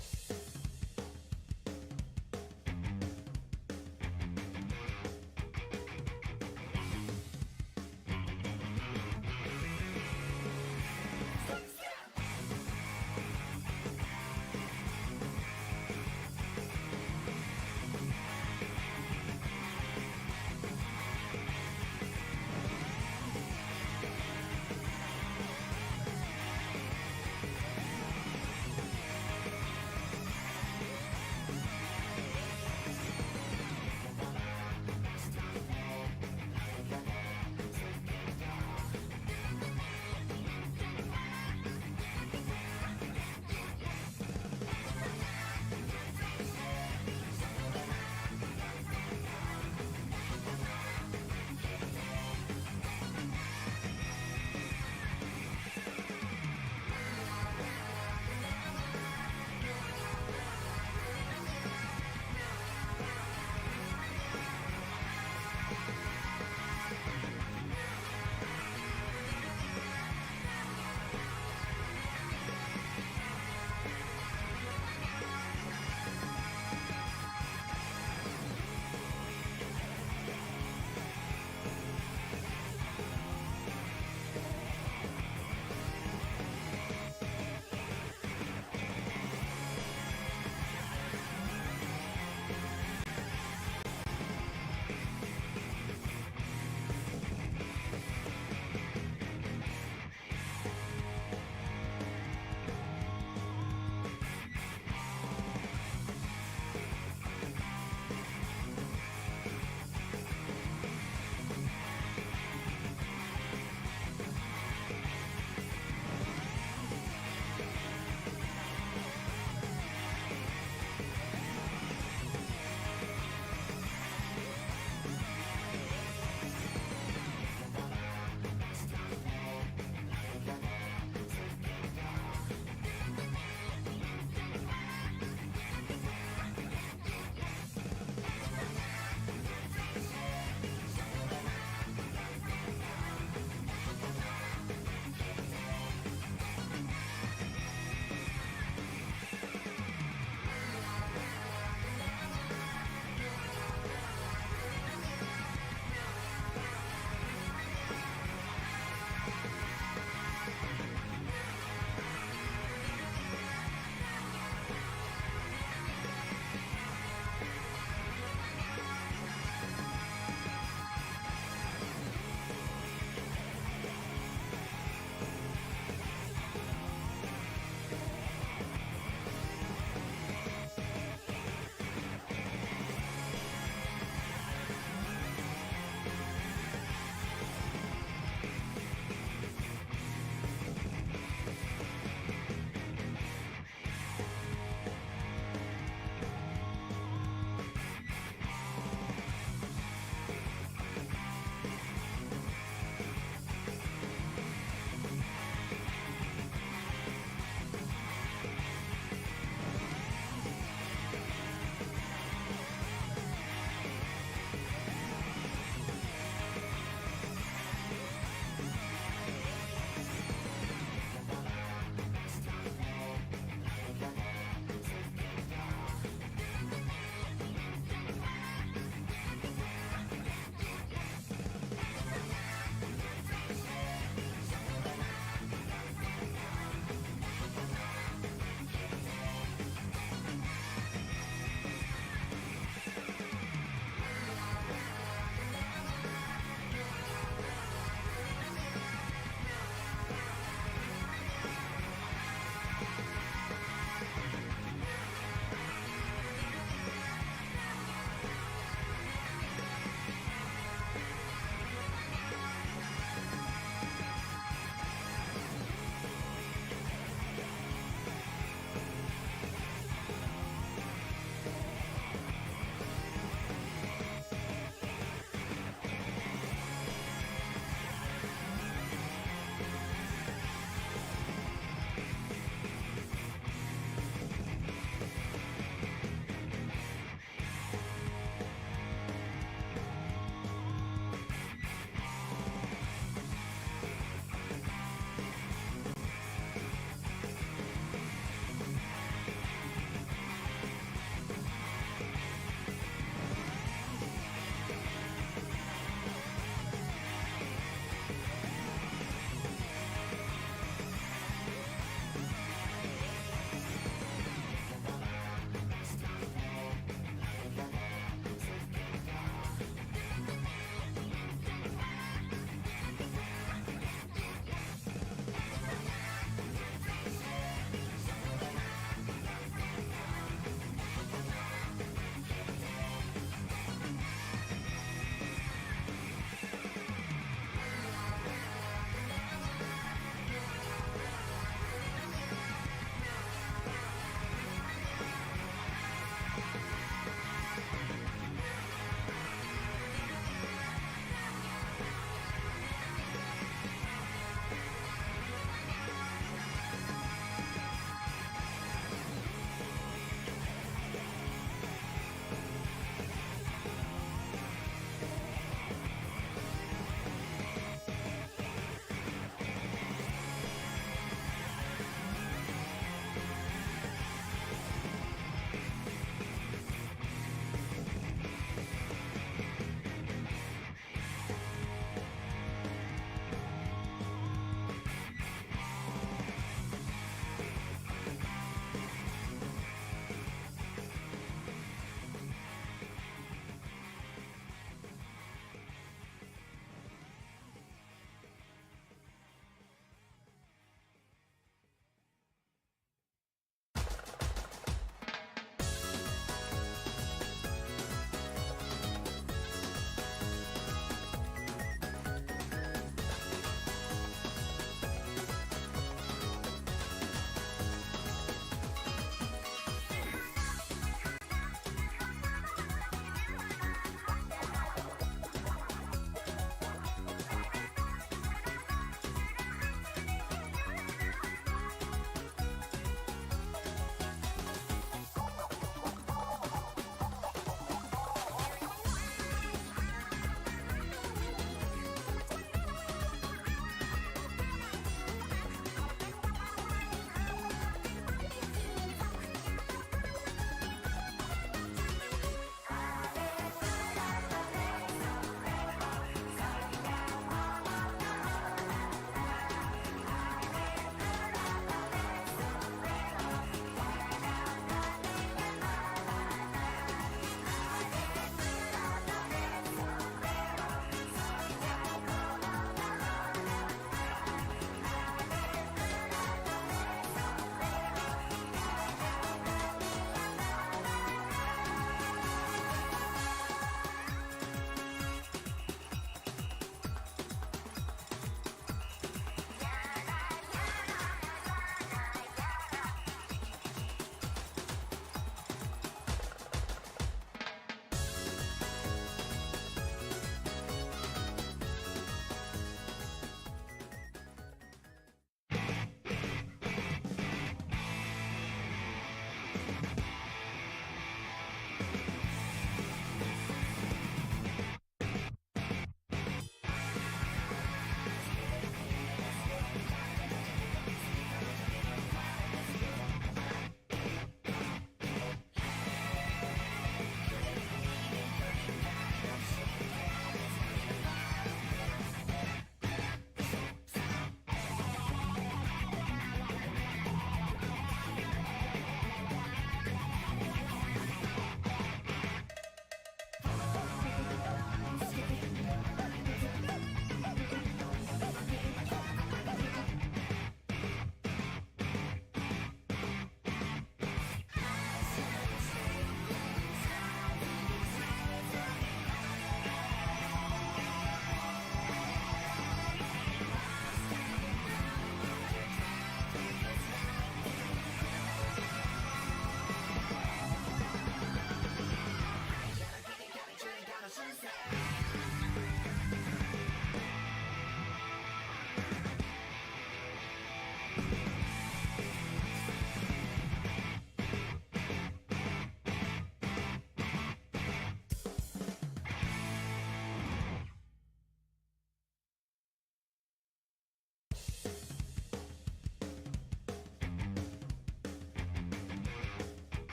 はい、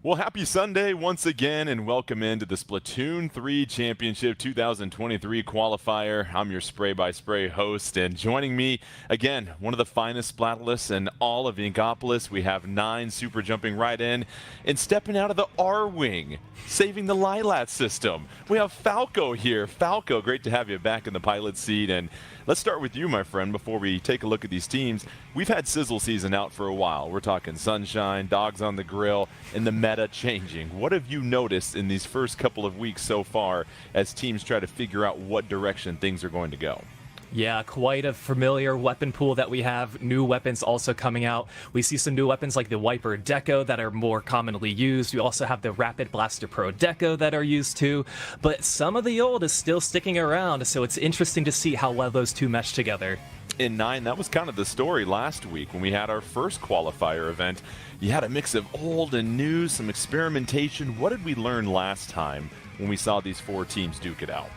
Well, happy Sunday once again, and welcome into the Splatoon 3 Championship 2023 qualifier. I'm your spray-by-spray host, and joining me, again, one of the finest Splatalists in all of Inkopolis. We have 9 super jumping right in, and stepping out of the R-Wing, saving the Lilat system. We have Falco here. Falco, great to have you back in the pilot seat, and let's start with you, my friend, before we take a look at these teams. We've had Sizzle season out for a while. We're talking Sunshine, Dogs on the Grill, and the meta changing. What have you noticed in these first couple of weeks so far as teams try to figure out what direction things are going to go? Yeah, quite a familiar weapon pool that we have. New weapons also coming out. We see some new weapons like the Wiper Deco that are more commonly used. We also have the Rapid Blaster Pro Deco that are used too. But some of the old is still sticking around, so it's interesting to see how well those two mesh together. In 9, that was kind of the story last week when we had our first qualifier event. You had a mix of old and new, some experimentation. What did we learn last time when we saw these 4 teams duke it out?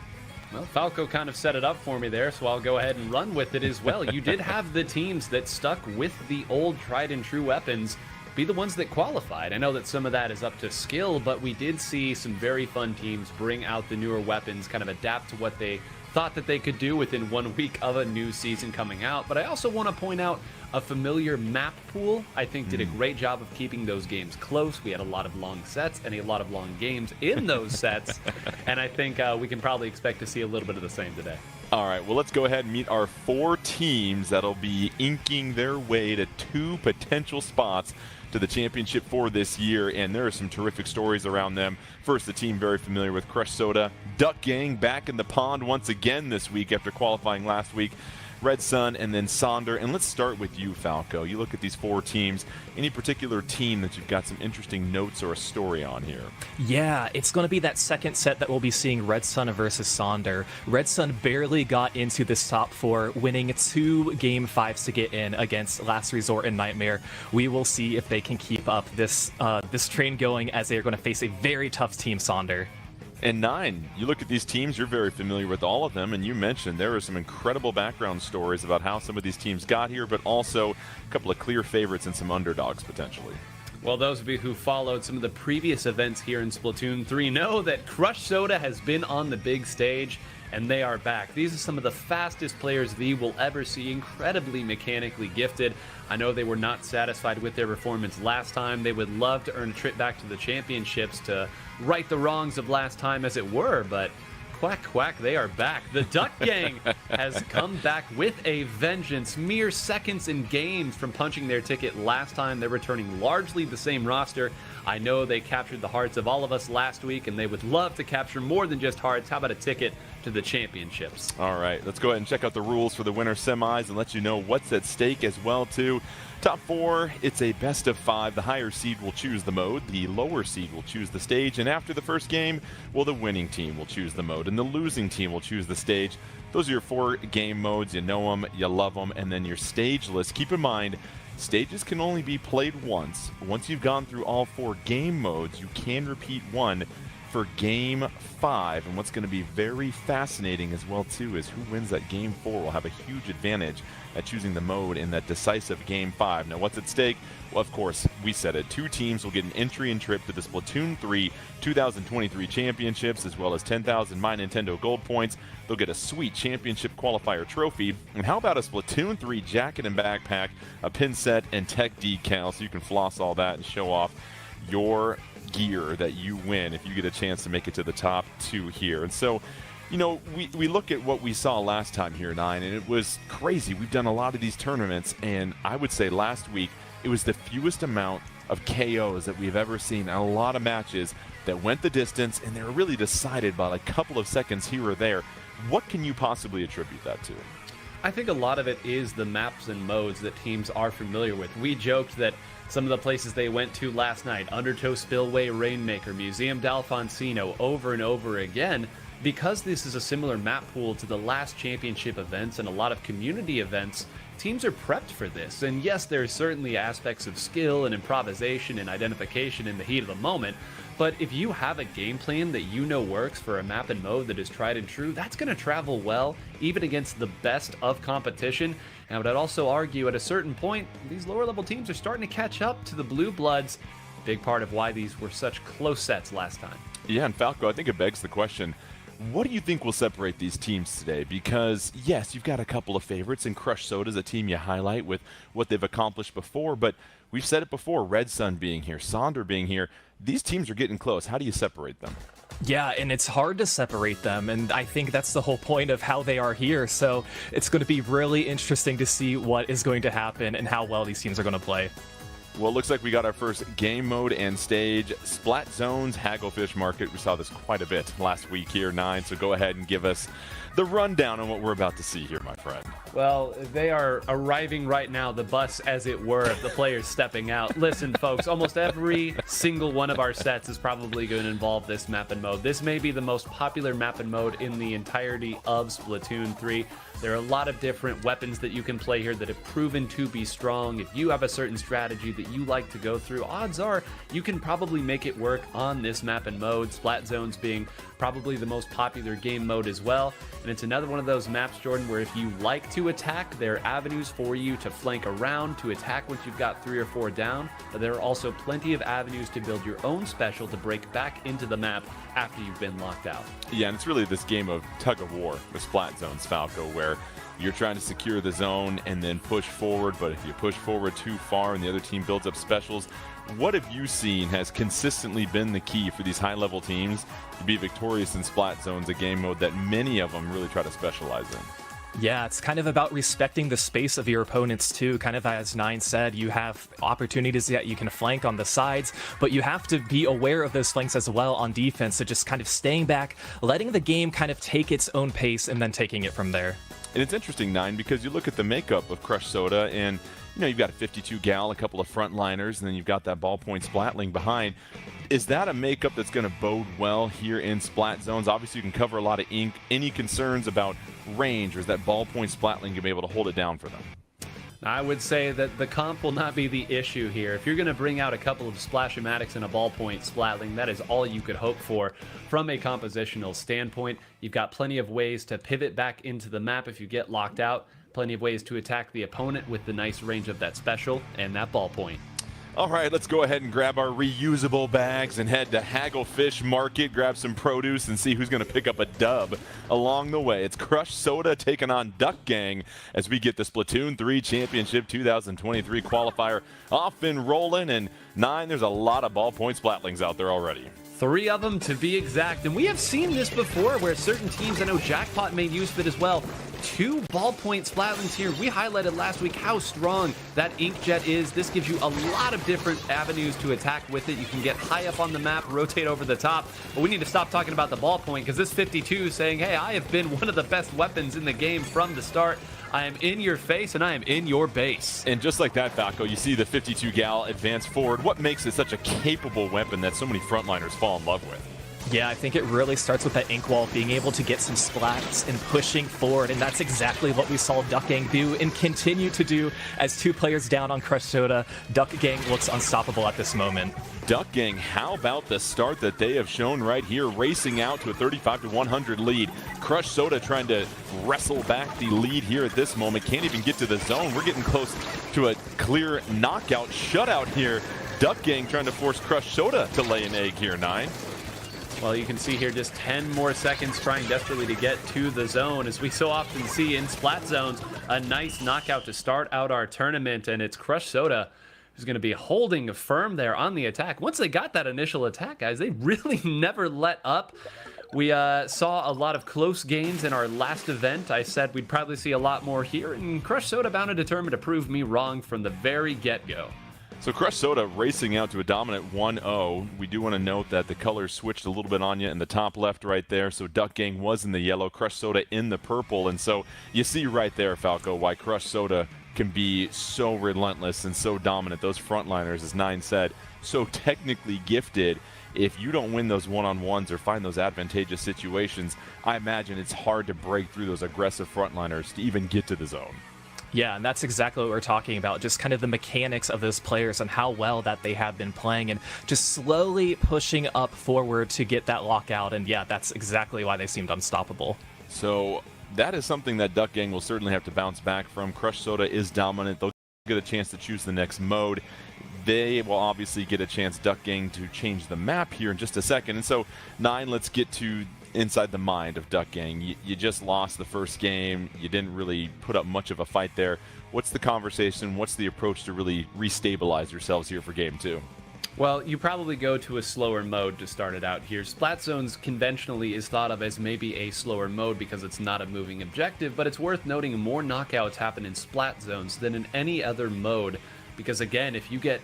Well, Falco kind of set it up for me there, so I'll go ahead and run with it as well. You did have the teams that stuck with the old tried and true weapons be the ones that qualified. I know that some of that is up to skill, but we did see some very fun teams bring out the newer weapons, kind of adapt to what they thought that they could do within 1 week of a new season coming out. But I also want to point out a familiar map pool, I think, did a great job of keeping those games close. We had a lot of long sets and a lot of long games in those sets, and I think we can probably expect to see a little bit of the same today. All right, well, let's go ahead and meet our 4 teams that'll be inking their way to 2 potential spots to the championship for this year, and there are some terrific stories around them. First, the team very familiar with Crush Soda, Duck Gang back in the pond once again this week after qualifying last week. Red Sun, and then Sonder. And let's start with you, Falco. You look at these 4 teams. Any particular team that you've got some interesting notes or a story on here? Yeah, it's going to be that second set that we'll be seeing Red Sun versus Sonder. Red Sun barely got into this top 4, winning 2 Game 5s to get in against Last Resort and Nightmare. We will see if they can keep up this train going, as they are going to face a very tough team, Sonder. And 9, you look at these teams, you're very familiar with all of them, and you mentioned there are some incredible background stories about how some of these teams got here, but also a couple of clear favorites and some underdogs potentially. Well, those of you who followed some of the previous events here in Splatoon 3 know that Crush Soda has been on the big stage, and they are back. These are some of the fastest players V will ever see, incredibly mechanically gifted. I know they were not satisfied with their performance last time. They would love to earn a trip back to the championships to right the wrongs of last time, as it were, but quack, quack, they are back. The Duck Gang has come back with a vengeance. Mere seconds in games from punching their ticket last time. They're returning largely the same roster. I know they captured the hearts of all of us last week, and they would love to capture more than just hearts. How about a ticket to the championships? All right, let's go ahead and check out the rules for the winter semis and let you know what's at stake as well, too. Top 4, it's a best of 5. The higher seed will choose the mode, the lower seed will choose the stage, and after the first game, well, the winning team will choose the mode, and the losing team will choose the stage. Those are your 4 game modes. You know them, you love them, and then your stage list. Keep in mind, stages can only be played once. Once you've gone through all 4 game modes, you can repeat one for Game 5, and what's going to be very fascinating as well too is who wins that Game 4 will have a huge advantage at choosing the mode in that decisive Game 5. Now, what's at stake? Well, of course, we said it. 2 teams will get an entry and trip to the Splatoon 3 2023 Championships, as well as 10,000 My Nintendo Gold points. They'll get a sweet championship qualifier trophy. And how about a Splatoon 3 jacket and backpack, a pin set, and tech decal, so you can floss all that and show off your gear that you win if you get a chance to make it to the top 2 here. And so, you know, we look at what we saw last time here, 9, and it was crazy. We've done a lot of these tournaments, and I would say last week it was the fewest amount of KOs that we've ever seen, and a lot of matches that went the distance, and they were really decided by a couple of seconds here or there. What can you possibly attribute that to? I think a lot of it is the maps and modes that teams are familiar with. We joked that some of the places they went to last night, Undertow Spillway, Rainmaker, Museum d'Alfonsino, over and over again, because this is a similar map pool to the last championship events and a lot of community events, teams are prepped for this. And yes, there are certainly aspects of skill and improvisation and identification in the heat of the moment, but if you have a game plan that you know works for a map and mode that is tried and true, that's going to travel well, even against the best of competition. And I would also argue at a certain point, these lower level teams are starting to catch up to the Blue Bloods. Big part of why these were such close sets last time. Yeah, and Falco, I think it begs the question, what do you think will separate these teams today? Because, yes, you've got a couple of favorites, and Crush Soda is a team you highlight with what they've accomplished before, but we've said it before, Red Sun being here, Sonder being here, these teams are getting close. How do you separate them? Yeah, and it's hard to separate them, and I think that's the whole point of how they are here, so it's going to be really interesting to see what is going to happen and how well these teams are going to play. Well, it looks like we got our first game mode and stage. Splat Zones, Hagglefish Market. We saw this quite a bit last week here, 9. So go ahead and give us the rundown on what we're about to see here, my friend. Well, they are arriving right now, the bus, as it were, of the players stepping out. Listen, folks, almost every single one of our sets is probably going to involve this map and mode. This may be the most popular map and mode in the entirety of Splatoon 3. There are a lot of different weapons that you can play here that have proven to be strong. If you have a certain strategy that you like to go through, odds are you can probably make it work on this map and mode. Splat Zones being probably the most popular game mode as well. And it's another one of those maps, Jordan, where if you like to attack, there are avenues for you to flank around, to attack once you've got 3 or 4 down. But there are also plenty of avenues to build your own special to break back into the map after you've been locked out. Yeah, and it's really this game of tug of war with Splat Zones, Falco, where you're trying to secure the zone and then push forward, but if you push forward too far and the other team builds up specials, what have you seen has consistently been the key for these high-level teams to be victorious in Splat Zones, a game mode that many of them really try to specialize in? Yeah, it's kind of about respecting the space of your opponents too. Kind of as Nine said, you have opportunities that you can flank on the sides, but you have to be aware of those flanks as well on defense. So just kind of staying back, letting the game kind of take its own pace, and then taking it from there. And it's interesting, Nine, because you look at the makeup of Crush Soda, and you know, you've got a 52 gal, a couple of frontliners, and then you've got that ballpoint Splatling behind. Is that a makeup that's going to bode well here in Splat Zones? Obviously, you can cover a lot of ink. Any concerns about range, or is that ballpoint Splatling going to be able to hold it down for them? I would say that the comp will not be the issue here. If you're going to bring out a couple of Splash-O-Matics and a ballpoint Splatling, that is all you could hope for from a compositional standpoint. You've got plenty of ways to pivot back into the map if you get locked out. Plenty of ways to attack the opponent with the nice range of that special and that ballpoint. All right, let's go ahead and grab our reusable bags and head to Hagglefish Market, grab some produce, and see who's going to pick up a dub along the way. It's Crush Soda taking on Duck Gang as we get the Splatoon 3 Championship 2023 qualifier off and rolling. And Nine, there's a lot of ballpoint Splatlings out there already. 3 of them to be exact, and we have seen this before where certain teams, I know Jackpot made use of it as well, 2 ballpoint Splatlings here. We highlighted last week how strong that Inkjet is. This gives you a lot of different avenues to attack with it. You can get high up on the map, rotate over the top, but we need to stop talking about the ballpoint because this 52 is saying, hey, I have been one of the best weapons in the game from the start. I am in your face, and I am in your base. And just like that, Falco, you see the 52 gal advance forward. What makes it such a capable weapon that so many frontliners fall in love with? Yeah, I think it really starts with that ink wall, being able to get some splats and pushing forward, and that's exactly what we saw Duck Gang do and continue to do as 2 players down on Crush Soda. Duck Gang looks unstoppable at this moment. Duck Gang, how about the start that they have shown right here, racing out to a 35-100 lead. Crush Soda trying to wrestle back the lead here at this moment. Can't even get to the zone. We're getting close to a clear knockout shutout here. Duck Gang trying to force Crush Soda to lay an egg here, Nine. Well, you can see here just 10 more seconds trying desperately to get to the zone. As we so often see in Splat Zones, a nice knockout to start out our tournament, and it's Crush Soda who's going to be holding firm there on the attack. Once they got that initial attack, guys, they really never let up. We saw a lot of close games in our last event. I said we'd probably see a lot more here, and Crush Soda bound and determined to prove me wrong from the very get-go. So Crush Soda racing out to a dominant 1-0. We do want to note that the colors switched a little bit on you in the top left right there. So Duck Gang was in the yellow, Crush Soda in the purple. And so you see right there, Falco, why Crush Soda can be so relentless and so dominant. Those frontliners, as Nine said, so technically gifted. If you don't win those one-on-ones or find those advantageous situations, I imagine it's hard to break through those aggressive frontliners to even get to the zone. Yeah, and that's exactly what we're talking about, just kind of the mechanics of those players and how well that they have been playing and just slowly pushing up forward to get that lockout. And yeah, that's exactly why they seemed unstoppable. So that is something that Duck Gang will certainly have to bounce back from. Crush Soda is dominant. They'll get a chance to choose the next mode. they will obviously get a chance, Duck Gang, to change the map here in just a second. And so, 9, let's get to inside the mind of Duck Gang. You just lost the first game. You didn't really put up much of a fight there. What's the conversation? What's the approach to really restabilize yourselves here for game 2? Well, you probably go to a slower mode to start it out here. Splat Zones conventionally is thought of as maybe a slower mode because it's not a moving objective, but it's worth noting more knockouts happen in Splat Zones than in any other mode, because again, if you get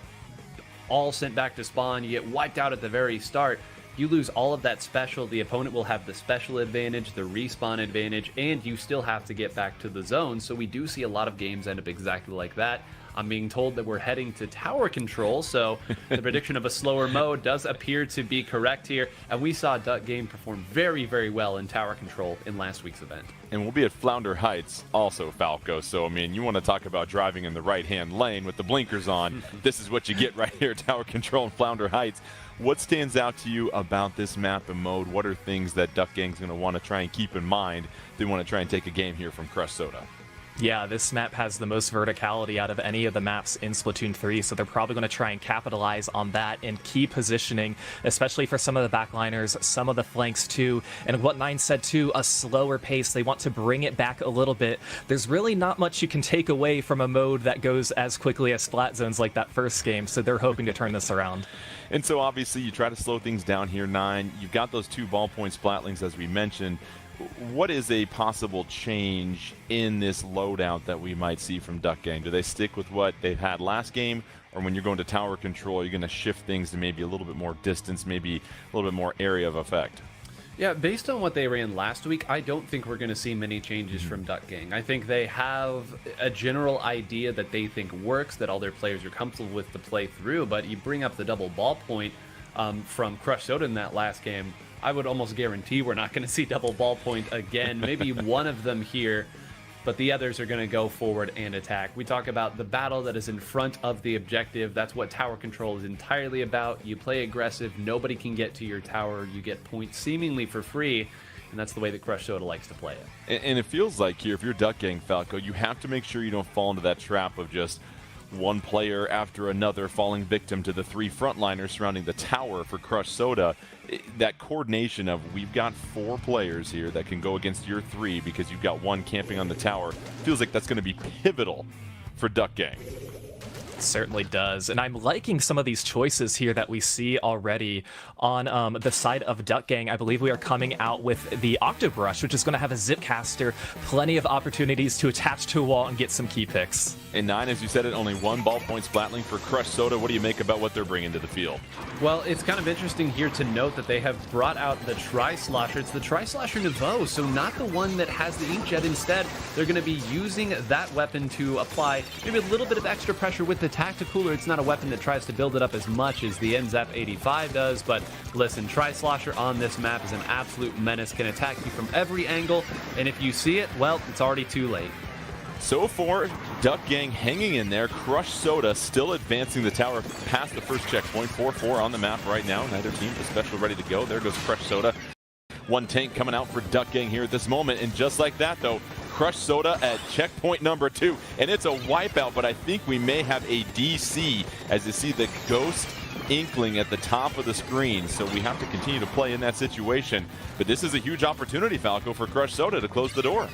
all sent back to spawn, you get wiped out at the very start, you lose all of that special, the opponent will have the special advantage, the respawn advantage, and you still have to get back to the zone, so we do see a lot of games end up exactly like that. I'm being told that we're heading to tower control, so the prediction of a slower mode does appear to be correct here, and we saw Duck Game perform very, very well in tower control in last week's event. And we'll be at Flounder Heights also, Falco, so I mean, you want to talk about driving in the right-hand lane with the blinkers on, this is what you get right here, tower control in Flounder Heights. What stands out to you about this map and mode? What are things that Duck Gang's going to want to try and keep in mind? They want to try and take a game here from Crush Soda. Yeah, this map has the most verticality out of any of the maps in Splatoon 3, so they're probably going to try and capitalize on that and key positioning, especially for some of the backliners, some of the flanks too. And what Nine said too, a slower pace. They want to bring it back a little bit. There's really not much you can take away from a mode that goes as quickly as Splat Zones like that first game, so they're hoping to turn this around. And so obviously you try to slow things down here, Nine. You've got those 2 ballpoint splatlings as we mentioned. What is a possible change in this loadout that we might see from Duck Gang? Do they stick with what they've had last game, or when you're going to tower control, you're going to shift things to maybe a little bit more distance, maybe a little bit more area of effect? Yeah, based on what they ran last week, I don't think we're going to see many changes from Duck Gang. I think they have a general idea that they think works, that all their players are comfortable with to play through, but you bring up the double ballpoint from Crush Soda in that last game, I would almost guarantee we're not going to see double ballpoint again. Maybe one of them here, but the others are going to go forward and attack. We talk about the battle that is in front of the objective. That's what tower control is entirely about. You play aggressive, nobody can get to your tower, you get points seemingly for free, and that's the way that Crush Soda likes to play it. And it feels like here, if you're Duck Gang, Falco, you have to make sure you don't fall into that trap of just one player after another falling victim to the 3 frontliners surrounding the tower for Crush Soda. That coordination of we've got 4 players here that can go against your 3 because you've got 1 camping on the tower feels like that's going to be pivotal for Duck Gang. Certainly does, and I'm liking some of these choices here that we see already on the side of Duck Gang. I believe we are coming out with the Octobrush, which is going to have a Zipcaster, plenty of opportunities to attach to a wall and get some key picks. And Nine, as you said it, only 1 ballpoint splatling for Crush Soda. What do you make about what they're bringing to the field? Well, it's kind of interesting here to note that they have brought out the Tri-Slosher. It's the Tri-Slosher Nouveau, so not the one that has the inkjet. Instead, they're going to be using that weapon to apply maybe a little bit of extra pressure with the Tacticooler. It's not a weapon that tries to build it up as much as the NZAP 85 does, but listen, Tri-Slosher on this map is an absolute menace, can attack you from every angle, and if you see it, well, it's already too late. So far, Duck Gang hanging in there. Crush Soda still advancing the tower past the first checkpoint. 4-4 on the map right now. Neither team is special ready to go. There goes Crush Soda. 1 tank coming out for Duck Gang here at this moment. And just like that, though, Crush Soda at checkpoint number 2. And it's a wipeout, but I think we may have a DC as you see the ghost inkling at the top of the screen. So we have to continue to play in that situation. But this is a huge opportunity, Falco, for Crush Soda to close the door.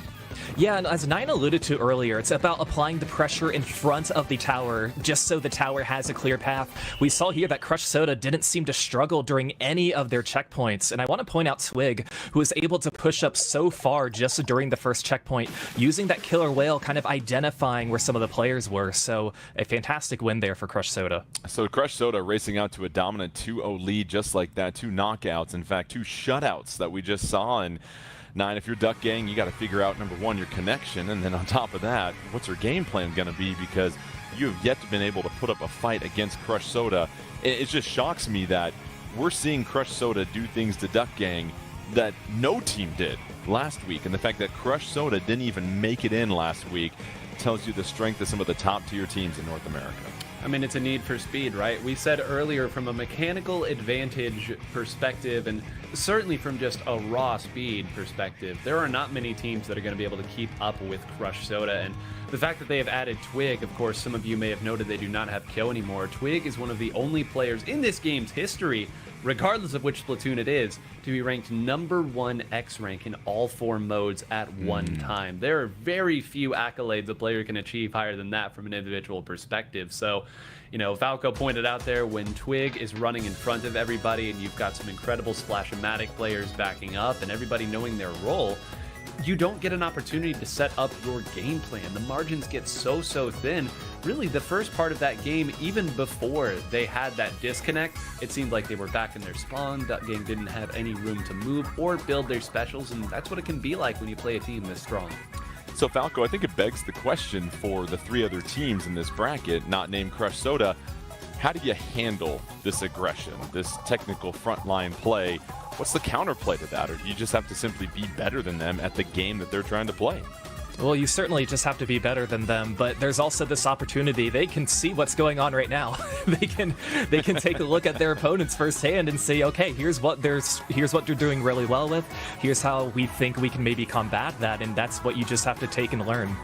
Yeah, and as Nine alluded to earlier, it's about applying the pressure in front of the tower, just so the tower has a clear path. We saw here that Crush Soda didn't seem to struggle during any of their checkpoints, and I want to point out Twig, who was able to push up so far just during the first checkpoint, using that killer whale, kind of identifying where some of the players were, so a fantastic win there for Crush Soda. So Crush Soda racing out to a dominant 2-0 lead just like that, 2 knockouts, in fact 2 shutouts that we just saw, and Nine, if you're Duck Gang, you got to figure out, number 1, your connection, and then on top of that, what's your game plan going to be, because you have yet to been able to put up a fight against Crush Soda. It just shocks me that we're seeing Crush Soda do things to Duck Gang that no team did last week, and the fact that Crush Soda didn't even make it in last week tells you the strength of some of the top tier teams in North America. I mean, it's a need for speed, right? We said earlier, from a mechanical advantage perspective, and certainly from just a raw speed perspective, there are not many teams that are going to be able to keep up with Crush Soda. And the fact that they have added Twig, of course, some of you may have noted they do not have qǐngqiú anymore. Twig is one of the only players in this game's history, regardless of which Splatoon it is, to be ranked #1 X rank in all 4 modes at one time. There are very few accolades a player can achieve higher than that from an individual perspective. So, you know, Falco pointed out there, when Twig is running in front of everybody and you've got some incredible Splash-O-Matic players backing up and everybody knowing their role, you don't get an opportunity to set up your game plan. The margins get so thin. Really, the first part of that game, even before they had that disconnect, it seemed like they were back in their spawn. That game didn't have any room to move or build their specials, and that's what it can be like when you play a team this strong. So, Falco, I think it begs the question for the 3 other teams in this bracket, not named Crush Soda. How do you handle this aggression, this technical frontline play? What's the counterplay to that? Or do you just have to simply be better than them at the game that they're trying to play? Well, you certainly just have to be better than them, but there's also this opportunity. They can see what's going on right now. they can take a look at their opponents firsthand and say, okay, here's what they're doing really well with. Here's how we think we can maybe combat that, and that's what you just have to take and learn.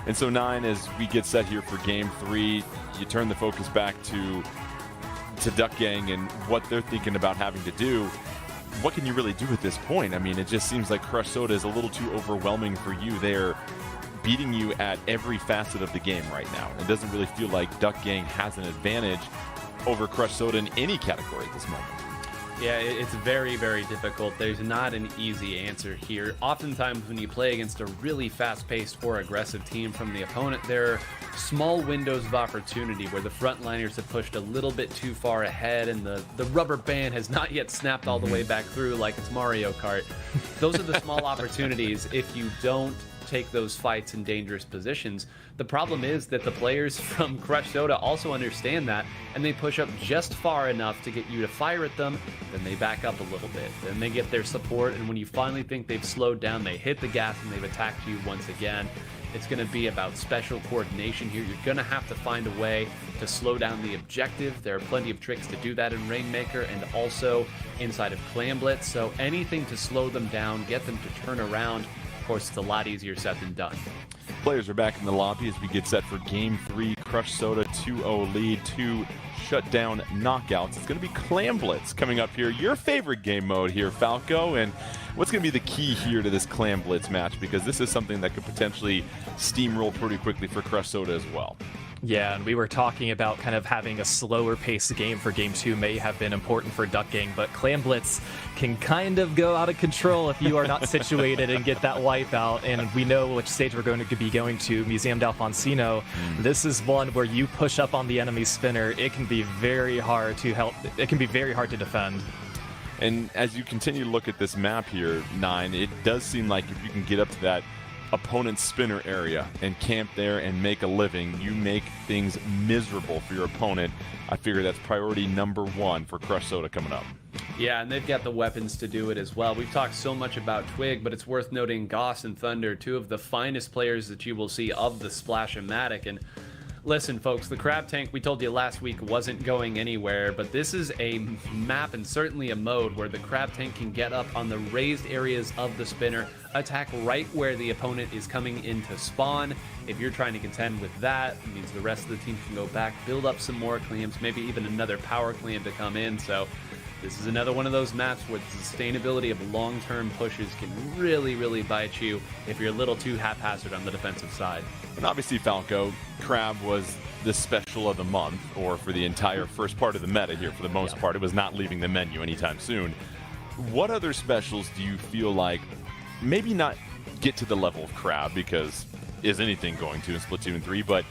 And so, 9, as we get set here for Game 3, you turn the focus back to Duck Gang and what they're thinking about having to do. What can you really do at this point? I mean, it just seems like Crush Soda is a little too overwhelming for you. They're beating you at every facet of the game right now. It doesn't really feel like Duck Gang has an advantage over Crush Soda in any category at this moment. Yeah, it's very difficult. There's not an easy answer here. Oftentimes when you play against a really fast-paced or aggressive team from the opponent, there are small windows of opportunity where the frontliners have pushed a little bit too far ahead and the rubber band has not yet snapped all the way back through like it's Mario Kart. Those are the small opportunities if you don't take those fights in dangerous positions. The problem is that the players from Crush Soda also understand that, and they push up just far enough to get you to fire at them, then they back up a little bit. Then they get their support, and when you finally think they've slowed down, they hit the gas and they've attacked you once again. It's going to be about special coordination here. You're going to have to find a way to slow down the objective. There are plenty of tricks to do that in Rainmaker and also inside of Clam Blitz, so anything to slow them down, get them to turn around. Of course, it's a lot easier said than done. Players are back in the lobby as we get set for Game 3. Crush Soda 2-0 lead, 2 shutdown knockouts. It's going to be Clam Blitz coming up here. Your favorite game mode here, Falco. And what's going to be the key here to this Clam Blitz match? Because this is something that could potentially steamroll pretty quickly for Crush Soda as well. Yeah, and we were talking about kind of having a slower paced game for Game 2 may have been important for Duck Gang, but Clam Blitz can kind of go out of control if you are not situated and get that wipe out, and we know which stage we're going to be going to, Museum d'Alfonsino. This is one where you push up on the enemy spinner. It can be very hard to defend. And as you continue to look at this map here, 9, it does seem like if you can get up to that opponent's spinner area and camp there and make a living, you make things miserable for your opponent. I figure that's priority #1 for Crush Soda coming up. Yeah, and they've got the weapons to do it as well. We've talked so much about Twig, but it's worth noting Goss and Thunder, 2 of the finest players that you will see of the Splash-O-Matic. And listen, folks, the Crab Tank, we told you last week, wasn't going anywhere, but this is a map and certainly a mode where the Crab Tank can get up on the raised areas of the spinner, attack right where the opponent is coming into spawn. If you're trying to contend with that, it means the rest of the team can go back, build up some more clams, maybe even another power clam to come in. So this is another one of those maps where the sustainability of long-term pushes can really bite you if you're a little too haphazard on the defensive side. And obviously, Falco, Crab was the special of the month, or for the entire first part of the meta here for the most part. It was not leaving the menu anytime soon. What other specials do you feel like maybe not get to the level of Crab, because is anything going to in Splatoon 3, but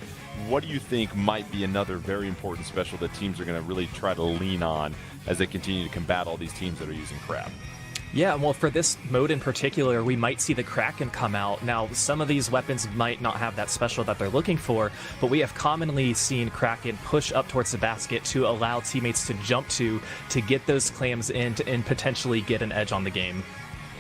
what do you think might be another very important special that teams are going to really try to lean on as they continue to combat all these teams that are using Crab? Yeah, well, for this mode in particular, we might see the Kraken come out. Now, some of these weapons might not have that special that they're looking for, but we have commonly seen Kraken push up towards the basket to allow teammates to jump to get those clams in and potentially get an edge on the game.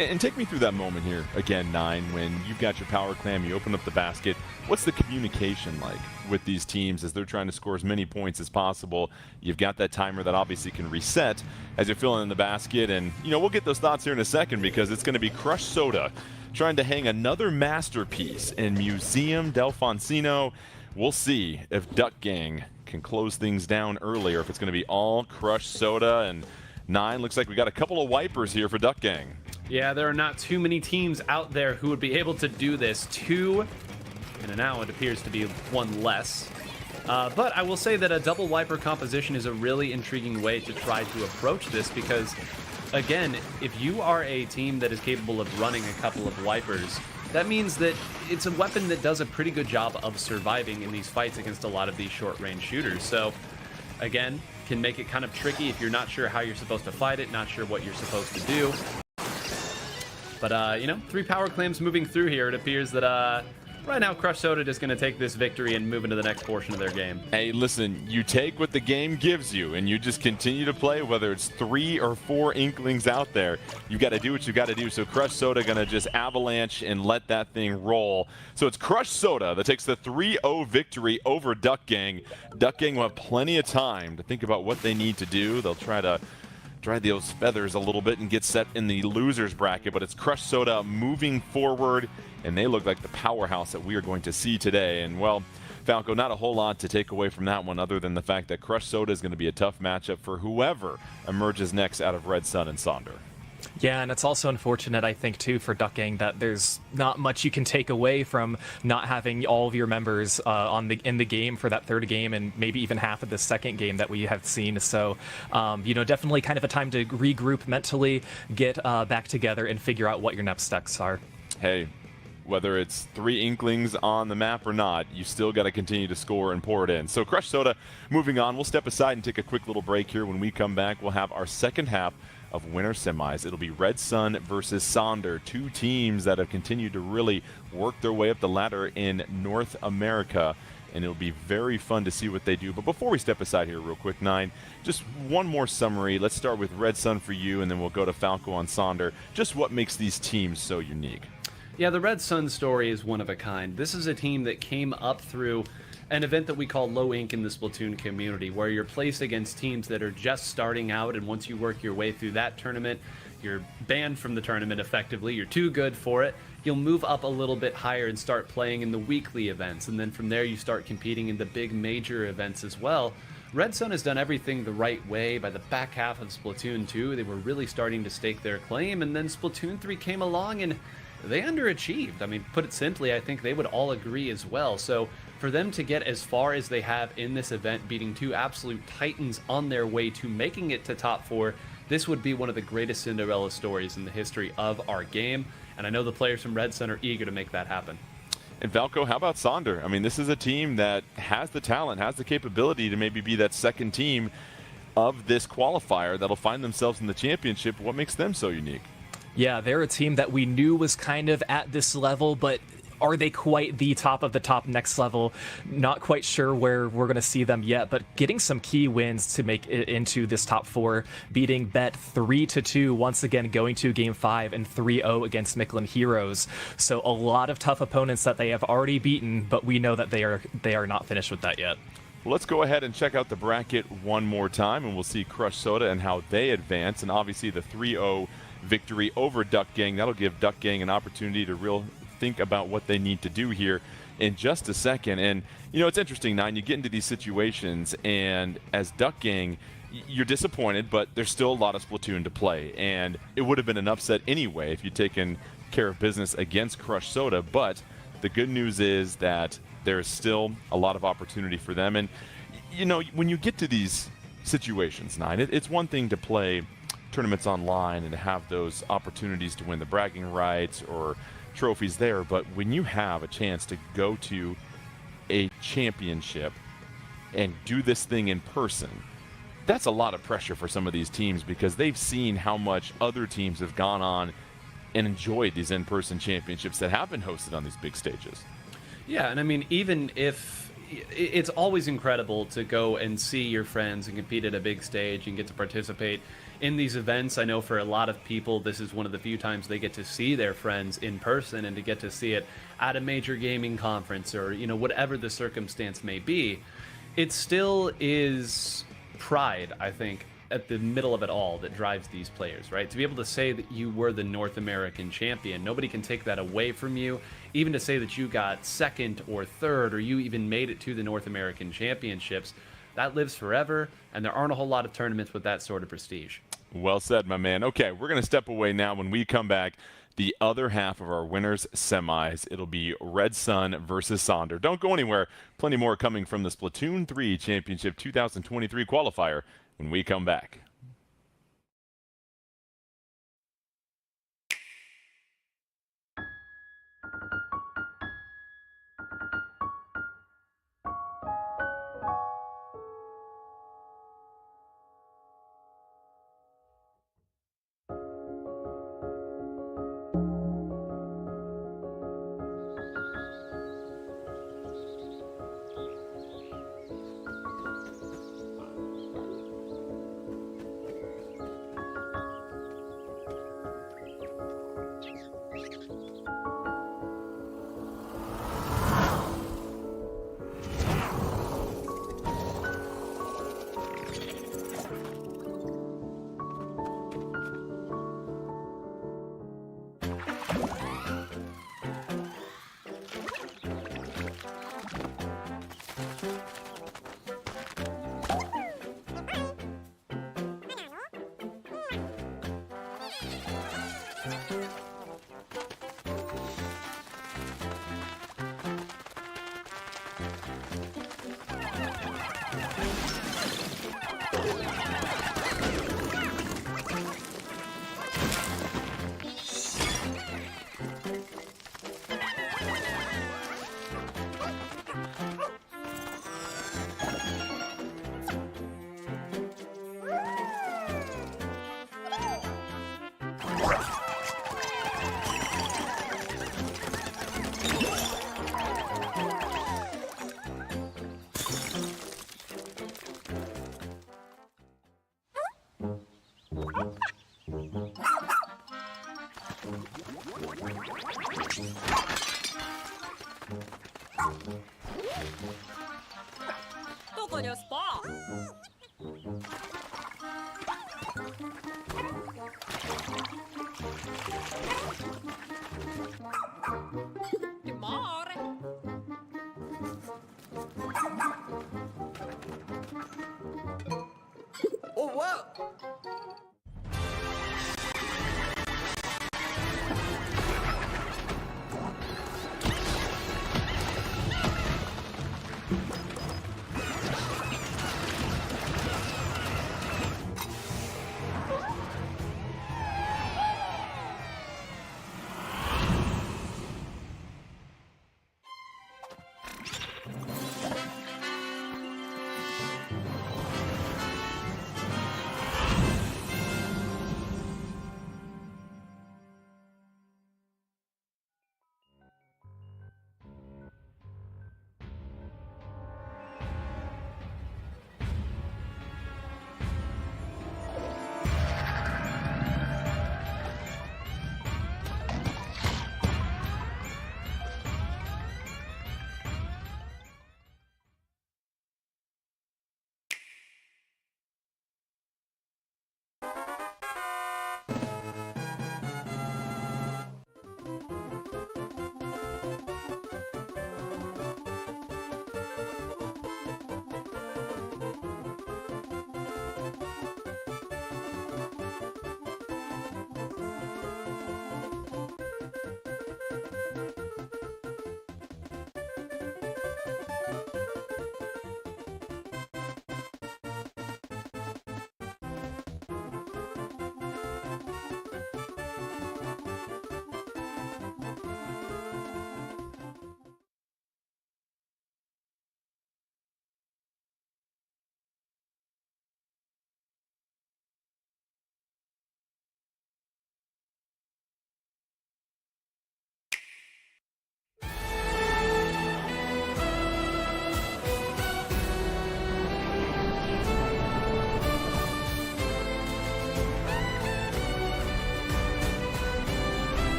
And take me through that moment here, again, Nine, when you've got your power clam, you open up the basket. What's the communication like with these teams as they're trying to score as many points as possible? You've got that timer that obviously can reset as you're filling in the basket. And, we'll get those thoughts here in a second because it's going to be Crush Soda trying to hang another masterpiece in Museum del Foncino. We'll see if Duck Gang can close things down early or if it's going to be all Crush Soda. And Nine, looks like we got a couple of wipers here for Duck Gang. Yeah, there are not too many teams out there who would be able to do this. Two, and now it appears to be one less. But I will say that a double wiper composition is a really intriguing way to try to approach this because, again, if you are a team that is capable of running a couple of wipers, that means that it's a weapon that does a pretty good job of surviving in these fights against a lot of these short-range shooters. So, again, can make it kind of tricky if you're not sure how you're supposed to fight it, not sure what you're supposed to do. But, 3 power clams moving through here. It appears that, right now, Crush Soda just going to take this victory and move into the next portion of their game. Hey, listen, you take what the game gives you, and you just continue to play, whether it's 3 or 4 Inklings out there. You got to do what you got to do. So Crush Soda going to just avalanche and let that thing roll. So it's Crush Soda that takes the 3-0 victory over Duck Gang. Duck Gang will have plenty of time to think about what they need to do. They'll try to dry those feathers a little bit and get set in the losers bracket, but it's Crush Soda moving forward, and they look like the powerhouse that we are going to see today. And, well, Falco, not a whole lot to take away from that one other than the fact that Crush Soda is going to be a tough matchup for whoever emerges next out of Red Sun and Sonder. Yeah, and it's also unfortunate, I think, too, for Duck Gang that there's not much you can take away from not having all of your members in the game for that third game and maybe even half of the second game that we have seen. So, definitely kind of a time to regroup mentally, get back together, and figure out what your next steps are. Hey, whether it's 3 Inklings on the map or not, you still got to continue to score and pour it in. So Crush Soda, moving on. We'll step aside and take a quick little break here. When we come back, we'll have our second half of winter semis. It'll be Red Sun versus Sonder, 2 teams that have continued to really work their way up the ladder in North America, and it'll be very fun to see what they do. But before we step aside here real quick, Nine, just one more summary. Let's start with Red Sun for you, and then we'll go to Falco on Sonder. Just what makes these teams so unique? Yeah, the Red Sun story is one of a kind. This is a team that came up through an event that we call Low Ink in the Splatoon community, where you're placed against teams that are just starting out, and once you work your way through that tournament, you're banned from the tournament effectively. You're too good for it. You'll move up a little bit higher and start playing in the weekly events, and then from there you start competing in the big major events as well. Red Sun has done everything the right way. By the back half of Splatoon 2, they were really starting to stake their claim, and then Splatoon 3 came along and they underachieved. I mean, put it simply, I think they would all agree as well. So for them to get as far as they have in this event, beating 2 absolute titans on their way to making it to top 4, this would be one of the greatest Cinderella stories in the history of our game. And I know the players from Red Sun are eager to make that happen. And Falco, how about Sonder? I mean, this is a team that has the talent, has the capability to maybe be that second team of this qualifier that'll find themselves in the championship. What makes them so unique? Yeah, they're a team that we knew was kind of at this level, but are they quite the top of the top next level? Not quite sure where we're going to see them yet, but getting some key wins to make it into this top 4, beating Bet 3-2, once again going to Game 5, and 3-0 against Michelin Heroes. So a lot of tough opponents that they have already beaten, but we know that they are not finished with that yet. Well, let's go ahead and check out the bracket one more time, and we'll see Crush Soda and how they advance, and obviously the 3-0 victory over Duck Gang. That'll give Duck Gang an opportunity to think about what they need to do here in just a second. And, it's interesting, Nine, you get into these situations, and as Duck Gang, you're disappointed, but there's still a lot of Splatoon to play. And it would have been an upset anyway if you'd taken care of business against Crush Soda. But the good news is that there's still a lot of opportunity for them. And, when you get to these situations, Nine, it's one thing to play tournaments online and to have those opportunities to win the bragging rights or trophies there, but when you have a chance to go to a championship and do this thing in person, that's a lot of pressure for some of these teams because they've seen how much other teams have gone on and enjoyed these in-person championships that have been hosted on these big stages. Yeah, and I mean, even if it's always incredible to go and see your friends and compete at a big stage and get to participate in these events. I know for a lot of people, this is one of the few times they get to see their friends in person, and to get to see it at a major gaming conference or, you know, whatever the circumstance may be. It still is pride, I think, at the middle of it all that drives these players, right? To be able to say that you were the North American champion, nobody can take that away from you. Even to say that you got second or third, or you even made it to the North American Championships, that lives forever, and there aren't a whole lot of tournaments with that sort of prestige. Well said, my man. Okay, we're going to step away now. When we come back, the other half of our winners semis, it'll be Red Sun versus Sonder. Don't go anywhere. Plenty more coming from the Splatoon 3 Championship 2023 qualifier when we come back.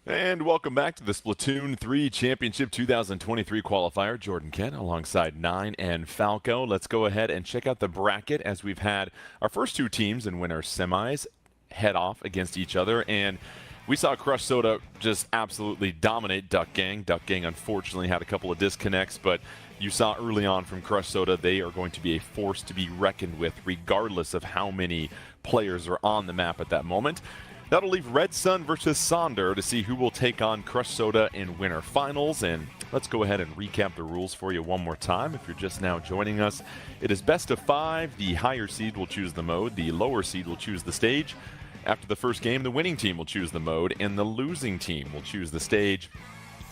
And welcome back to the Splatoon 3 Championship 2023 qualifier. Jordan Kent alongside Nine and Falco. Let's go ahead and check out the bracket as we've had our first two teams in winner semis head off against each other. And we saw Crush Soda just absolutely dominate Duck Gang. Duck Gang unfortunately had a couple of disconnects, but you saw early on from Crush Soda they are going to be a force to be reckoned with regardless of how many players are on the map at that moment. That'll leave Red Sun versus Sonder to see who will take on Crush Soda in winter finals. And let's go ahead and recap the rules for you one more time. If you're just now joining us, it is best of 5. The higher seed will choose the mode. The lower seed will choose the stage. After the first game, the winning team will choose the mode, and the losing team will choose the stage.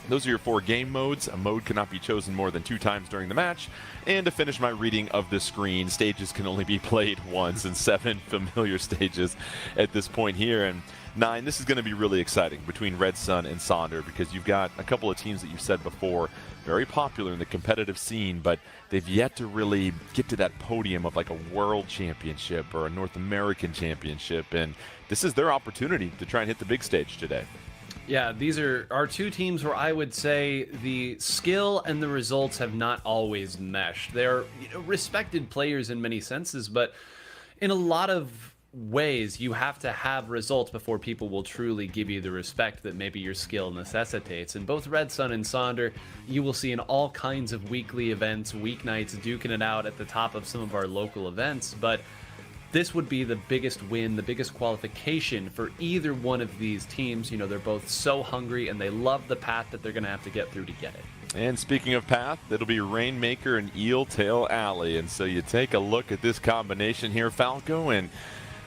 Those are your 4 game modes. A mode cannot be chosen more than 2 times during the match. And to finish my reading of the screen, stages can only be played once, and 7 familiar stages at this point here. And 9, this is going to be really exciting between Red Sun and Sonder because you've got a couple of teams that you've said before, very popular in the competitive scene, but they've yet to really get to that podium of like a world championship or a North American championship. And this is their opportunity to try and hit the big stage today. Yeah, these are our two teams where I would say the skill and the results have not always meshed. They're respected players in many senses, but in a lot of ways you have to have results before people will truly give you the respect that maybe your skill necessitates. And both Red Sun and Sonder, you will see in all kinds of weekly events, weeknights, duking it out at the top of some of our local events, but this would be the biggest win, the biggest qualification for either one of these teams. You know, they're both so hungry and they love the path that they're going to have to get through to get it. And speaking of path, it'll be Rainmaker and Eel Tail Alley. And so you take a look at this combination here, Falco, and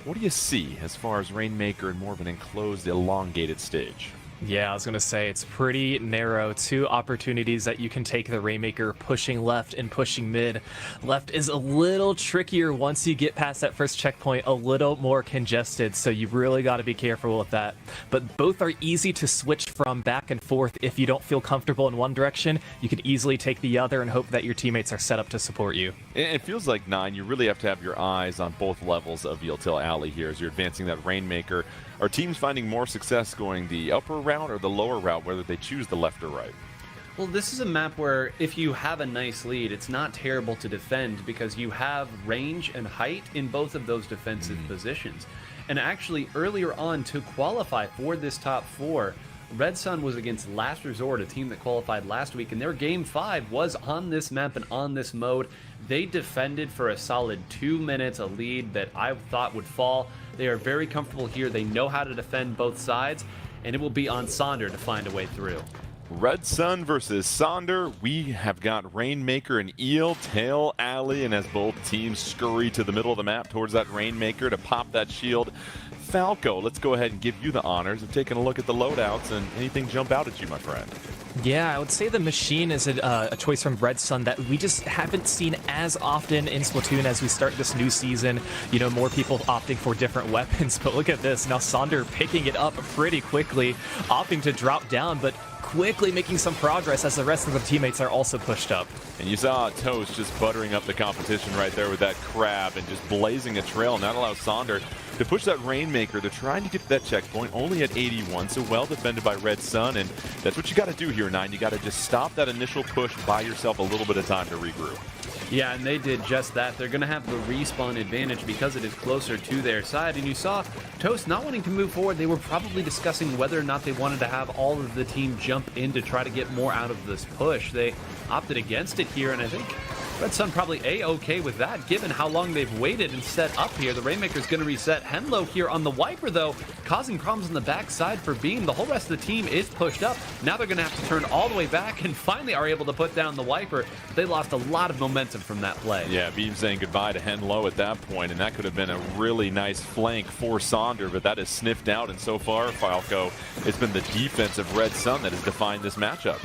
what do you see as far as Rainmaker and more of an enclosed, elongated stage? Yeah, I was going to say it's pretty narrow. 2 opportunities that you can take the Rainmaker, pushing left and pushing mid. Left is a little trickier once you get past that first checkpoint, a little more congested, so you really got to be careful with that. But both are easy to switch from back and forth. If you don't feel comfortable in one direction, you can easily take the other and hope that your teammates are set up to support you. It feels like, Nine, you really have to have your eyes on both levels of Eel Tail Alley here as you're advancing that Rainmaker. Are teams finding more success going the upper route or the lower route, whether they choose the left or right? Well, this is a map where if you have a nice lead, it's not terrible to defend because you have range and height in both of those defensive positions. And actually, earlier on, to qualify for this top 4, Red Sun was against Last Resort, a team that qualified last week, and their Game 5 was on this map and on this mode. They defended for a solid 2 minutes, a lead that I thought would fall. They are very comfortable here. They know how to defend both sides, and it will be on Sonder to find a way through. Red Sun versus Sonder. We have got Rainmaker and Eel Tail Alley, and as both teams scurry to the middle of the map towards that Rainmaker to pop that shield, Falco, let's go ahead and give you the honors of taking a look at the loadouts and anything jump out at you, my friend. Yeah, I would say the machine is a choice from Red Sun that we just haven't seen as often in Splatoon as we start this new season. You know, more people opting for different weapons, but look at this. Now Sonder picking it up pretty quickly, opting to drop down, but quickly making some progress as the rest of the teammates are also pushed up. And you saw Toast just buttering up the competition right there with that crab and just blazing a trail, and that allows Sonder to push that Rainmaker. They're trying to get to that checkpoint, only at 81, so well defended by Red Sun, and that's what you got to do here, Nine. You got to just stop that initial push, buy yourself a little bit of time to regroup. Yeah, and they did just that. They're going to have the respawn advantage because it is closer to their side. And you saw Toast not wanting to move forward. They were probably discussing whether or not they wanted to have all of the team jump in to try to get more out of this push. They opted against it here, and I think Red Sun probably A-okay with that, given how long they've waited and set up here. The Rainmaker's going to reset. Henlo here on the Wiper, though, causing problems on the backside for Beam. The whole rest of the team is pushed up. Now they're going to have to turn all the way back and finally are able to put down the Wiper. They lost a lot of momentum from that play. Yeah, Beam saying goodbye to Henlo at that point, and that could have been a really nice flank for Sonder, but that is sniffed out, and so far, Falco, it's been the defense of Red Sun that has defined this matchup.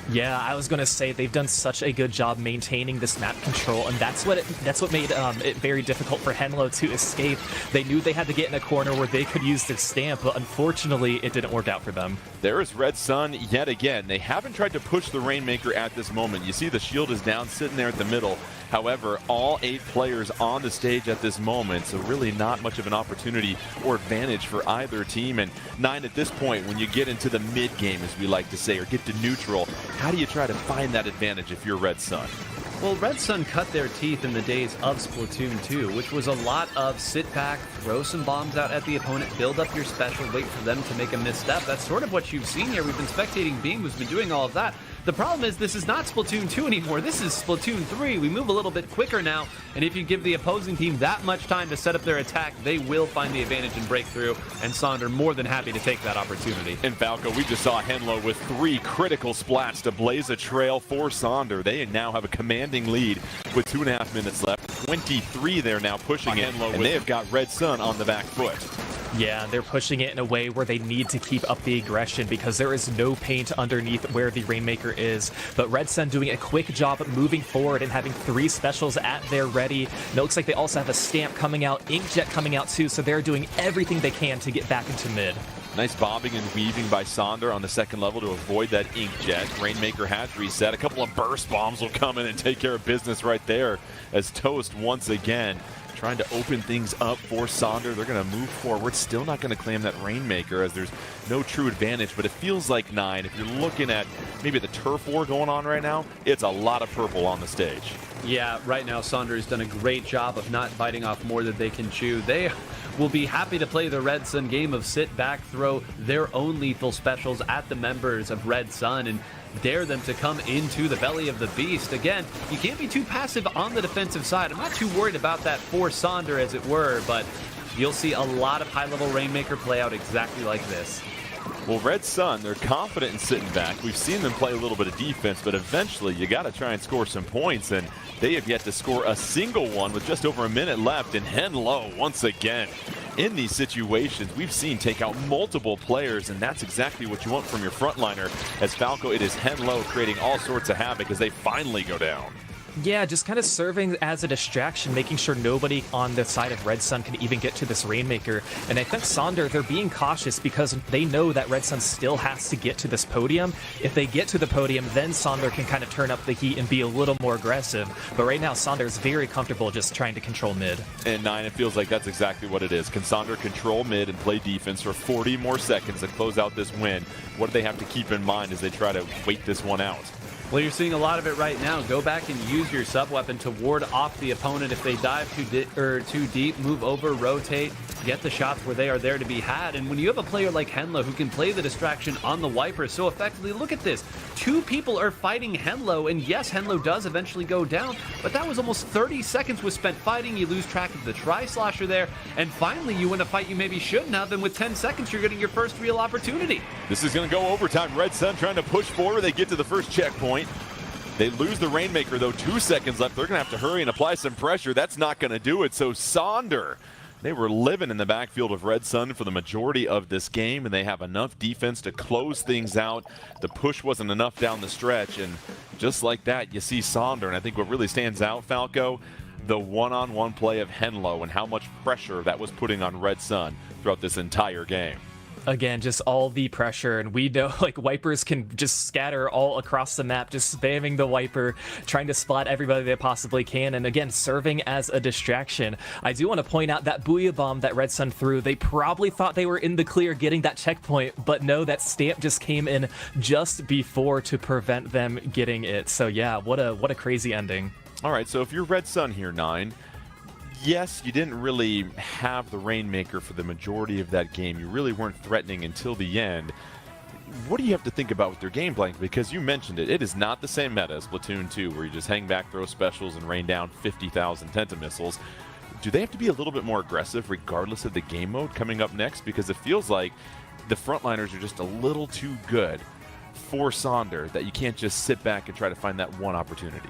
Yeah, I was going to say they've done such a good job maintaining this map control, and that's what made it very difficult for Henlo to escape. They knew they had to get in a corner where they could use their stamp, but unfortunately, it didn't work out for them. There is Red Sun yet again. They haven't tried to push the Rainmaker at this moment. You see the shield is down, sitting there at the middle, However, all 8 players on the stage at this moment, so really not much of an opportunity or advantage for either team. And 9, at this point, when you get into the mid-game, as we like to say, or get to neutral, how do you try to find that advantage if you're Red Sun? Well, Red Sun cut their teeth in the days of Splatoon 2, which was a lot of sit back, throw some bombs out at the opponent, build up your special, wait for them to make a misstep. That's sort of what you've seen here. We've been spectating Beam, who's been doing all of that. The problem is this is not Splatoon 2 anymore. This is Splatoon 3. We move a little bit quicker now, and if you give the opposing team that much time to set up their attack, they will find the advantage and break through, and Sonder more than happy to take that opportunity. And Falco, we just saw Henlo with 3 critical splats to blaze a trail for Sonder. They now have a commanding lead with 2.5 minutes left. 23 there now pushing Henlo, and they have got Red Sun on the back foot. Yeah, they're pushing it in a way where they need to keep up the aggression because there is no paint underneath where the Rainmaker is. But Red Sun doing a quick job of moving forward and having 3 specials at their ready. And it looks like they also have a Stamp coming out, Inkjet coming out too, so they're doing everything they can to get back into mid. Nice bobbing and weaving by Sonder on the second level to avoid that Inkjet. Rainmaker has reset. A couple of burst bombs will come in and take care of business right there as Toast once again trying to open things up for Sonder. They're going to move forward. Still not going to claim that Rainmaker as there's no true advantage, but it feels like 9. If you're looking at maybe the turf war going on right now, it's a lot of purple on the stage. Yeah, right now Sonder has done a great job of not biting off more than they can chew. They will be happy to play the Red Sun game of sit back, throw their own lethal specials at the members of Red Sun, and dare them to come into the belly of the beast. Again, you can't be too passive on the defensive side. I'm not too worried about that for Sonder, as it were, but you'll see a lot of high-level Rainmaker play out exactly like this. Well, Red Sun, they're confident in sitting back. We've seen them play a little bit of defense, but eventually you got to try and score some points, and they have yet to score a single one with just over a minute left. And Henlo, once again, in these situations, we've seen take out multiple players, and that's exactly what you want from your frontliner. As Falco, it is Henlo creating all sorts of havoc as they finally go down. Yeah, just kind of serving as a distraction, making sure nobody on the side of Red Sun can even get to this Rainmaker. And I think Sonder, they're being cautious because they know that Red Sun still has to get to this podium. If they get to the podium, then Sonder can kind of turn up the heat and be a little more aggressive. But right now, Sonder's very comfortable just trying to control mid. And 9, it feels like that's exactly what it is. Can Sonder control mid and play defense for 40 more seconds to close out this win? What do they have to keep in mind as they try to wait this one out? Well, you're seeing a lot of it right now. Go back and use your sub-weapon to ward off the opponent. If they dive too deep, move over, rotate, get the shots where they are there to be had. And when you have a player like Henlo who can play the distraction on the Wiper so effectively, look at this. 2 people are fighting Henlo, and yes, Henlo does eventually go down, but that was almost 30 seconds was spent fighting. You lose track of the Tri-Slosher there, and finally you win a fight you maybe shouldn't have, and with 10 seconds you're getting your first real opportunity. This is going to go overtime. Red Sun trying to push forward. They get to the first checkpoint. They lose the Rainmaker, though. 2 seconds left. They're going to have to hurry and apply some pressure. That's not going to do it. So Sonder, they were living in the backfield of Red Sun for the majority of this game, and they have enough defense to close things out. The push wasn't enough down the stretch, and just like that, you see Sonder. And I think what really stands out, Falco, the one-on-one play of Henlo and how much pressure that was putting on Red Sun throughout this entire game. Again, just all the pressure, and we know like Wipers can just scatter all across the map, just spamming the Wiper, trying to spot everybody they possibly can, and again, serving as a distraction. I do want to point out that Booyah Bomb that Red Sun threw, they probably thought they were in the clear getting that checkpoint, but no, that Stamp just came in just before to prevent them getting it. So yeah, what a crazy ending. All right, so if you're Red Sun here, 9, yes, you didn't really have the Rainmaker for the majority of that game. You really weren't threatening until the end. What do you have to think about with your game plan? Because you mentioned it. It is not the same meta as Splatoon 2, where you just hang back, throw specials, and rain down 50,000 Tentamissiles. Do they have to be a little bit more aggressive regardless of the game mode coming up next? Because it feels like the frontliners are just a little too good for Sonder that you can't just sit back and try to find that one opportunity.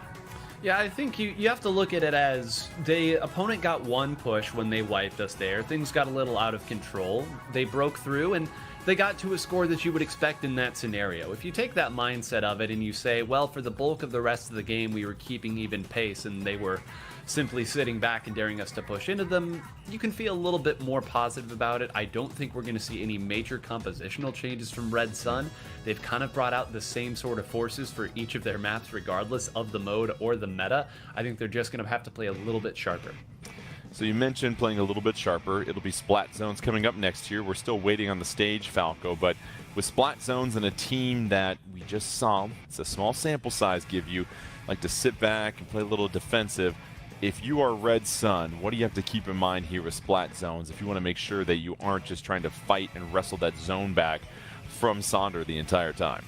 Yeah, I think you have to look at it as the opponent got one push when they wiped us there. Things got a little out of control. They broke through, and they got to a score that you would expect in that scenario. If you take that mindset of it and you say, well, for the bulk of the rest of the game, we were keeping even pace and they were simply sitting back and daring us to push into them, you can feel a little bit more positive about it. I don't think we're going to see any major compositional changes from Red Sun. They've kind of brought out the same sort of forces for each of their maps regardless of the mode or the meta. I think they're just going to have to play a little bit sharper. So you mentioned playing a little bit sharper. It'll be Splat Zones coming up next year. We're still waiting on the stage, Falco, but with Splat Zones and a team that we just saw, it's a small sample size, give you like to sit back and play a little defensive. If you are Red Sun, what do you have to keep in mind here with Splat Zones if you want to make sure that you aren't just trying to fight and wrestle that zone back from Sonder the entire time?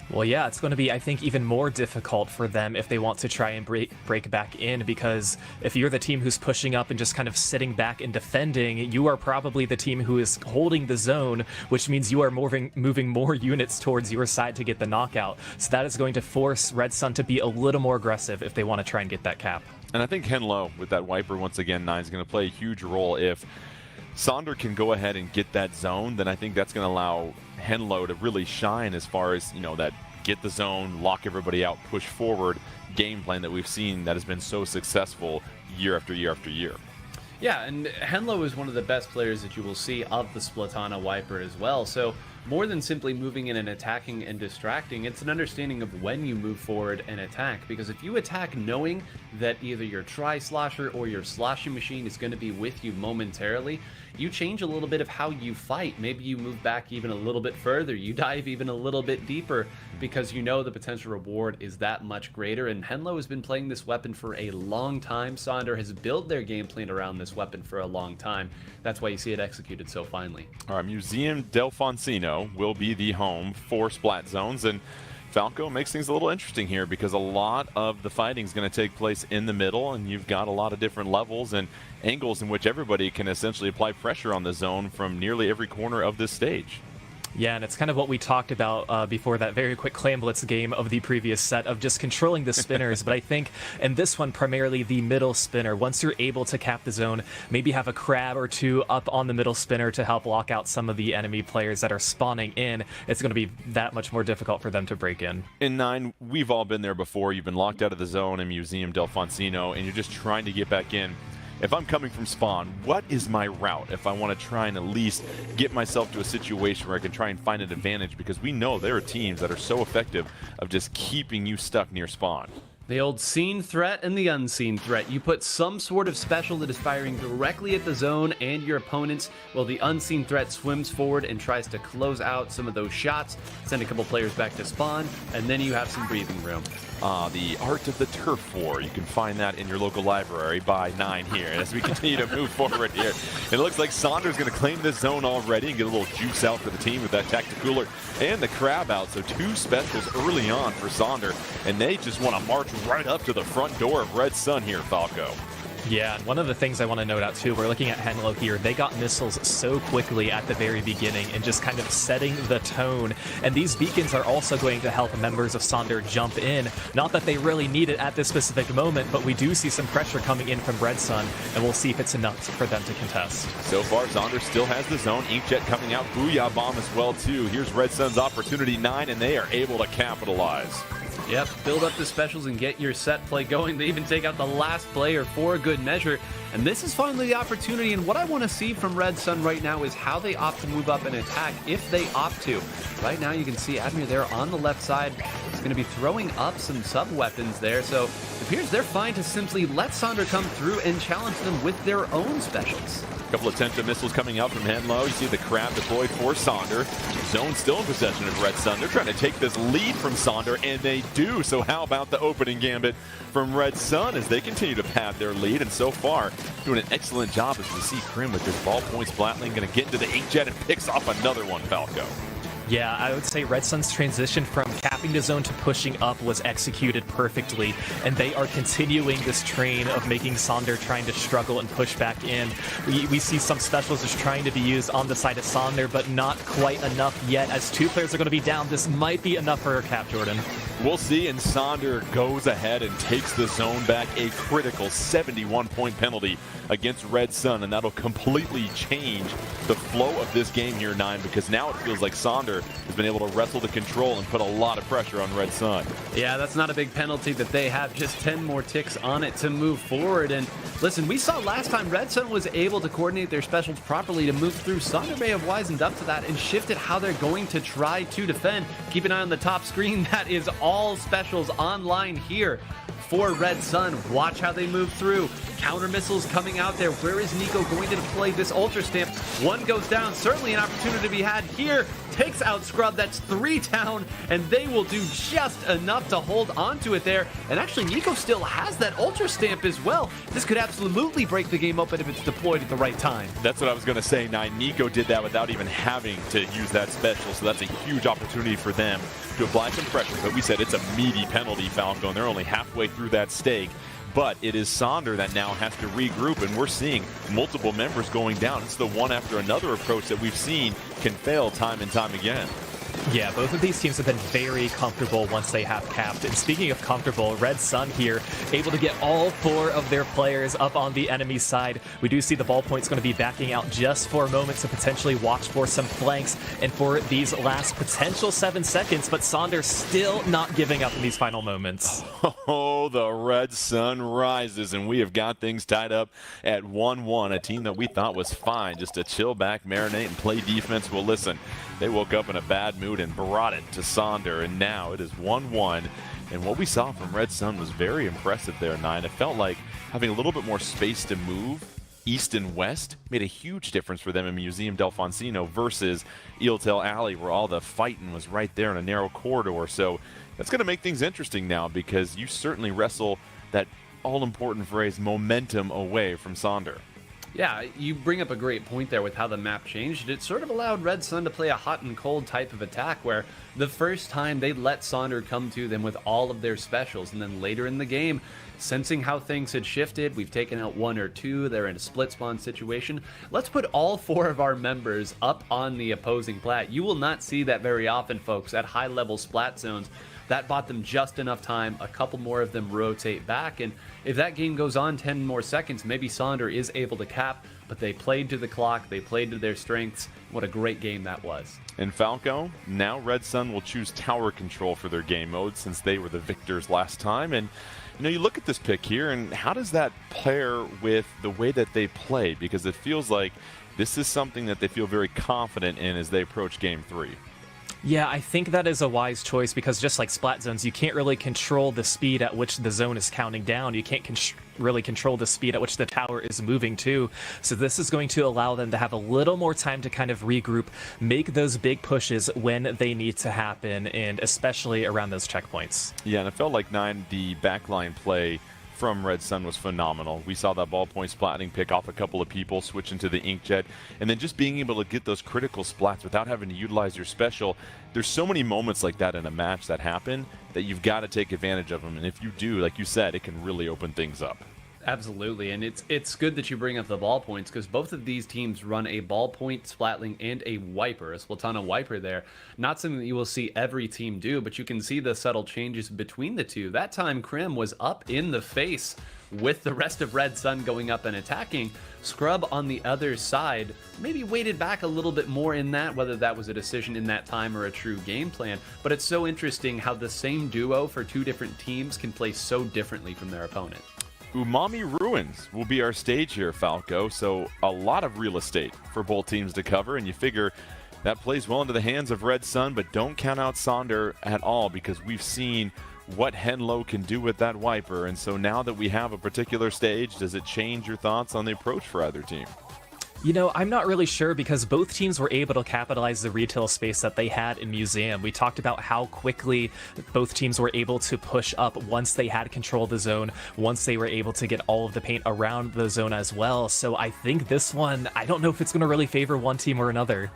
Well, yeah, it's going to be, I think, even more difficult for them if they want to try and break back in, because if you're the team who's pushing up and just kind of sitting back and defending, you are probably the team who is holding the zone, which means you are moving more units towards your side to get the knockout. So that is going to force Red Sun to be a little more aggressive if they want to try and get that cap. And I think Henlo, with that wiper once again, 9 is going to play a huge role. If Sonder can go ahead and get that zone, then I think that's going to allow Henlo to really shine as far as, that get the zone, lock everybody out, push forward game plan that we've seen that has been so successful year after year after year. Yeah, and Henlo is one of the best players that you will see of the Splatana wiper as well. So more than simply moving in and attacking and distracting, it's an understanding of when you move forward and attack. Because if you attack knowing that either your tri-slosher or your sloshing machine is going to be with you momentarily, you change a little bit of how you fight. Maybe you move back even a little bit further. You dive even a little bit deeper because you know the potential reward is that much greater. And Henlo has been playing this weapon for a long time. Sonder has built their game plan around this weapon for a long time. That's why you see it executed so finely. All right, Museum del Foncino will be the home for Splat Zones, and Falco makes things a little interesting here because a lot of the fighting is going to take place in the middle, and you've got a lot of different levels and angles in which everybody can essentially apply pressure on the zone from nearly every corner of this stage. Yeah, and it's kind of what we talked about before that very quick Clam Blitz game of the previous set of just controlling the spinners. But I think in this one, primarily the middle spinner. Once you're able to cap the zone, maybe have a crab or two up on the middle spinner to help lock out some of the enemy players that are spawning in. It's going to be that much more difficult for them to break in. In 9, we've all been there before. You've been locked out of the zone in Museum del Foncino, and you're just trying to get back in. If I'm coming from spawn, what is my route if I want to try and at least get myself to a situation where I can try and find an advantage? Because we know there are teams that are so effective of just keeping you stuck near spawn. The old seen threat and the unseen threat. You put some sort of special that is firing directly at the zone and your opponents, while the unseen threat swims forward and tries to close out some of those shots, send a couple players back to spawn, and then you have some breathing room. The Art of the Turf War. You can find that in your local library by 9 here. And as we continue to move forward here, it looks like Sonder's going to claim this zone already and get a little juice out for the team with that Tacticooler and the Crab out. So 2 specials early on for Sonder, and they just want to march right up to the front door of Red Sun here, Falco. Yeah, and one of the things I want to note out too, we're looking at Henlo here. They got missiles so quickly at the very beginning and just kind of setting the tone. And these beacons are also going to help members of Sonder jump in. Not that they really need it at this specific moment, but we do see some pressure coming in from Red Sun, and we'll see if it's enough for them to contest. So far, Sonder still has the zone. Inkjet coming out, Booyah Bomb as well too. Here's Red Sun's opportunity 9, and they are able to capitalize. Yep, build up the specials and get your set play going. They even take out the last player for a good measure. And this is finally the opportunity, and what I want to see from Red Sun right now is how they opt to move up and attack if they opt to. Right now you can see Admir there on the left side is going to be throwing up some sub-weapons there, so it appears they're fine to simply let Sonder come through and challenge them with their own specials. A couple of tentative missiles coming out from Henlo. You see the Crab deployed for Sonder. Zone still in possession of Red Sun. They're trying to take this lead from Sonder, and they do. So how about the opening gambit from Red Sun as they continue to pad their lead? And so far, doing an excellent job as we see Krim with his ballpoint Splatling going to get into the inkjet and picks off another one, Falco. Yeah, I would say Red Sun's transition from capping the zone to pushing up was executed perfectly, and they are continuing this train of making Sonder trying to struggle and push back in. We see some specials just trying to be used on the side of Sonder, but not quite enough yet. As 2 players are going to be down, this might be enough for her cap, Jordan. We'll see, and Sonder goes ahead and takes the zone back, a critical 71-point penalty against Red Sun, and that'll completely change the flow of this game here, Nine, because now it feels like Sonder has been able to wrestle the control and put a lot of pressure on Red Sun. Yeah, that's not a big penalty that they have, just 10 more ticks on it to move forward. And listen, we saw last time Red Sun was able to coordinate their specials properly to move through. Sonder may have wisened up to that and shifted how they're going to try to defend. Keep an eye on the top screen. That is all specials online here for Red Sun. Watch how they move through. Counter missiles coming out there. Where is Nico going to deploy this Ultra Stamp? One goes down. Certainly an opportunity to be had here. Takes out Scrub. That's 3 down, and they will do just enough to hold onto it there. And actually, Nico still has that Ultra Stamp as well. This could absolutely break the game open if it's deployed at the right time. That's what I was going to say, Nine. Nico did that without even having to use that special, so that's a huge opportunity for them to apply some pressure. But we said it's a meaty penalty, Falco, and they're only halfway through that stake. But it is Sonder that now has to regroup, and we're seeing multiple members going down. It's the one after another approach that we've seen can fail time and time again. Yeah, both of these teams have been very comfortable once they have capped. And speaking of comfortable, Red Sun here able to get all 4 of their players up on the enemy side. We do see the ballpoint's going to be backing out just for a moment to potentially watch for some flanks and for these last potential 7 seconds, but Sonder still not giving up in these final moments. Oh, the Red Sun rises, and we have got things tied up at 1-1, a team that we thought was fine, just to chill back, marinate, and play defense. Well, listen, they woke up in a bad mood and brought it to Sonder, and now it is 1-1. And what we saw from Red Sun was very impressive there, Nine. It felt like having a little bit more space to move east and west made a huge difference for them in Museum del Foncino versus Eeltail Alley, where all the fighting was right there in a narrow corridor. So that's going to make things interesting now, because you certainly wrestle that all-important phrase, momentum, away from Sonder. Yeah, you bring up a great point there with how the map changed. It sort of allowed Red Sun to play a hot and cold type of attack, where the first time they let Sonder come to them with all of their specials, and then later in the game, sensing how things had shifted, we've taken out 1 or 2, they're in a split spawn situation. Let's put all 4 of our members up on the opposing plat. You will not see that very often, folks, at high-level splat zones. That bought them just enough time. A couple more of them rotate back, and if that game goes on 10 more seconds, maybe Sonder is able to cap, but they played to the clock, they played to their strengths. What a great game that was. And Falco, now Red Sun will choose tower control for their game mode, since they were the victors last time. And you know, you look at this pick here, and how does that pair with the way that they play? Because it feels like this is something that they feel very confident in as they approach game 3. Yeah, I think that is a wise choice, because just like splat zones, you can't really control the speed at which the zone is counting down. You can't really control the speed at which the tower is moving to. So this is going to allow them to have a little more time to kind of regroup, make those big pushes when they need to happen, and especially around those checkpoints. Yeah, and it felt like, Nine, the backline play from Red Sun was phenomenal. We saw that ballpoint splatting pick off a couple of people, switch into the Inkjet, and then just being able to get those critical splats without having to utilize your special. There's so many moments like that in a match that happen that you've got to take advantage of them, and if you do, like you said, it can really open things up. Absolutely, and it's good that you bring up the ballpoints, because both of these teams run a ballpoint, splatling, and a wiper, a Splatana wiper there. Not something that you will see every team do, but you can see the subtle changes between the two. That time, Krim was up in the face with the rest of Red Sun going up and attacking. Scrub on the other side maybe waited back a little bit more in that, whether that was a decision in that time or a true game plan. But it's so interesting how the same duo for 2 different teams can play so differently from their opponent. Umami Ruins will be our stage here, Falco, so a lot of real estate for both teams to cover, and you figure that plays well into the hands of Red Sun, but don't count out Sonder at all, because we've seen what Henlo can do with that wiper, and so now that we have a particular stage, does it change your thoughts on the approach for either team? You know, I'm not really sure, because both teams were able to capitalize the retail space that they had in Museum. We talked about how quickly both teams were able to push up once they had control of the zone, once they were able to get all of the paint around the zone as well. So I think this one, I don't know if it's going to really favor one team or another.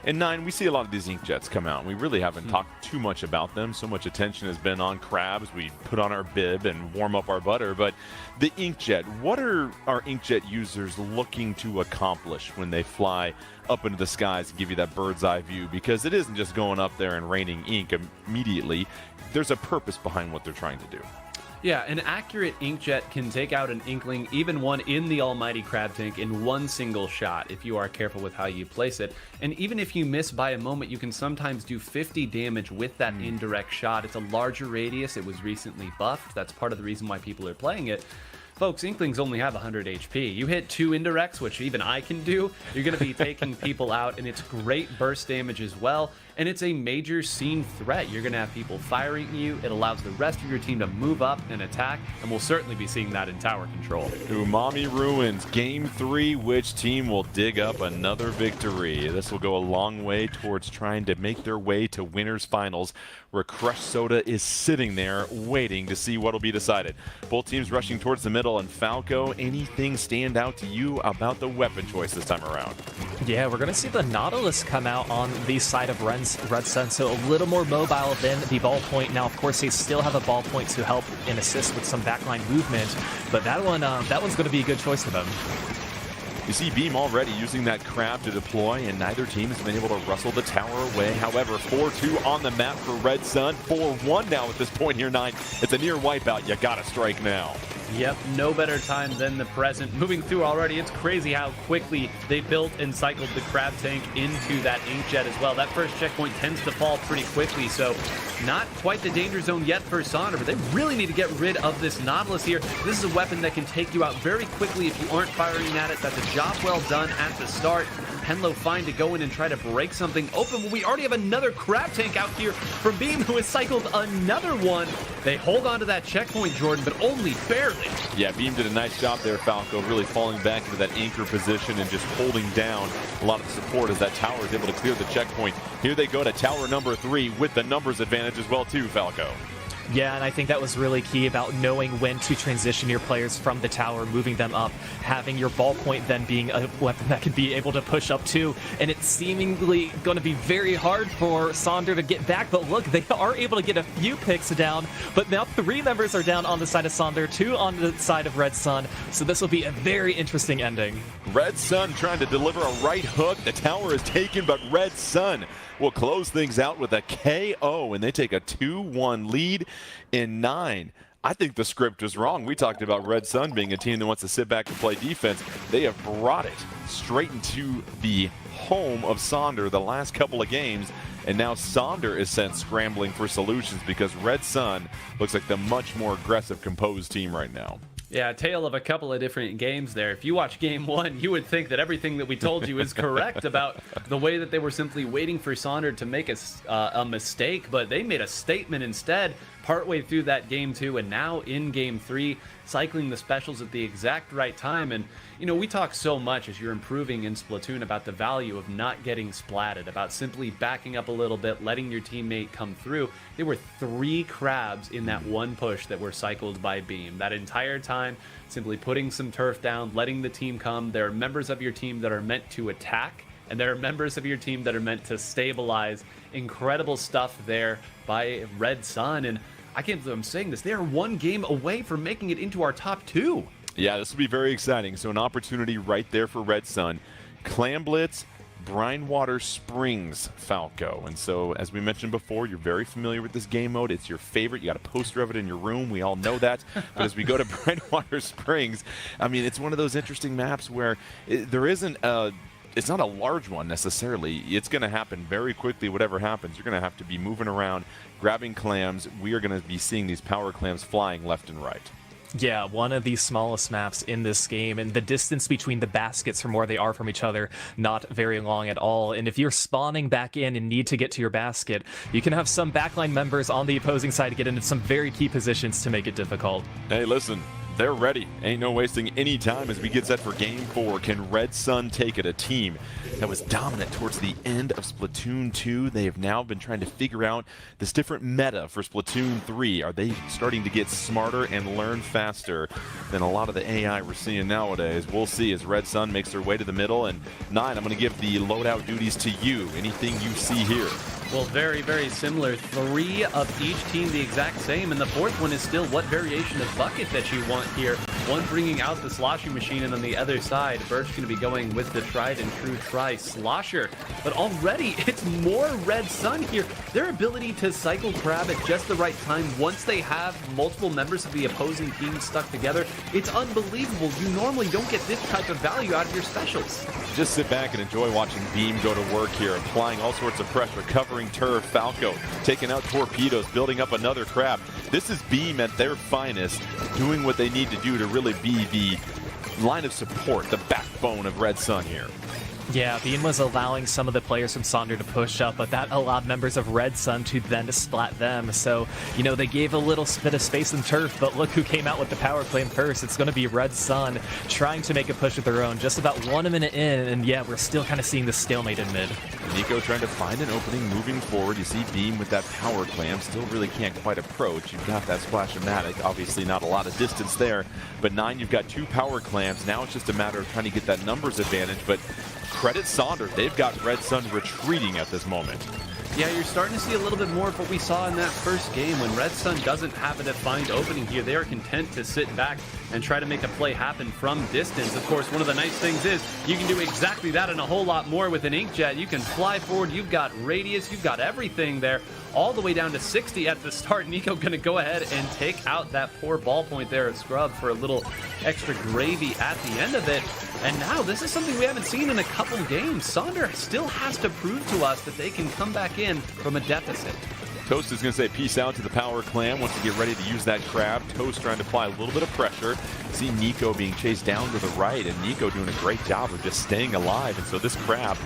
In 9, we see a lot of these inkjets come out. We really haven't talked too much about them. So much attention has been on crabs. We put on our bib and warm up our butter. But the inkjet, what are our inkjet users looking to accomplish when they fly up into the skies and give you that bird's eye view? Because it isn't just going up there and raining ink immediately. There's a purpose behind what they're trying to do. Yeah, an accurate inkjet can take out an inkling, even one in the almighty crab tank, in one single shot if you are careful with how you place it. And even if you miss by a moment, you can sometimes do 50 damage with that indirect shot. It's a larger radius. It was recently buffed. That's part of the reason why people are playing it. Folks, Inklings only have 100 HP. You hit 2 indirects, which even I can do, you're going to be taking people out, and it's great burst damage as well. And it's a major scene threat. You're going to have people firing at you. It allows the rest of your team to move up and attack, and we'll certainly be seeing that in tower control. Umami Ruins, Game 3. Which team will dig up another victory? This will go a long way towards trying to make their way to winners finals, where Crush Soda is sitting there waiting to see what will be decided. Both teams rushing towards the middle, and Falco, anything stand out to you about the weapon choice this time around? Yeah, we're going to see the Nautilus come out on the side of Red Sun, so a little more mobile than the ballpoint. Now, of course, they still have a ballpoint to help and assist with some backline movement, but that one's going to be a good choice for them. You see Beam already using that crab to deploy, and neither team has been able to rustle the tower away. However, 4-2 on the map for Red Sun. 4-1 now at this point here, 9. It's a near wipeout. You gotta strike now. Yep, no better time than the present. Moving through already, it's crazy how quickly they built and cycled the crab tank into that inkjet as well. That first checkpoint tends to fall pretty quickly, so not quite the danger zone yet for Sonder, but they really need to get rid of this Nautilus here. This is a weapon that can take you out very quickly if you aren't firing at it. That's a job well done at the start. Henlo fine to go in and try to break something open. We already have another crab tank out here from Beam, who has cycled another one. They hold on to that checkpoint, Jordan, but only barely. Yeah, Beam did a nice job there, Falco, really falling back into that anchor position and just holding down a lot of the support as that tower is able to clear the checkpoint. Here they go to tower number 3 with the numbers advantage as well too, Falco. Yeah, and I think that was really key about knowing when to transition your players from the tower, moving them up, having your ballpoint then being a weapon that can be able to push up too. And it's seemingly going to be very hard for Sonder to get back, but look, they are able to get a few picks down, but now 3 members are down on the side of Sonder, 2 on the side of Red Sun, so this will be a very interesting ending. Red Sun trying to deliver a right hook. The tower is taken, but Red Sun will close things out with a KO, and they take a 2-1 lead in 9. I think the script is wrong. We talked about Red Sun being a team that wants to sit back and play defense. They have brought it straight into the home of Sonder the last couple of games, and now Sonder is sent scrambling for solutions because Red Sun looks like the much more aggressive, composed team right now. Yeah, a tale of a couple of different games there. If you watch game 1, you would think that everything that we told you is correct about the way that they were simply waiting for Sonder to make a mistake, but they made a statement instead partway through that game 2, and now in game 3, cycling the specials at the exact right time. And, you know, we talk so much as you're improving in Splatoon about the value of not getting splatted, about simply backing up a little bit, letting your teammate come through. There were 3 crabs in that one push that were cycled by Beam. That entire time, simply putting some turf down, letting the team come. There are members of your team that are meant to attack, and there are members of your team that are meant to stabilize. Incredible stuff there by Red Sun, and I can't believe I'm saying this. They are 1 game away from making it into our top 2. Yeah, this will be very exciting. So an opportunity right there for Red Sun. Clam Blitz, Brinewater Springs, Falco. And so, as we mentioned before, you're very familiar with this game mode. It's your favorite. You got a poster of it in your room. We all know that. But as we go to Brinewater Springs, I mean, it's one of those interesting maps where there isn't a... It's not a large one necessarily. It's going to happen very quickly. Whatever happens, you're going to have to be moving around, grabbing clams. We are going to be seeing these power clams flying left and right. Yeah, one of the smallest maps in this game, and the distance between the baskets from where they are from each other, not very long at all. And if you're spawning back in and need to get to your basket, you can have some backline members on the opposing side to get into some very key positions to make it difficult. Hey, listen, They're ready. Ain't no wasting any time as we get set for Game 4. Can Red Sun take it? A team that was dominant towards the end of Splatoon 2. They have now been trying to figure out this different meta for Splatoon 3. Are they starting to get smarter and learn faster than a lot of the AI we're seeing nowadays? We'll see as Red Sun makes their way to the middle. And 9, I'm going to give the loadout duties to you. Anything you see here? Well, very, very similar. 3 of each team the exact same, and the 4th one is still what variation of bucket that you want here. One bringing out the sloshing machine, and on the other side, Birch going to be going with the tried and true Tri-Slosher. But already, it's more Red Sun here. Their ability to cycle crab at just the right time once they have multiple members of the opposing team stuck together, it's unbelievable. You normally don't get this type of value out of your specials. Just sit back and enjoy watching Beam go to work here, applying all sorts of pressure, covering turf. Falco taking out torpedoes, building up another crab. This is Beam at their finest, doing what they need to do to really be the line of support, the backbone of Red Sun here. Yeah, Beam was allowing some of the players from Sonder to push up, but that allowed members of Red Sun to then splat them. So, you know, they gave a little bit of space and turf, but look who came out with the power claim first. It's going to be Red Sun trying to make a push of their own. Just about 1 minute in, and yeah, we're still kind of seeing the stalemate in mid. Nico trying to find an opening moving forward. You see Beam with that power clam, still really can't quite approach. You've got that Splash-O-Matic, obviously not a lot of distance there, but 9, you've got 2 power clams. Now it's just a matter of trying to get that numbers advantage, but credit Sonder, they've got Red Sun retreating at this moment. Yeah, you're starting to see a little bit more of what we saw in that first game. When Red Sun doesn't have a defined opening here, they are content to sit back and try to make a play happen from distance. Of course, one of the nice things is you can do exactly that and a whole lot more with an Inkjet. You can fly forward, you've got radius, you've got everything there, all the way down to 60 at the start. Nico going to go ahead and take out that poor ball point there of Scrub for a little extra gravy at the end of it. And now this is something we haven't seen in a couple games. Sonder still has to prove to us that they can come back in from a deficit. Toast is going to say peace out to the power clam. Wants to get ready to use that crab. Toast trying to apply a little bit of pressure. See Nico being chased down to the right, and Nico doing a great job of just staying alive. And so this crab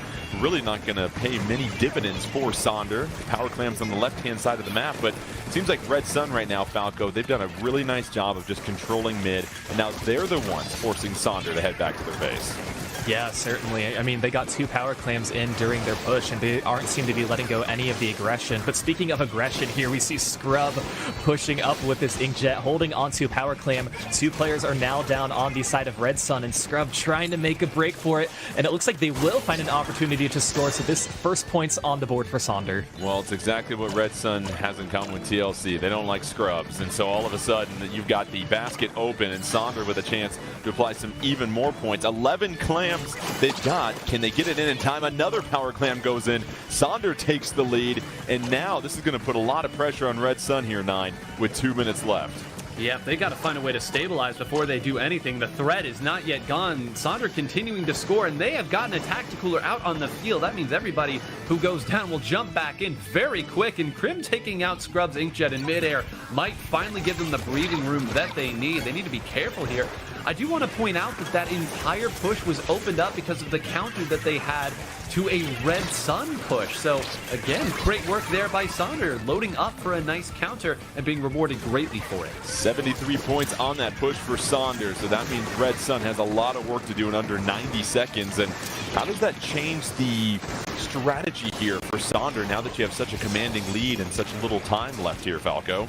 really not going to pay many dividends for Sonder. Power clam's on the left-hand side of the map, but it seems like Red Sun right now, Falco, they've done a really nice job of just controlling mid, and now they're the ones forcing Sonder to head back to their base. Yeah, certainly. I mean, they got 2 power clams in during their push, and they aren't seem to be letting go any of the aggression. But speaking of aggression here, we see Scrub pushing up with this Inkjet, holding onto power clam. 2 players are now down on the side of Red Sun, and Scrub trying to make a break for it. And it looks like they will find an opportunity to score, so this first point's on the board for Sonder. Well, it's exactly what Red Sun has in common with TLC. They don't like scrubs, and so all of a sudden you've got the basket open, and Sonder with a chance to apply some even more points. 11 clams they've got. Can they get it in time? Another power clam goes in. Sonder takes the lead, and now this is going to put a lot of pressure on Red Sun here, 9, with 2 minutes left. Yeah, they got to find a way to stabilize before they do anything. The threat is not yet gone. Sonder continuing to score, and they have gotten a tacticooler out on the field. That means everybody who goes down will jump back in very quick, and Krim taking out Scrub's Inkjet in midair might finally give them the breathing room that they need. They need to be careful here. I do want to point out that that entire push was opened up because of the counter that they had to a Red Sun push. So, again, great work there by Sonder, loading up for a nice counter and being rewarded greatly for it. 73 points on that push for Sonder, so that means Red Sun has a lot of work to do in under 90 seconds. And how does that change the strategy here for Sonder now that you have such a commanding lead and such little time left here, Falco?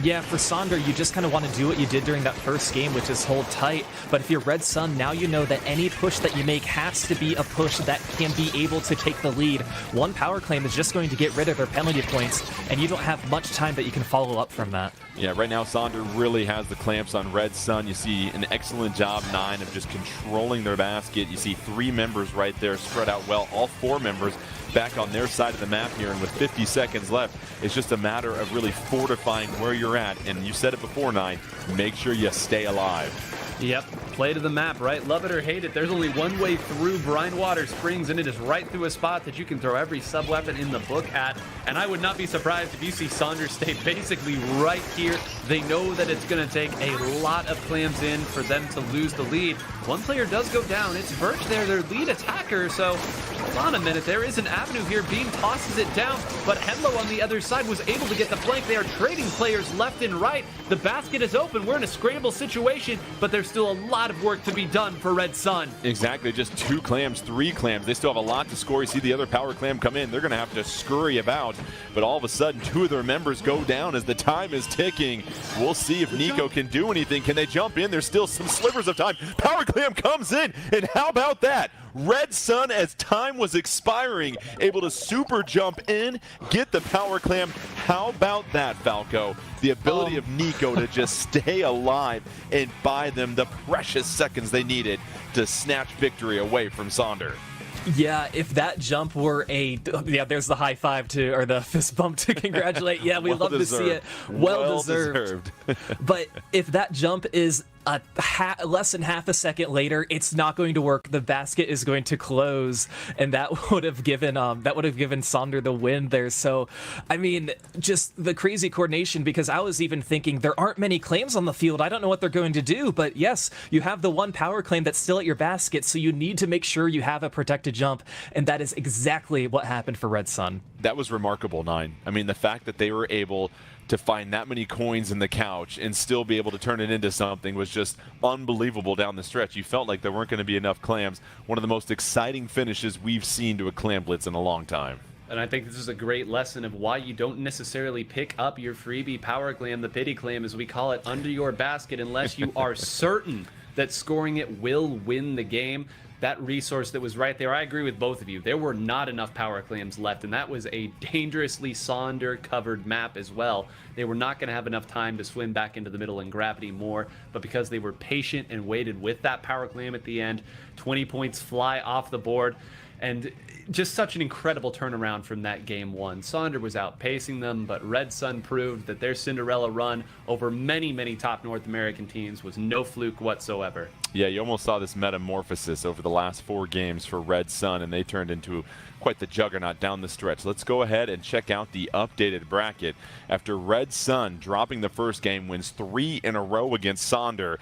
Yeah, for Sonder, you just kind of want to do what you did during that first game, which is hold tight. But if you're Red Sun, now you know that any push that you make has to be a push that can be able to take the lead. 1 power claim is just going to get rid of their penalty points, and you don't have much time that you can follow up from that. Yeah, right now Sonder really has the clamps on Red Sun. You see an excellent job, 9, of just controlling their basket. You see 3 members right there spread out well, all 4 members back on their side of the map here, and with 50 seconds left, it's just a matter of really fortifying where you're at. And you said it before, 9, make sure you stay alive. Yep, play to the map, right? Love it or hate it. There's only one way through Brine Springs, and it is right through a spot that you can throw every sub-weapon in the book at. And I would not be surprised if you see Sonder stay basically right here. They know that it's going to take a lot of clams in for them to lose the lead. One player does go down. It's Birch there, their lead attacker, so Hold on a minute, there is an avenue here. Beam tosses it down, but Henlo on the other side was able to get the flank. They are trading players left and right. The basket is open. We're in a scramble situation, but there's still a lot of work to be done for Red Sun. Exactly, just 2 clams, 3 clams. They still have a lot to score. You see the other power clam come in. They're going to have to scurry about, but all of a sudden 2 of their members go down as the time is ticking. We'll see if Nico can do anything. Can they jump in? There's still some slivers of time. Power clam comes in, and how about that? Red Sun, as time was expiring, able to super jump in, get the power clam. How about that, Falco? The ability of Nico to just stay alive and buy them the precious seconds they needed to snatch victory away from Sonder. Yeah, if that jump were there's the high five to, or the fist bump to congratulate. Yeah, we Well love to see it. Well deserved. But if that jump is less than half a second later, it's not going to work. The basket is going to close, and that would have given Sonder the win there. So, I mean, just the crazy coordination, because I was even thinking there aren't many claims on the field. I don't know what they're going to do, but yes, you have the one power claim that's still at your basket, so you need to make sure you have a protected jump, and that is exactly what happened for Red Sun. That was remarkable, Nine. I mean, the fact that they were able to find that many coins in the couch and still be able to turn it into something was just unbelievable down the stretch. You felt like there weren't going to be enough clams. One of the most exciting finishes we've seen to a clam blitz in a long time. And I think this is a great lesson of why you don't necessarily pick up your freebie power clam, the pity clam as we call it, under your basket unless you are certain that scoring it will win the game. That resource that was right there, I agree with both of you. There were not enough power clams left, and that was a dangerously Sonder-covered map as well. They were not going to have enough time to swim back into the middle and grab any more, but because they were patient and waited with that power clam at the end, 20 points fly off the board, and just such an incredible turnaround from that game one. Sonder was outpacing them, but Red Sun proved that their Cinderella run over many, many top North American teams was no fluke whatsoever. Yeah, you almost saw this metamorphosis over the last 4 games for Red Sun, and they turned into quite the juggernaut down the stretch. Let's go ahead and check out the updated bracket. After Red Sun dropping the first game, wins 3 in a row against Sonder.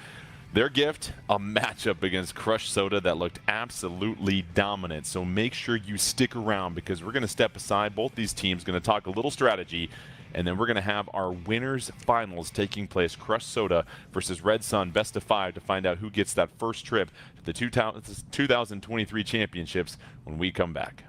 Their gift, a matchup against Crush Soda that looked absolutely dominant. So make sure you stick around, because we're going to step aside. Both these teams going to talk a little strategy, and then we're going to have our winners finals taking place. Crush Soda versus Red Sun, best of 5, to find out who gets that first trip to the 2023 championships when we come back.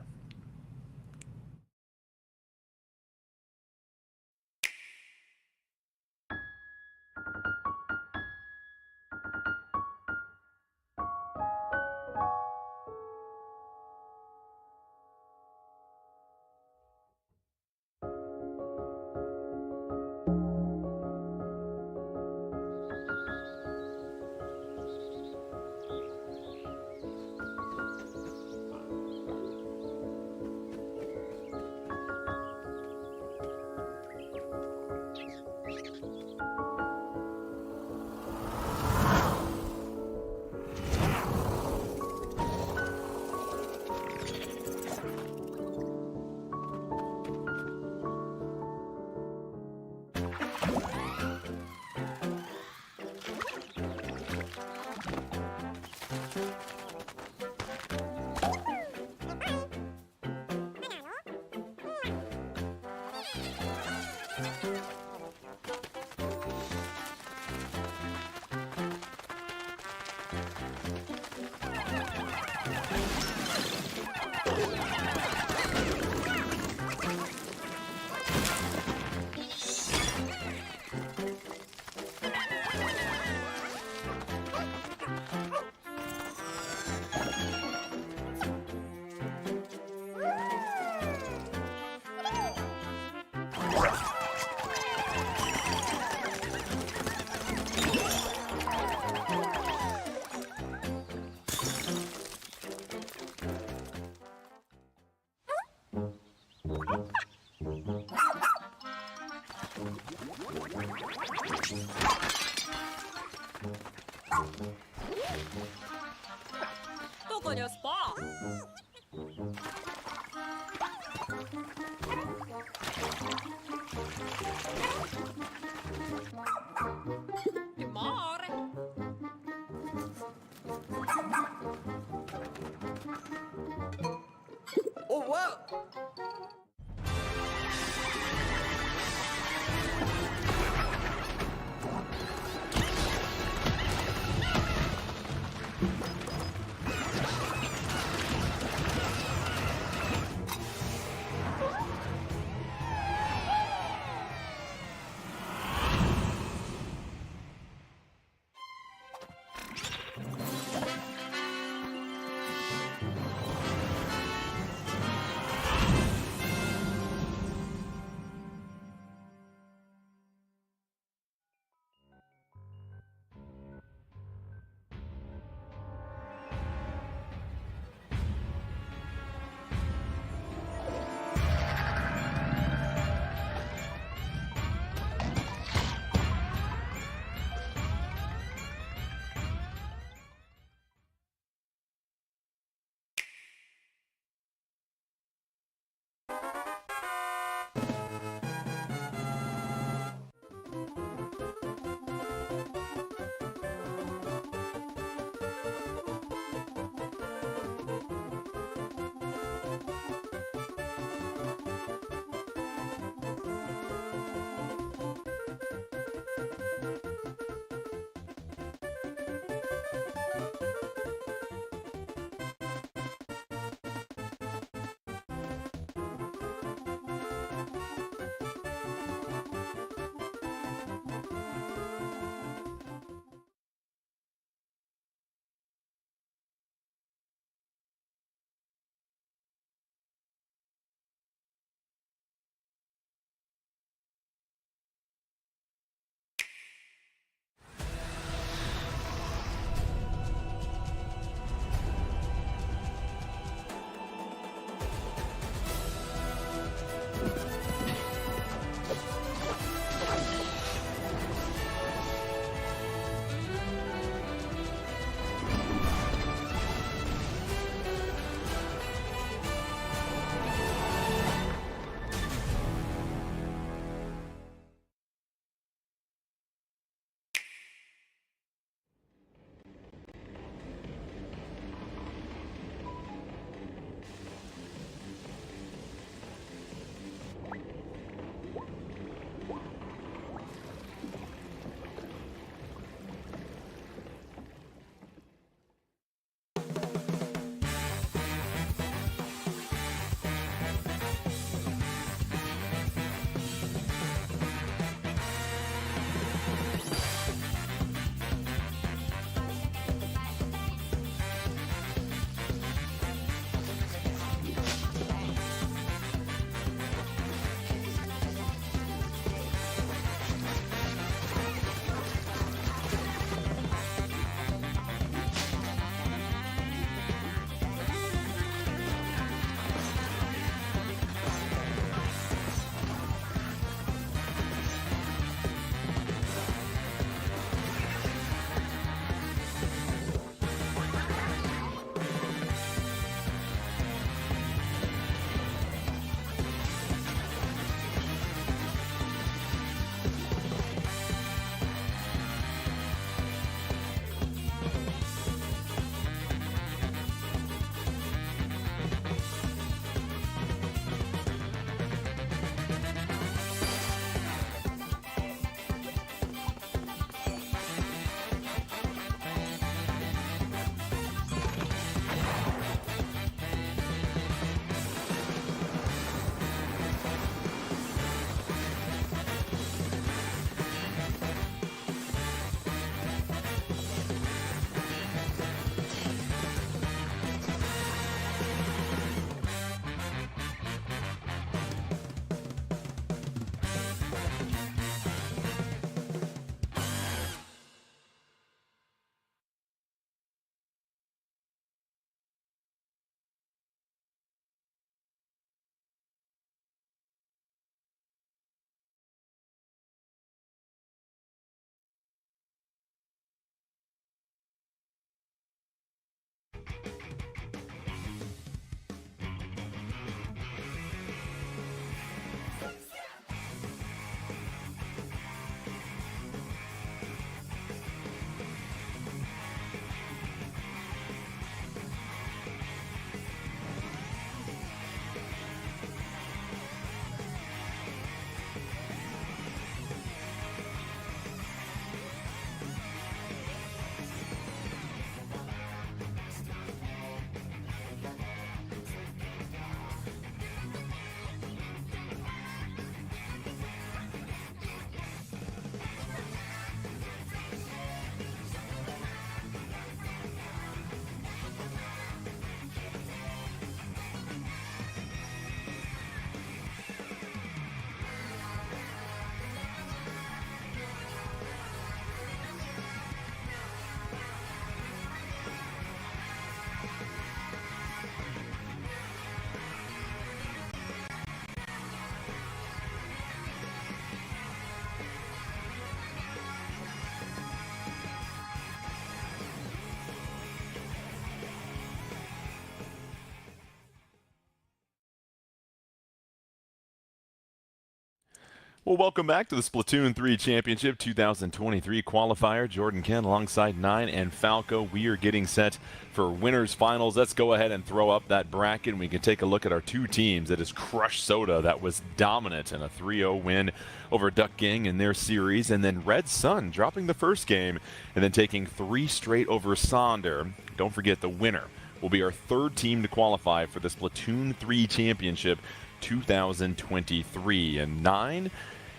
Well, welcome back to the Splatoon 3 Championship 2023 qualifier. Jordan Ken alongside Nine and Falco. We are getting set for winners finals. Let's go ahead and throw up that bracket, and we can take a look at our two teams. It is Crush Soda that was dominant in a 3-0 win over Duck Gang in their series, and then Red Sun dropping the first game and then taking 3 straight over Sonder. Don't forget, the winner will be our third team to qualify for the Splatoon 3 Championship 2023. And Nine,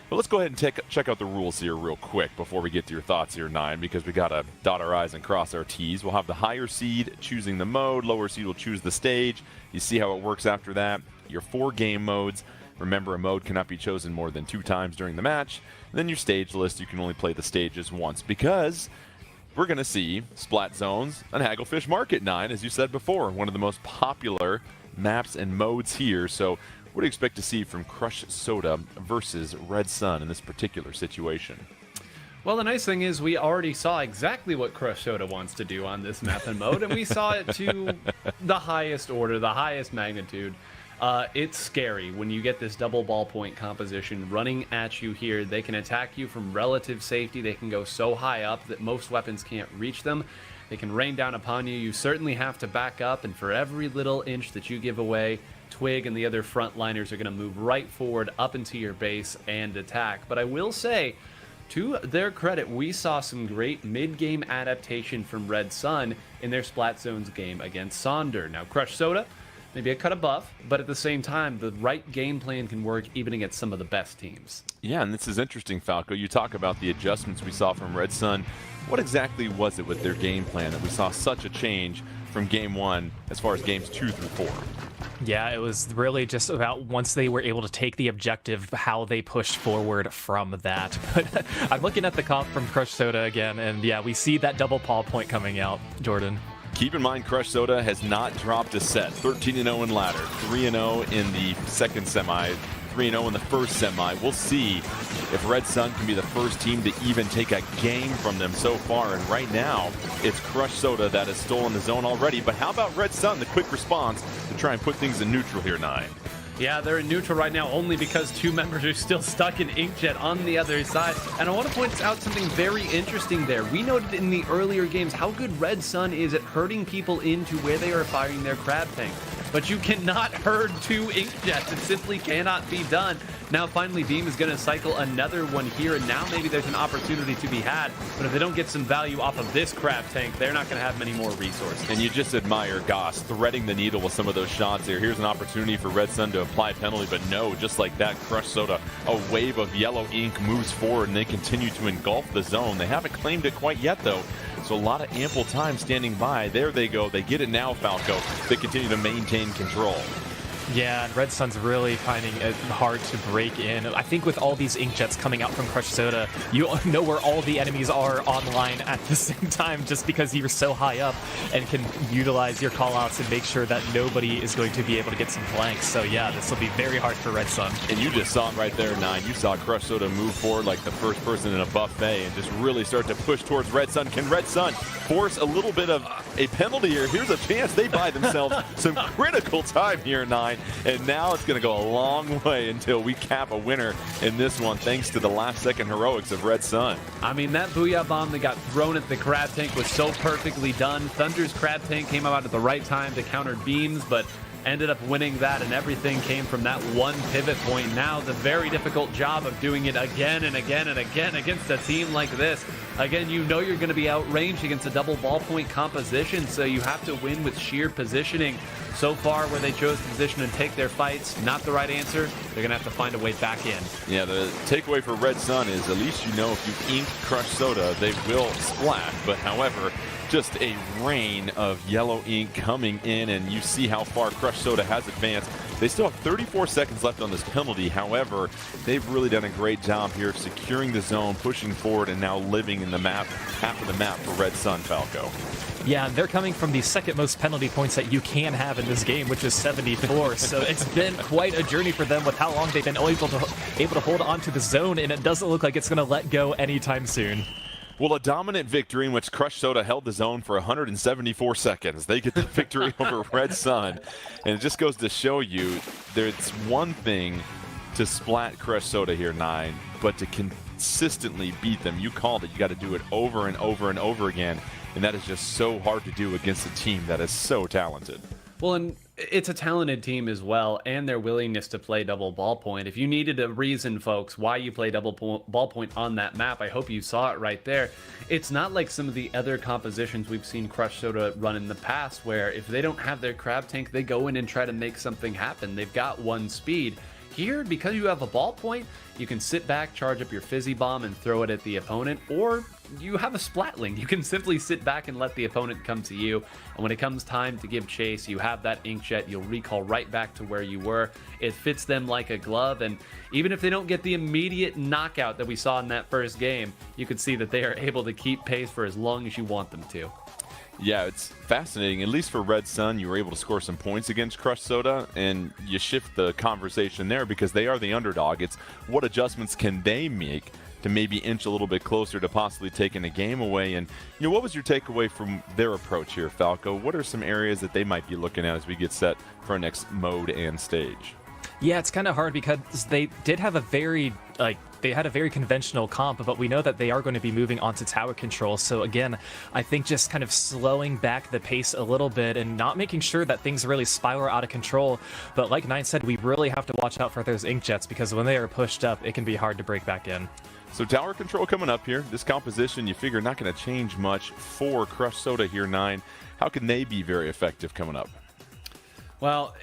well, let's go ahead and check out the rules here real quick before we get to your thoughts here, Nine, because we got to dot our I's and cross our T's. We'll have the higher seed choosing the mode, lower seed will choose the stage. You see how it works after that. Your 4 game modes. Remember, a mode cannot be chosen more than 2 times during the match. And then your stage list, you can only play the stages once, because we're going to see Splat Zones on Hagglefish Market, Nine, as you said before, one of the most popular maps and modes here. So what do you expect to see from Crush Soda versus Red Sun in this particular situation? Well, the nice thing is we already saw exactly what Crush Soda wants to do on this map and mode, and we saw it to the highest order, the highest magnitude. It's scary when you get this double ballpoint composition running at you here. They can attack you from relative safety. They can go so high up that most weapons can't reach them. They can rain down upon you. You certainly have to back up, and for every little inch that you give away, Twig and the other frontliners are going to move right forward up into your base and attack. But I will say, to their credit, we saw some great mid-game adaptation from Red Sun in their Splat Zones game against Sonder. Now, Crush Soda, maybe a cut above, but at the same time, the right game plan can work even against some of the best teams. Yeah, and this is interesting, Falco. You talk about the adjustments we saw from Red Sun. What exactly was it with their game plan that we saw such a change from game 1 as far as games 2 through 4? Yeah, it was really just about once they were able to take the objective, how they pushed forward from that. But I'm looking at the comp from Crush Soda again, and yeah, we see that double paw point coming out, Jordan. Keep in mind, Crush Soda has not dropped a set. 13-0 in ladder, 3-0 in the second semi, 3-0 in the first semi. We'll see if Red Sun can be the first team to even take a game from them so far. And right now, it's Crush Soda that has stolen the zone already. But how about Red Sun, the quick response to try and put things in neutral here, Nine? Yeah, they're in neutral right now only because 2 members are still stuck in Inkjet on the other side. And I want to point out something very interesting there. We noted in the earlier games how good Red Sun is at herding people into where they are firing their crab tank. But you cannot herd 2 Inkjets. It simply cannot be done. Now finally Beam is going to cycle another one here, and now maybe there's an opportunity to be had. But if they don't get some value off of this crab tank, they're not going to have many more resources. And you just admire Goss threading the needle with some of those shots here. Here's an opportunity for Red Sun to apply penalty, but no, just like that, Crush Soda, a wave of yellow ink moves forward, and they continue to engulf the zone. They haven't claimed it quite yet, though. So a lot of ample time standing by. There they go. They get it now, Falco. They continue to maintain control. Yeah, and Red Sun's really finding it hard to break in. I think with all these Inkjets coming out from Crush Soda, you know where all the enemies are online at the same time just because you're so high up and can utilize your callouts and make sure that nobody is going to be able to get some flanks. So yeah, this will be very hard for Red Sun. And you just saw it right there, Nine. You saw Crush Soda move forward like the first person in a buffet and just really start to push towards Red Sun. Can Red Sun force a little bit of a penalty here? Here's a chance they buy themselves some critical time here, Nine. And now it's going to go a long way until we cap a winner in this one, thanks to the last-second heroics of Red Sun. I mean, that Booyah Bomb that got thrown at the crab tank was so perfectly done. Thunder's crab tank came out at the right time to counter Beams, but ended up winning that, and everything came from that one pivot point. Now the very difficult job of doing it again and again and again against a team like this. Again, you know you're going to be outranged against a double ballpoint composition, so you have to win with sheer positioning. So far, where they chose to position and take their fights, not the right answer. They're going to have to find a way back in. Yeah, the takeaway for Red Sun is at least you know if you ink Crush Soda, they will splat. But however, just a rain of yellow ink coming in, and you see how far Crush Soda has advanced. They still have 34 seconds left on this penalty. However, they've really done a great job here of securing the zone, pushing forward, and now living in the map, half of the map for Red Sun, Falco. Yeah, they're coming from the second most penalty points that you can have in this game, which is 74. So it's been quite a journey for them with how long they've been able to hold on to the zone, and it doesn't look like it's going to let go anytime soon. Well, a dominant victory in which Crush Soda held the zone for 174 seconds. They get the victory over Red Sun. And it just goes to show you there's one thing to splat Crush Soda here, 9, but to consistently beat them. You called it. You got to do it over and over and over again, and that is just so hard to do against a team that is so talented. Well, and it's a talented team as well, and their willingness to play double ballpoint. If you needed a reason, folks, why you play double ballpoint on that map, I hope you saw it right there. It's not like some of the other compositions we've seen Crush Soda run in the past, where if they don't have their crab tank, they go in and try to make something happen. They've got one speed. Here, because you have a ballpoint, you can sit back, charge up your fizzy bomb, and throw it at the opponent, or you have a splatling. You can simply sit back and let the opponent come to you, and when it comes time to give chase, you have that inkjet, you'll recall right back to where you were. It fits them like a glove, and even if they don't get the immediate knockout that we saw in that first game, you can see that they are able to keep pace for as long as you want them to. Yeah, it's fascinating. At least for Red Sun, you were able to score some points against Crush Soda, and you shift the conversation there because they are the underdog. It's what adjustments can they make to maybe inch a little bit closer to possibly taking a game away. And, you know, what was your takeaway from their approach here, Falco? What are some areas that they might be looking at as we get set for our next mode and stage? Yeah, it's kind of hard because they did have a very, they had a very conventional comp, but we know that they are going to be moving onto tower control. So again, I think just kind of slowing back the pace a little bit and not making sure that things really spiral out of control. But like Nine said, we really have to watch out for those inkjets because when they are pushed up, it can be hard to break back in. So tower control coming up here. This composition, you figure, not going to change much for Crush Soda here, 9. How can they be very effective coming up? Well,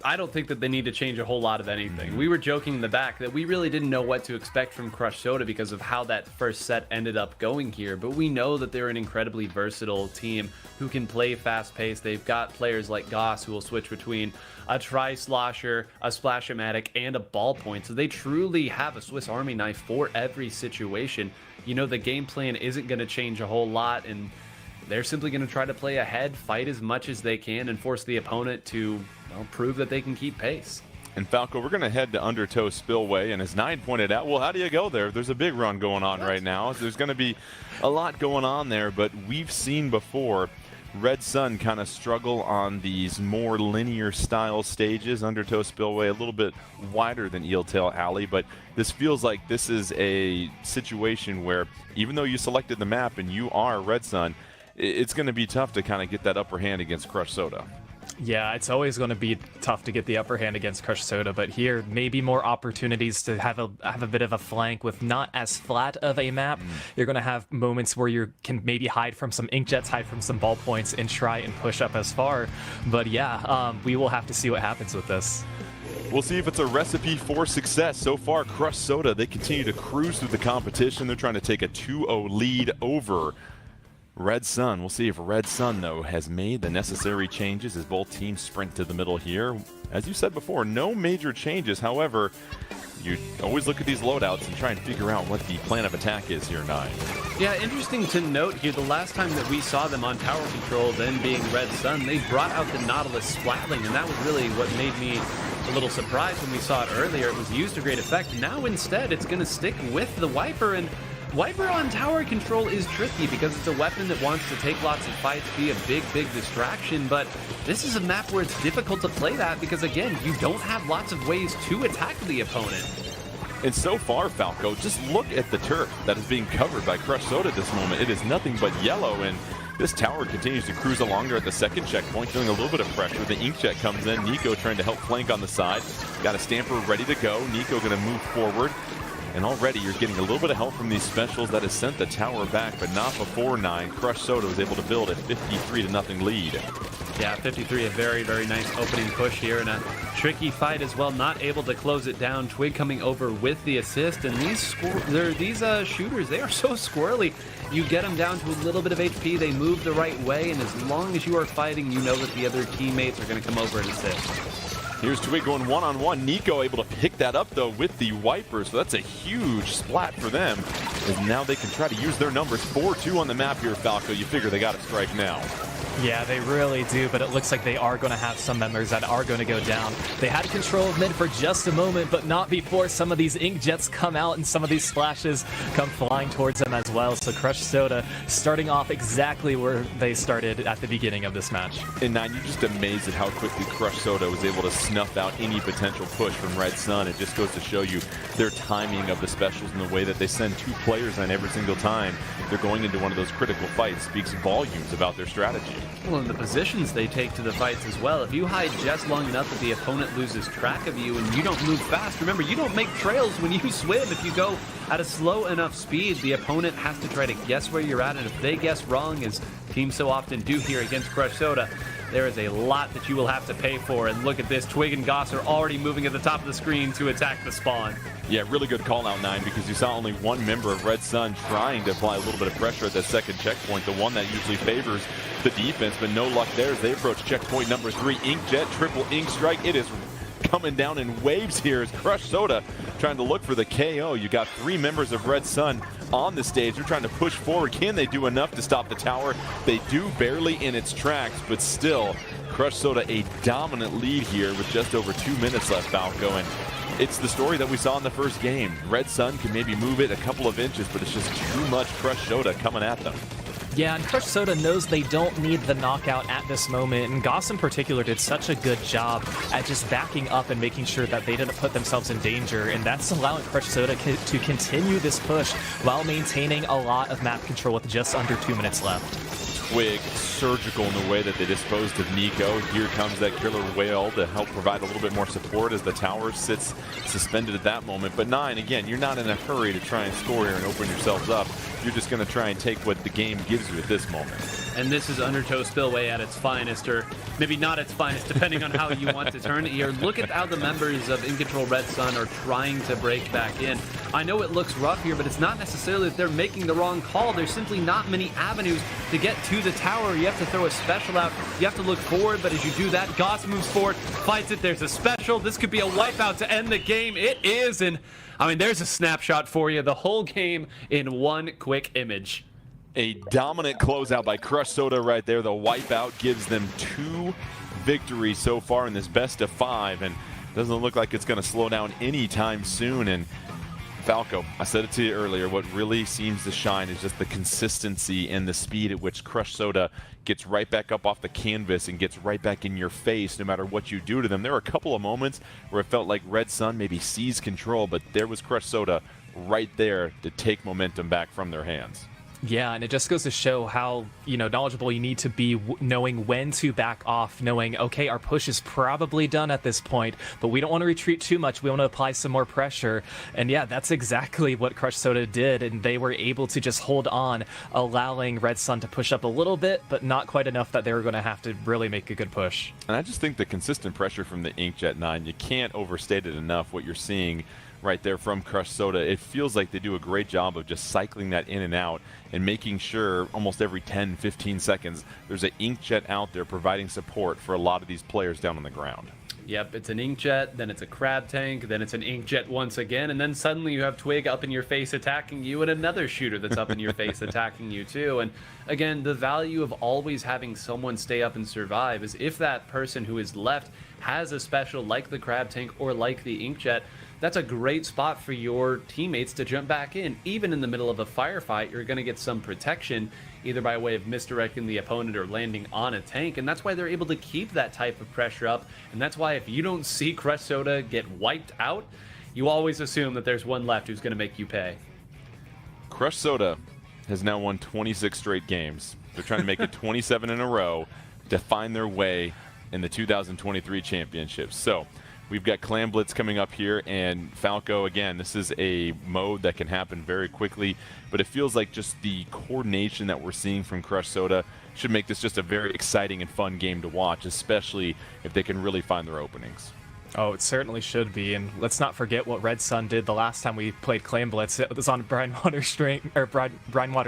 I don't think that they need to change a whole lot of anything. We were joking in the back that we really didn't know what to expect from Crush Soda because of how that first set ended up going here, but we know that they're an incredibly versatile team who can play fast-paced. They've got players like Goss who will switch between a tri-slosher, a splash-o-matic, and a ballpoint, so they truly have a Swiss Army knife for every situation. You know, the game plan isn't going to change a whole lot, and they're simply going to try to play ahead, fight as much as they can, and force the opponent to, well, prove that they can keep pace. And Falco, we're going to head to Undertow Spillway, and as 9 pointed out, well, how do you go there? There's a big run going on right now. There's going to be a lot going on there, but we've seen before Red Sun kind of struggle on these more linear style stages. Undertow Spillway a little bit wider than Eeltail Alley, but this feels like this is a situation where even though you selected the map and you are Red Sun, it's going to be tough to kind of get that upper hand against Crush Soda. Yeah, it's always going to be tough to get the upper hand against Crush Soda, but here maybe more opportunities to have a bit of a flank with not as flat of a map. You're going to have moments where you can maybe hide from some inkjets, hide from some ballpoints, and try and push up as far. But yeah, we will have to see what happens with this. We'll see if it's a recipe for success. So far, Crush Soda, they continue to cruise through the competition. They're trying to take a 2-0 lead over Red Sun. We'll see if Red Sun, though, has made the necessary changes as both teams sprint to the middle here. As you said before, no major changes. However, you always look at these loadouts and try and figure out what the plan of attack is here, 9. Yeah, interesting to note here, the last time that we saw them on tower control, then being Red Sun, they brought out the Nautilus Splatling, and that was really what made me a little surprised when we saw it earlier. It was used to great effect. Now instead, it's going to stick with the Wiper, and Wiper on tower control is tricky because it's a weapon that wants to take lots of fights, be a big distraction, but this is a map where it's difficult to play that because, again, you don't have lots of ways to attack the opponent. And so far, Falco, just look at the turf that is being covered by Crush Soda at this moment. It is nothing but yellow, and this tower continues to cruise along there at the second checkpoint, feeling a little bit of pressure. The inkjet comes in. Nico trying to help flank on the side. Got a Stamper ready to go. Nico going to move forward. And already you're getting a little bit of help from these specials that has sent the tower back, but not before 9. Crush Soda was able to build a 53-0 lead. Yeah, 53, a very nice opening push here, and a tricky fight as well. Not able to close it down. Twig coming over with the assist, and these shooters, they are so squirrely. You get them down to a little bit of HP, they move the right way, and as long as you are fighting, you know that the other teammates are going to come over and assist. Here's Twig going one-on-one. Nico able to pick that up, though, with the Wiper, so that's a huge splat for them. As now they can try to use their numbers. 4-2 on the map here, Falco. You figure they got to strike now. Yeah, they really do, but it looks like they are going to have some members that are going to go down. They had control of mid for just a moment, but not before some of these ink jets come out and some of these splashes come flying towards them as well. So Crush Soda starting off exactly where they started at the beginning of this match. And Nine, you're just amazed at how quickly Crush Soda was able to snuff out any potential push from Red Sun. It just goes to show you their timing of the specials and the way that they send 2 players on every single time they're going into one of those critical fights speaks volumes about their strategy. Well, and the positions they take to the fights as well. If you hide just long enough that the opponent loses track of you and you don't move fast, remember, you don't make trails when you swim. If you go at a slow enough speed, the opponent has to try to guess where you're at, and if they guess wrong, as teams so often do here against Crush Soda, there is a lot that you will have to pay for. And look at this, Twig and Goss are already moving at the top of the screen to attack the spawn. Yeah, really good call out, Nine, because you saw only one member of Red Sun trying to apply a little bit of pressure at that second checkpoint, the one that usually favors the defense, but no luck there as they approach checkpoint number 3. Inkjet, triple ink strike. It is coming down in waves here as Crush Soda trying to look for the KO. You got 3 members of Red Sun on the stage. They're trying to push forward. Can they do enough to stop the tower? They do barely in its tracks, but still, Crush Soda a dominant lead here with just over 2 minutes left, Falco. And it's the story that we saw in the first game. Red Sun can maybe move it a couple of inches, but it's just too much Crush Soda coming at them. Yeah, and Crush Soda knows they don't need the knockout at this moment, and Goss in particular did such a good job at just backing up and making sure that they didn't put themselves in danger, and that's allowing Crush Soda to continue this push while maintaining a lot of map control with just under 2 minutes left. Twig surgical in the way that they disposed of Nico. Here comes that killer whale to help provide a little bit more support as the tower sits suspended at that moment. But Nine, again, you're not in a hurry to try and score here and open yourselves up. You're just going to try and take what the game gives you at this moment. And this is Undertow Spillway at its finest, or maybe not its finest, depending on how you want to turn it here. Look at how the members of In Control Red Sun are trying to break back in. I know it looks rough here, but it's not necessarily that they're making the wrong call. There's simply not many avenues to get to the tower. You have to throw a special out. You have to look forward, but as you do that, Goss moves forward, fights it. There's a special. This could be a wipeout to end the game. It is, and I mean, there's a snapshot for you. The whole game in one quick image. A dominant closeout by Crush Soda right there. The wipeout gives them 2 victories so far in this best of 5, and doesn't look like it's going to slow down anytime soon. And Falco, I said it to you earlier, what really seems to shine is just the consistency and the speed at which Crush Soda gets right back up off the canvas and gets right back in your face no matter what you do to them. There were a couple of moments where it felt like Red Sun maybe seized control, but there was Crush Soda right there to take momentum back from their hands. Yeah, and it just goes to show how, knowledgeable you need to be, knowing when to back off, knowing, okay, our push is probably done at this point, but we don't want to retreat too much. We want to apply some more pressure. And yeah, that's exactly what Crush Soda did, and they were able to just hold on, allowing Red Sun to push up a little bit, but not quite enough that they were going to have to really make a good push. And I just think the consistent pressure from the Inkjet 9, you can't overstate it enough what you're seeing right there from Crush Soda. It feels like they do a great job of just cycling that in and out and making sure almost every 10-15 seconds there's an Inkjet out there providing support for a lot of these players down on the ground. Yep, it's an Inkjet, then it's a Crab Tank, then it's an Inkjet once again, and then suddenly you have Twig up in your face attacking you, and another shooter that's up in your face attacking you too. And again, the value of always having someone stay up and survive is if that person who is left has a special like the Crab Tank or like the Inkjet, that's a great spot for your teammates to jump back in. Even in the middle of a firefight, you're going to get some protection, either by way of misdirecting the opponent or landing on a tank, and that's why they're able to keep that type of pressure up, and that's why if you don't see Crush Soda get wiped out, you always assume that there's one left who's going to make you pay. Crush Soda has now won 26 straight games. They're trying to make it 27 in a row to find their way in the 2023 championships. So we've got Clan Blitz coming up here, and Falco, again, this is a mode that can happen very quickly, but it feels like just the coordination that we're seeing from Crush Soda should make this just a very exciting and fun game to watch, especially if they can really find their openings. Oh, it certainly should be, and let's not forget what Red Sun did the last time we played Clan Blitz. It was on Brinewater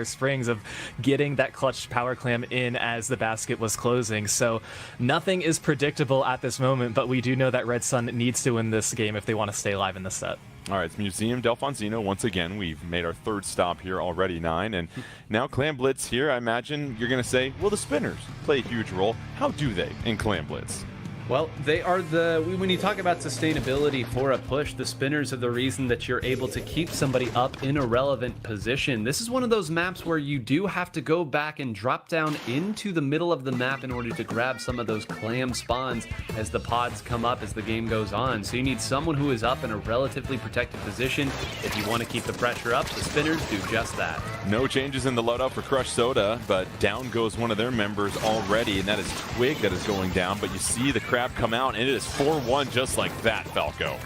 Springs of getting that clutch power clam in as the basket was closing. So nothing is predictable at this moment, but we do know that Red Sun needs to win this game if they want to stay alive in this set. All right, it's Museum Delfonsino. Once again, we've made our third stop here already, 9. And now Clam Blitz here, I imagine you're going to say, well, the spinners play a huge role. How do they in Clam Blitz? Well, they are when you talk about sustainability for a push, the spinners are the reason that you're able to keep somebody up in a relevant position. This is one of those maps where you do have to go back and drop down into the middle of the map in order to grab some of those clam spawns as the pods come up as the game goes on. So you need someone who is up in a relatively protected position. If you want to keep the pressure up, the spinners do just that. No changes in the loadout for Crush Soda, but down goes one of their members already, and that is Twig that is going down. But you see the crab come out, and it is 4-1 just like that, Falco.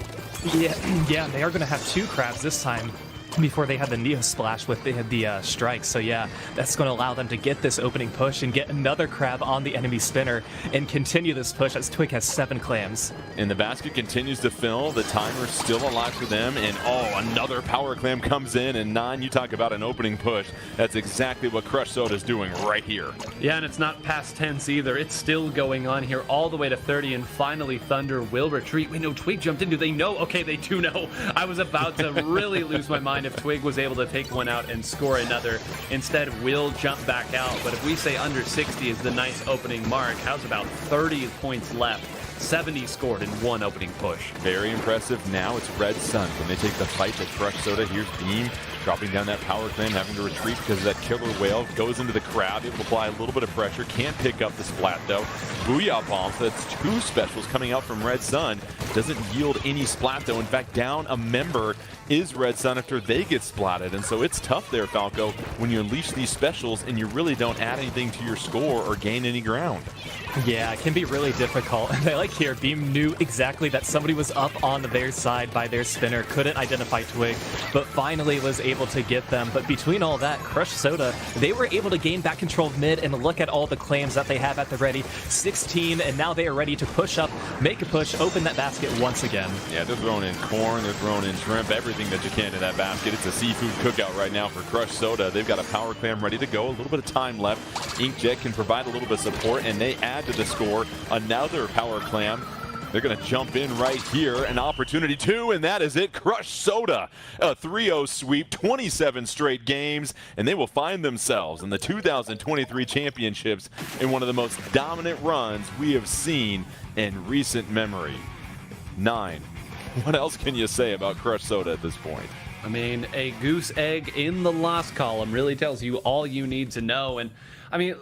Yeah, they are going to have 2 crabs this time. Before they had the Neo Splash with the strike. So yeah, that's going to allow them to get this opening push and get another crab on the enemy spinner and continue this push as Twig has 7 clams. And the basket continues to fill. The timer's still alive for them. And another power clam comes in. And 9, you talk about an opening push. That's exactly what Crush Soda is doing right here. Yeah, and it's not past tense either. It's still going on here all the way to 30. And finally, Thunder will retreat. Wait, no, Twig jumped in. Do they know? Okay, they do know. I was about to really lose my mind if Twig was able to take one out and score another. Instead, will jump back out. But if we say under 60 is the nice opening mark, how's about 30 points left? 70 scored in 1 opening push. Very impressive. Now it's Red Sun. When they take the fight to Crush Soda, here's Beam dropping down that power clam, having to retreat because of that killer whale. Goes into the crowd, able to apply a little bit of pressure. Can't pick up the splat though. Booyah bomb. So that's 2 specials coming out from Red Sun. Doesn't yield any splat though. In fact, down a member is Red Sun after they get splatted. And so it's tough there, Falco, when you unleash these specials and you really don't add anything to your score or gain any ground. Yeah, it can be really difficult. And I like here, Beam knew exactly that somebody was up on their side by their spinner, couldn't identify Twig, but finally was able to get them. But between all that, Crush Soda, they were able to gain back control of mid and look at all the clams that they have at the ready. 16, and now they are ready to push up, make a push, open that basket once again. Yeah, they're throwing in corn, they're throwing in shrimp, everything that you can in that basket. It's a seafood cookout right now for Crush Soda. They've got a power clam ready to go, a little bit of time left. Inkjet can provide a little bit of support, and they add to the score another power clam. They're going to jump in right here. An opportunity too, and that is it. Crush Soda, a 3-0 sweep, 27 straight games, and they will find themselves in the 2023 championships in one of the most dominant runs we have seen in recent memory. 9. What else can you say about Crush Soda at this point? I mean, a goose egg in the loss column really tells you all you need to know. And I mean,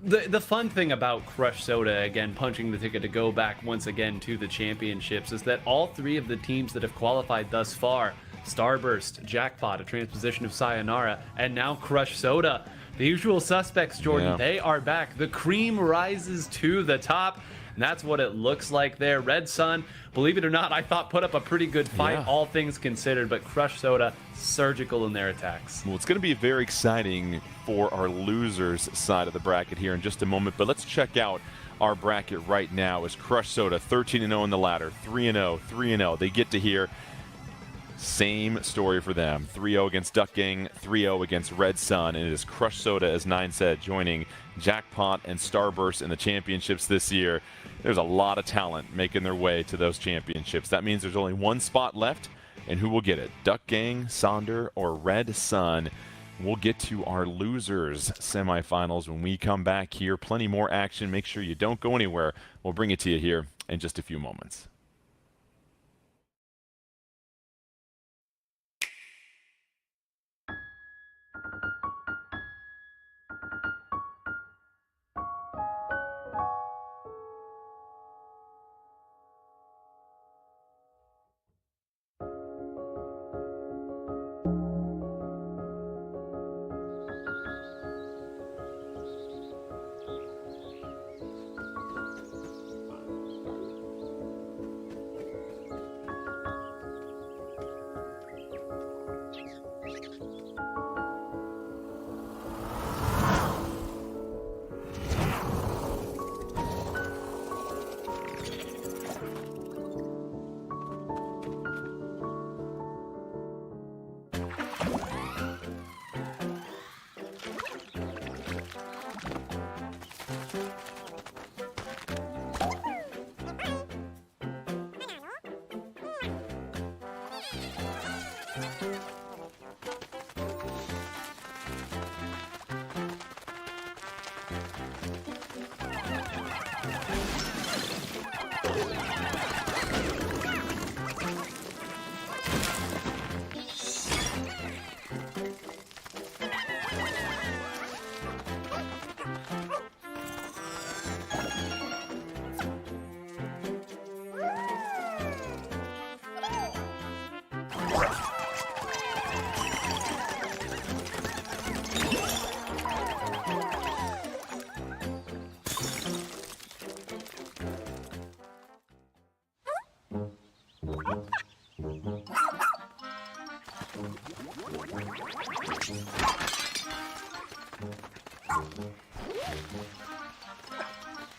the fun thing about Crush Soda, again, punching the ticket to go back once again to the championships, is that all 3 of the teams that have qualified thus far, Starburst, Jackpot, a transposition of Sayonara, and now Crush Soda, the usual suspects, Jordan, they are back. The cream rises to the top. And that's what it looks like there. Red Sun, believe it or not, I thought put up a pretty good fight, all things considered, but Crush Soda, surgical in their attacks. Well, it's going to be very exciting for our losers side of the bracket here in just a moment, but let's check out our bracket right now as Crush Soda 13-0 in the ladder, 3-0, 3-0. They get to here. Same story for them. 3-0 against Duck Gang, 3-0 against Red Sun, and it is Crush Soda, as 9 said, joining Jackpot and Starburst in the championships this year. There's a lot of talent making their way to those championships. That means there's only 1 spot left, and who will get it? Duck Gang, Sonder, or Red Sun? We'll get to our losers semifinals when we come back here. Plenty more action. Make sure you don't go anywhere. We'll bring it to you here in just a few moments.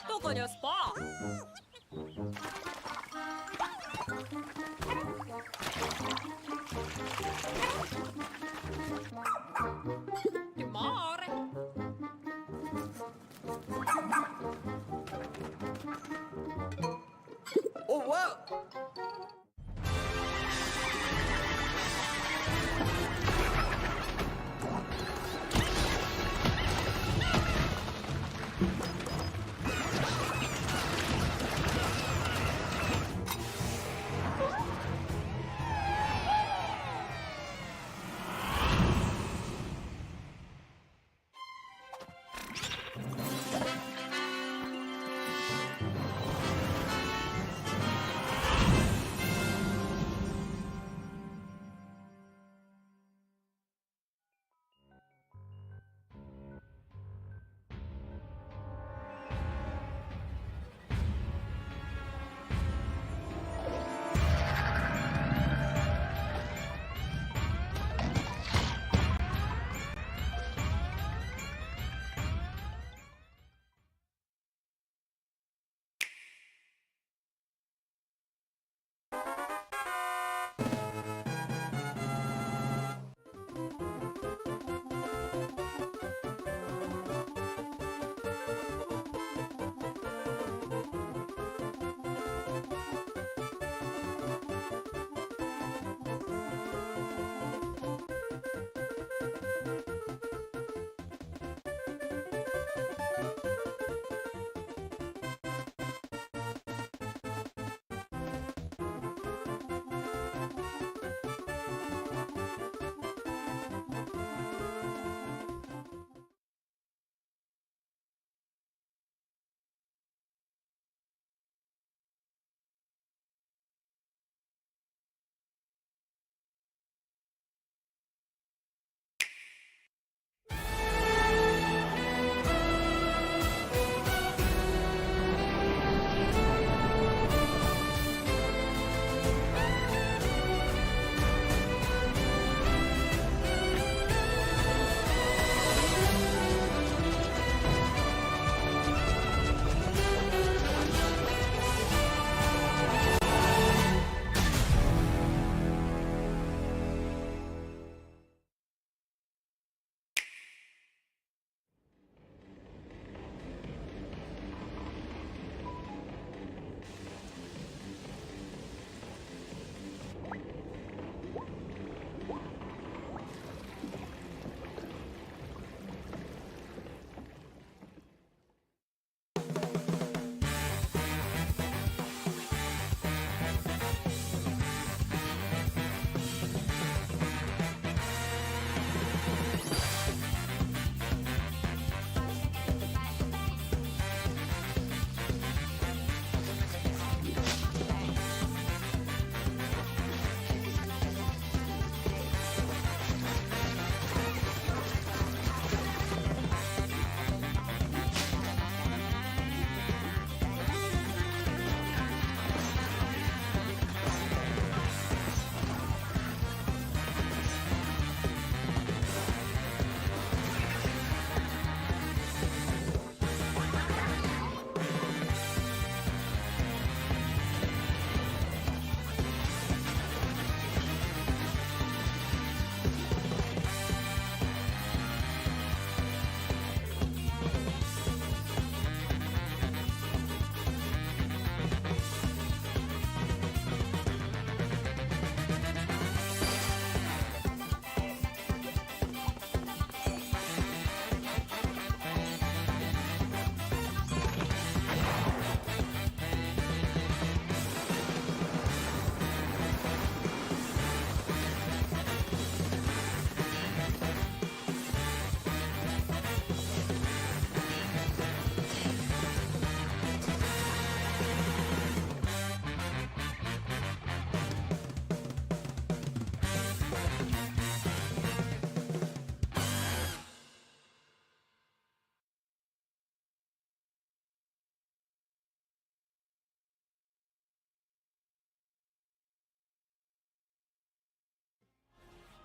どこですか？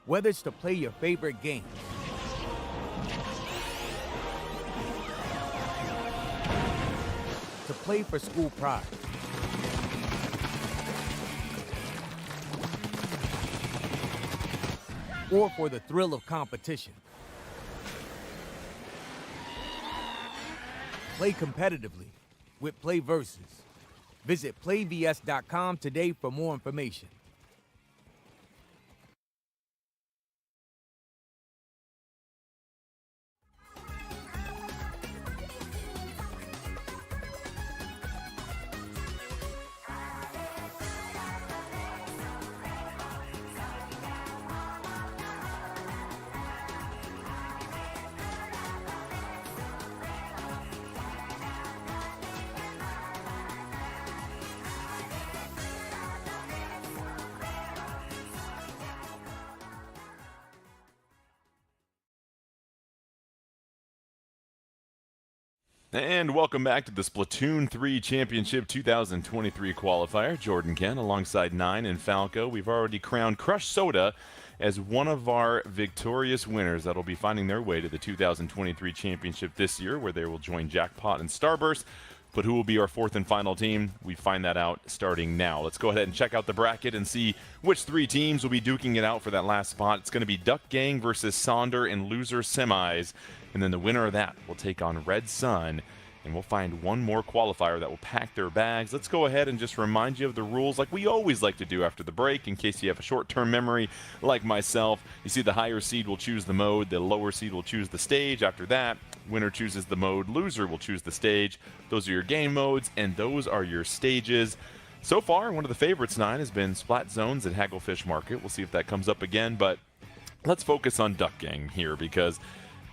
Whether it's to play your favorite game, to play for school pride, or for the thrill of competition. Play competitively with Play Versus. Visit playvs.com today for more information. And welcome back to the Splatoon 3 Championship 2023 qualifier. Jordan Ken alongside Nine and Falco. We've already crowned Crush Soda as one of our victorious winners that'll be finding their way to the 2023 Championship this year, where they will join Jackpot and Starburst. But who will be our fourth and final team? We find that out starting now. Let's go ahead and check out the bracket and see which three teams will be duking it out for that last spot. It's going to be Duck Gang versus Sonder in loser semis. And then the winner of that will take on Red Sun. And we'll find one more qualifier that will pack their bags. Let's go ahead and just remind you of the rules like we always like to do after the break, in case you have a short-term memory like myself. You see the higher seed will choose the mode, the lower seed will choose the stage. After that, winner chooses the mode, loser will choose the stage. Those are your game modes, and those are your stages. So far, one of the favorites, Nine, has been Splat Zones at Hagglefish Market. We'll see if that comes up again, but let's focus on Duck Gang here, because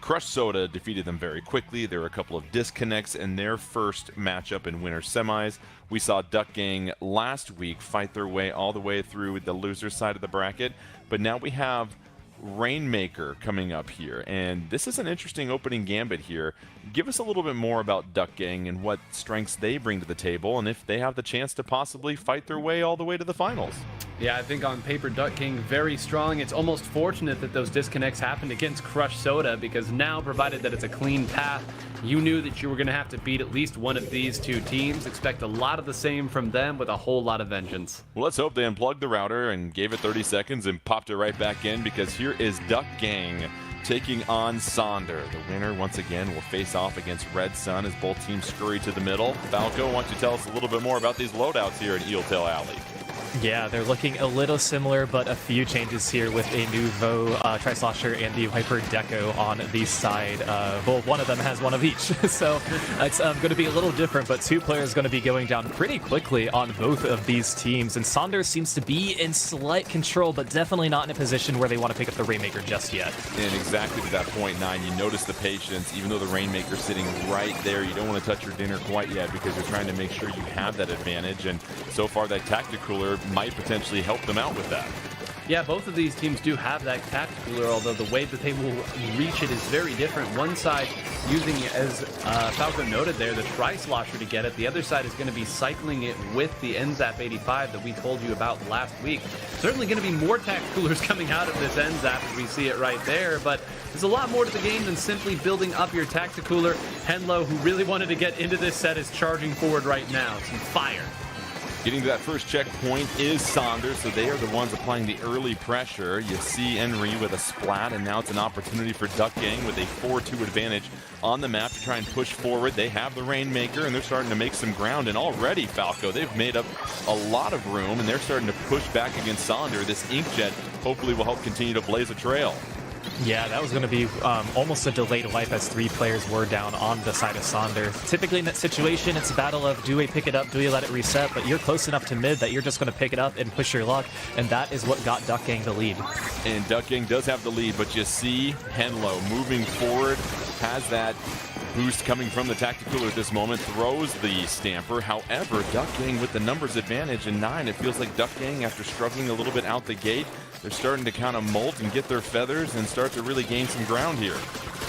Crush Soda defeated them very quickly. There were a couple of disconnects in their first matchup in winter semis. We saw Duck Gang last week fight their way all the way through the loser side of the bracket, but now we have Rainmaker coming up here, and this is an interesting opening gambit here. Give us a little bit more about Duck Gang and what strengths they bring to the table, and if they have the chance to possibly fight their way all the way to the finals. Yeah, I think on paper, Duck King very strong. It's almost fortunate that those disconnects happened against Crush Soda, because now, provided that it's a clean path, you knew that you were going to have to beat at least one of these two teams. Expect a lot of the same from them with a whole lot of vengeance. Well, let's hope they unplugged the router and gave it 30 seconds and popped it right back in, because here is Duck Gang taking on Sonder. The winner, once again, will face off against Red Sun as both teams scurry to the middle. Falco, why don't you tell us a little bit more about these loadouts here at Eeltail Alley? Yeah, they're looking a little similar, but a few changes here with a Nouveau Tri-Slosher and the Viper Deco on the side. Well, one of them has one of each, so it's going to be a little different, but two players going to be going down pretty quickly on both of these teams, and Sonder seems to be in slight control, but definitely not in a position where they want to pick up the Rainmaker just yet. And exactly to that point, Nine, you notice the patience. Even though the Rainmaker's sitting right there, you don't want to touch your dinner quite yet, because you're trying to make sure you have that advantage, and so far that Tacticooler might potentially help them out with that. Yeah, both of these teams do have that Tacticooler, although the way that they will reach it is very different. One side using, as Falco noted there, the Tri-Slosher to get it. The other side is going to be cycling it with the NZAP 85 that we told you about last week. Certainly going to be more Tacticoolers coming out of this NZAP as we see it right there, but there's a lot more to the game than simply building up your Tacticooler. Henlo, who really wanted to get into this set, is charging forward right now. Some fire. Getting to that first checkpoint is Sonder, so they are the ones applying the early pressure. You see Henry with a splat, and now it's an opportunity for Duck Gang with a 4-2 advantage on the map to try and push forward. They have the Rainmaker, and they're starting to make some ground, and already, Falco, they've made up a lot of room, and they're starting to push back against Sonder. This Inkjet hopefully will help continue to blaze a trail. Yeah, that was going to be almost a delayed life, as three players were down on the side of Sonder. Typically in that situation, it's a battle of do we pick it up, do we let it reset, but you're close enough to mid that you're just going to pick it up and push your luck, and that is what got Duck Gang the lead. And Duck Gang does have the lead, but you see Henlo moving forward, has that boost coming from the Tacticooler at this moment, throws the Stamper. However, Duck Gang with the numbers advantage in 9. It feels like Duck Gang, after struggling a little bit out the gate, they're starting to kind of molt and get their feathers and start to really gain some ground here.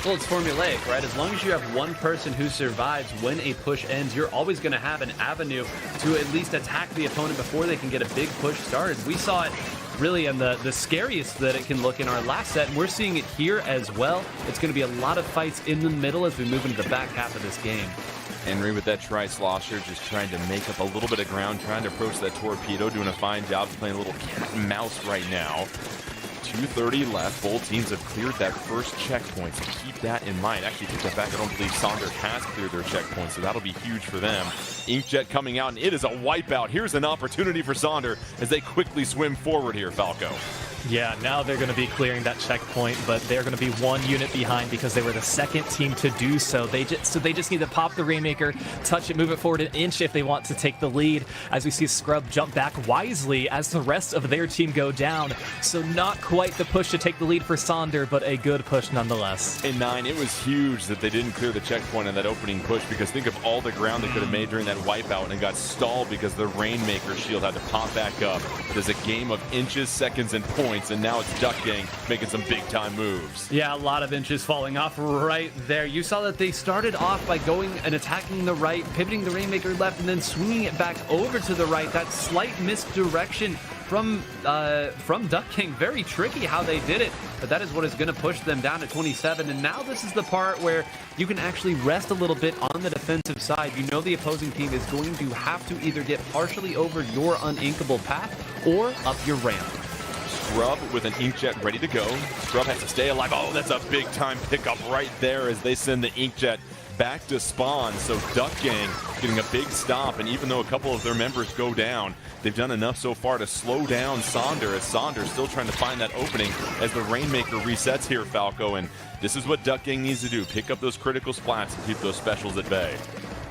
Well, it's formulaic, right? As long as you have one person who survives when a push ends, you're always going to have an avenue to at least attack the opponent before they can get a big push started. We saw it really, and the scariest that it can look in our last set. And we're seeing it here as well. It's going to be a lot of fights in the middle as we move into the back half of this game. Henry with that tri-slosher, just trying to make up a little bit of ground, trying to approach that torpedo, doing a fine job, playing a little cat and mouse right now. 2:30 left. Both teams have cleared that first checkpoint, so keep that in mind. Actually, take that back. I don't believe Sonder has cleared their checkpoint, so that'll be huge for them. Inkjet coming out, and it is a wipeout. Here's an opportunity for Sonder as they quickly swim forward here, Falco. Yeah, now they're going to be clearing that checkpoint, but they're going to be one unit behind because they were the second team to do so. They just need to pop the Rainmaker, touch it, move it forward an inch if they want to take the lead. As we see Scrub jump back wisely as the rest of their team go down. So not quite the push to take the lead for Sonder, but a good push nonetheless. In 9, it was huge that they didn't clear the checkpoint in that opening push, because think of all the ground they could have made during that wipeout, and it got stalled because the Rainmaker shield had to pop back up. There's a game of inches, seconds, and points. And now it's Duck Gang making some big-time moves. Yeah, a lot of inches falling off right there. You saw that they started off by going and attacking the right, pivoting the Rainmaker left, and then swinging it back over to the right. That slight misdirection from Duck Gang. Very tricky how they did it, but that is what is going to push them down to 27. And now this is the part where you can actually rest a little bit on the defensive side. You know the opposing team is going to have to either get partially over your uninkable path or up your ramp. Scrub with an Inkjet ready to go. Scrub has to stay alive. Oh, that's a big-time pickup right there as they send the Inkjet back to spawn. So Duck Gang getting a big stop, and even though a couple of their members go down, they've done enough so far to slow down Sonder, as Sonder's still trying to find that opening as the Rainmaker resets here, Falco. And this is what Duck Gang needs to do. Pick up those critical splats and keep those specials at bay.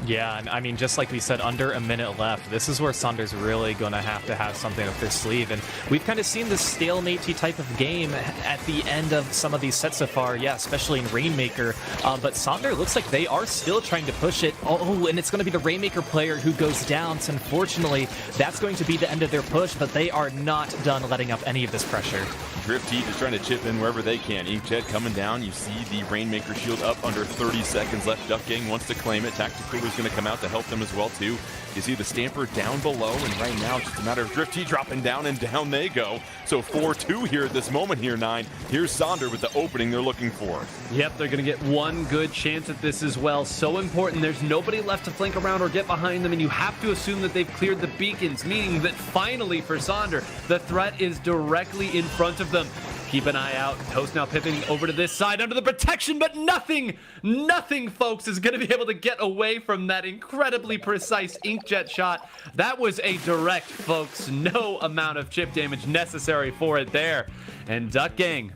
Yeah, and I mean, just like we said, under a minute left, this is where Sonder's really going to have something up their sleeve. And we've kind of seen this stalemate-y type of game at the end of some of these sets so far, yeah, especially in Rainmaker. But Sonder looks like they are still trying to push it. Oh, and it's going to be the Rainmaker player who goes down. So unfortunately, that's going to be the end of their push, but they are not done letting up any of this pressure. Drift Heat is trying to chip in wherever they can. Inkjet coming down. You see the Rainmaker shield up under 30 seconds left. Duck Gang wants to claim it. Tactical is going to come out to help them as well too. You see the Stamper down below, and right now it's just a matter of Drift Heat dropping down, and down they go. So 4-2 here at this moment here, 9. Here's Sonder with the opening they're looking for. Yep, they're going to get one good chance at this as well. So important. There's nobody left to flank around or get behind them, and you have to assume that they've cleared the beacons, meaning that finally for Sonder, the threat is directly in front of them. Keep an eye out. Toast now pivoting over to this side under the protection, but nothing, folks, is going to be able to get away from that incredibly precise Inkjet shot. That was a direct, folks. No amount of chip damage necessary for it there. And Duck Gang,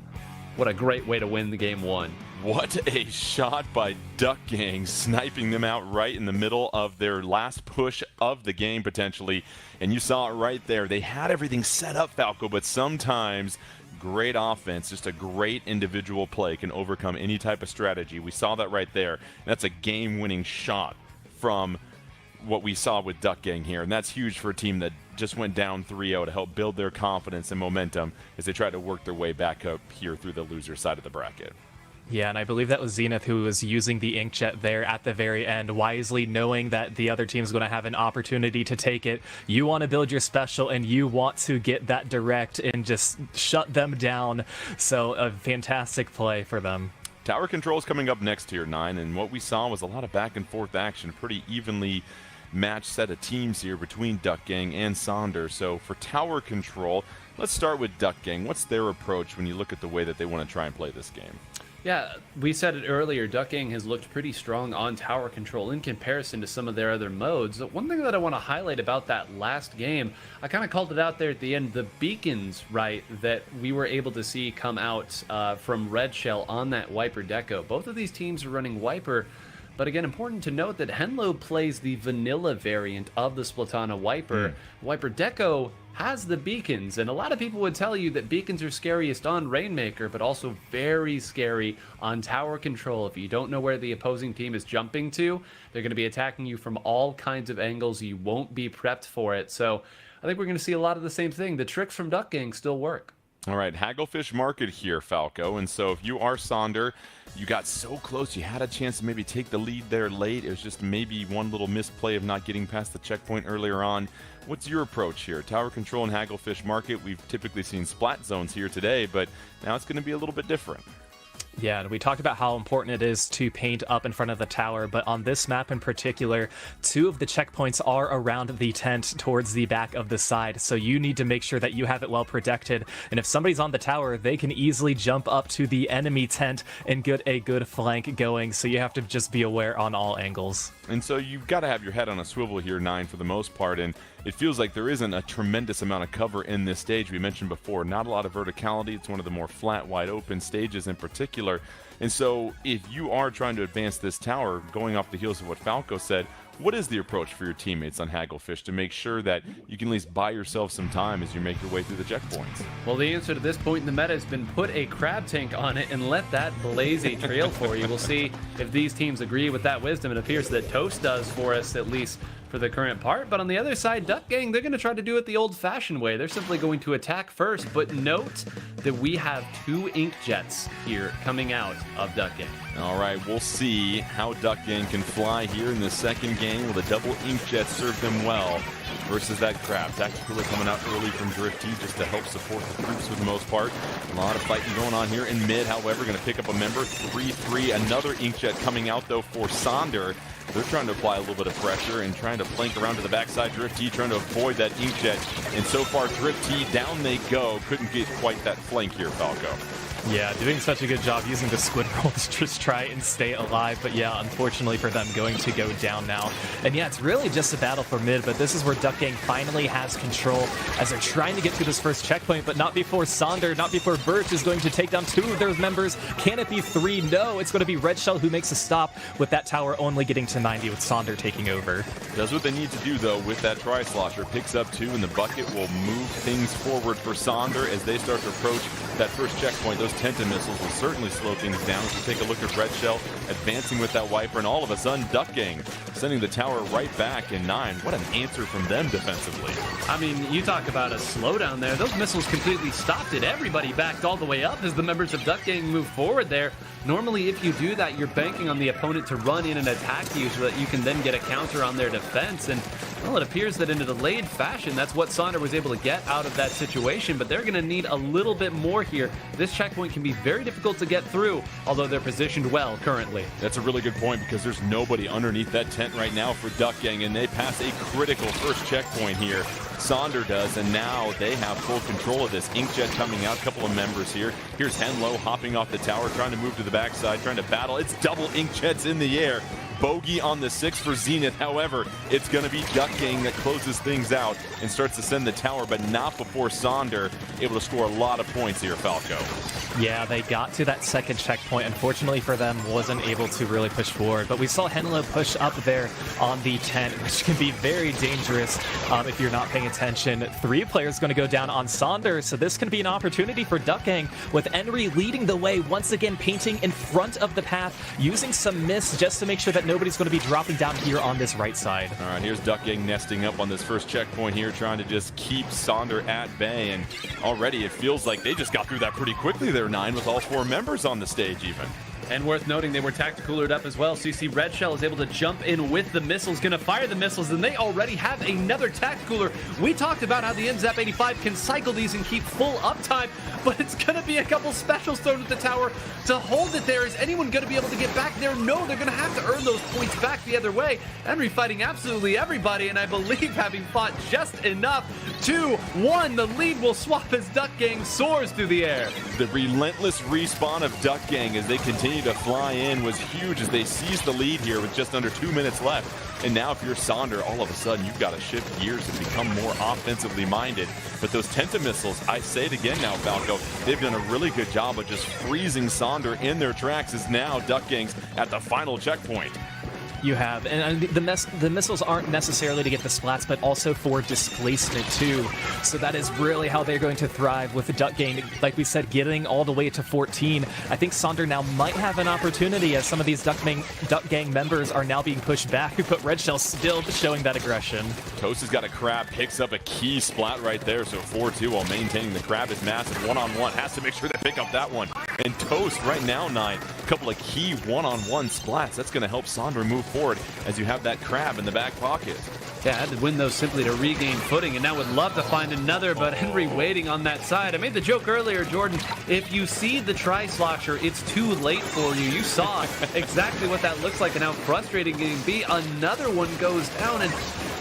what a great way to win the game 1. What a shot by Duck Gang, sniping them out right in the middle of their last push of the game, potentially. And you saw it right there. They had everything set up, Falco, but sometimes great offense, just a great individual play can overcome any type of strategy. We saw that right there. That's a game-winning shot from what we saw with Duck Gang here, and that's huge for a team that just went down 3-0 to help build their confidence and momentum as they try to work their way back up here through the loser side of the bracket. Yeah, and I believe that was Zenith who was using the Inkjet there at the very end, wisely knowing that the other team's going to have an opportunity to take it. You want to build your special, and you want to get that direct and just shut them down. So a fantastic play for them. Tower control's coming up next here, 9, and what we saw was a lot of back-and-forth action, pretty evenly matched set of teams here between Duck Gang and Sonder. So for tower control, let's start with Duck Gang. What's their approach when you look at the way that they want to try and play this game? Yeah, we said it earlier, Duck Gang has looked pretty strong on tower control in comparison to some of their other modes. One thing that I want to highlight about that last game, I kind of called it out there at the end, the beacons, right, that we were able to see come out from Red Shell on that Wiper Deco. Both of these teams are running Wiper, but again, important to note that Henlo plays the vanilla variant of the Splatana Wiper. Wiper Deco has the beacons, and a lot of people would tell you that beacons are scariest on Rainmaker, but also very scary on tower control. If you don't know where the opposing team is jumping to, they're going to be attacking you from all kinds of angles. You won't be prepped for it. So I think we're going to see a lot of the same thing. The tricks from Duck Gang still work. All right, Hagglefish Market here, Falco. And so if you are Sonder, you got so close. You had a chance to maybe take the lead there late. It was just maybe one little misplay of not getting past the checkpoint earlier on. What's your approach here? Tower control and Hagglefish Market. We've typically seen splat zones here today, but now it's going to be a little bit different. Yeah, and we talked about how important it is to paint up in front of the tower, but on this map in particular, 2 of the checkpoints are around the tent towards the back of the side, so you need to make sure that you have it well protected, and if somebody's on the tower, they can easily jump up to the enemy tent and get a good flank going, so you have to just be aware on all angles. And so you've got to have your head on a swivel here, 9, for the most part, and it feels like there isn't a tremendous amount of cover in this stage. We mentioned before, not a lot of verticality. It's one of the more flat, wide open stages in particular. And so if you are trying to advance this tower, going off the heels of what Falco said, what is the approach for your teammates on Hagglefish to make sure that you can at least buy yourself some time as you make your way through the checkpoints? Well, the answer to this point in the meta has been put a crab tank on it and let that blaze a trail for you. We'll see if these teams agree with that wisdom. It appears that Toast does for us, at least for the current part. But on the other side, Duck Gang, they're going to try to do it the old-fashioned way. They're simply going to attack first. But note that we have 2 ink jets here coming out of Duck Gang. All right, we'll see how Duck Gang can fly here in the second game. Will the double ink jets serve them well versus that crab? Tactically coming out early from Drift T just to help support the troops for the most part. A lot of fighting going on here in mid, however, going to pick up a member. 3-3, another inkjet coming out, though, for Sonder. They're trying to apply a little bit of pressure and trying to flank around to the backside. Drift T trying to avoid that inkjet. And so far, Drift T, down they go. Couldn't get quite that flank here, Falco. Yeah, doing such a good job using the squid roll to just try and stay alive. But yeah, unfortunately for them, going to go down now. And yeah, it's really just a battle for mid, but this is where Duck Gang finally has control as they're trying to get to this first checkpoint, but not before Sonder, not before Birch is going to take down 2 of their members. Can it be 3? No, it's going to be Red Shell who makes a stop with that tower only getting to 90 with Sonder taking over. Does what they need to do, though, with that Tri-Slosher. Picks up 2, and the bucket will move things forward for Sonder as they start to approach that first checkpoint. Those Tenta missiles will certainly slow things down. As we take a look at Red Shell advancing with that wiper, and all of a sudden Duck Gang sending the tower right back in 9. What an answer from them defensively. I mean, you talk about a slowdown there. Those missiles completely stopped it. Everybody backed all the way up as the members of Duck Gang move forward there. Normally, if you do that, you're banking on the opponent to run in and attack you so that you can then get a counter on their defense. And, well, it appears that in a delayed fashion, that's what Sonder was able to get out of that situation. But they're going to need a little bit more here. This checkpoint can be very difficult to get through, although they're positioned well currently. That's a really good point because there's nobody underneath that tent right now for Duck Gang, and they pass a critical first checkpoint here. Sonder does, and now they have full control of this. Inkjet coming out, a couple of members here. Here's Henlo hopping off the tower, trying to move to the backside, trying to battle. It's double Inkjets in the air. Bogey on the 6 for Zenith. However, it's going to be Duck Gang that closes things out and starts to send the tower, but not before Sonder able to score a lot of points here, Falco. Yeah, they got to that second checkpoint. Unfortunately for them, wasn't able to really push forward. But we saw Henlo push up there on the tent, which can be very dangerous if you're not paying attention. 3 players going to go down on Sonder, so this can be an opportunity for Duck Gang, with Enri leading the way, once again painting in front of the path, using some mist just to make sure that nobody's going to be dropping down here on this right side. All right, here's Duck Gang nesting up on this first checkpoint here, trying to just keep Sonder at bay, and already it feels like they just got through that pretty quickly there, 9, with all 4 members on the stage even. And worth noting, they were tacticalered up as well. So you see Red Shell is able to jump in with the missiles, going to fire the missiles, and they already have another tacticooler. We talked about how the NZAP 85 can cycle these and keep full uptime, but it's going to be a couple specials thrown at the tower to hold it there. Is anyone going to be able to get back there? No, they're going to have to earn those points back the other way. Henry fighting absolutely everybody, and I believe having fought just enough. 2-1, the lead will swap as Duck Gang soars through the air. The relentless respawn of Duck Gang as they continue to fly in was huge as they seized the lead here with just under 2 minutes left. And now if you're Sonder, all of a sudden you've got to shift gears and become more offensively minded. But those Tenta missiles, I say it again now, Falco, they've done a really good job of just freezing Sonder in their tracks as now Duck Gang's at the final checkpoint. You have, and the missiles aren't necessarily to get the splats, but also for displacement too. So that is really how they're going to thrive with the Duck Gang. Like we said, getting all the way to 14. I think Sonder now might have an opportunity as some of these Duck Gang members are now being pushed back, but Red Shell still showing that aggression. Toast has got a crab, picks up a key splat right there, so 4-2 while maintaining the crab is massive. One-on-one, has to make sure they pick up that one. And Toast right now, 9, a couple of key one-on-one splats. That's going to help Sonder move forward as you have that crab in the back pocket. Yeah, had to win those simply to regain footing, and now would love to find another, but Henry waiting on that side. I made the joke earlier, Jordan, if you see the tri-slosher, it's too late for you. You saw exactly what that looks like and how frustrating it can be. Another one goes down, and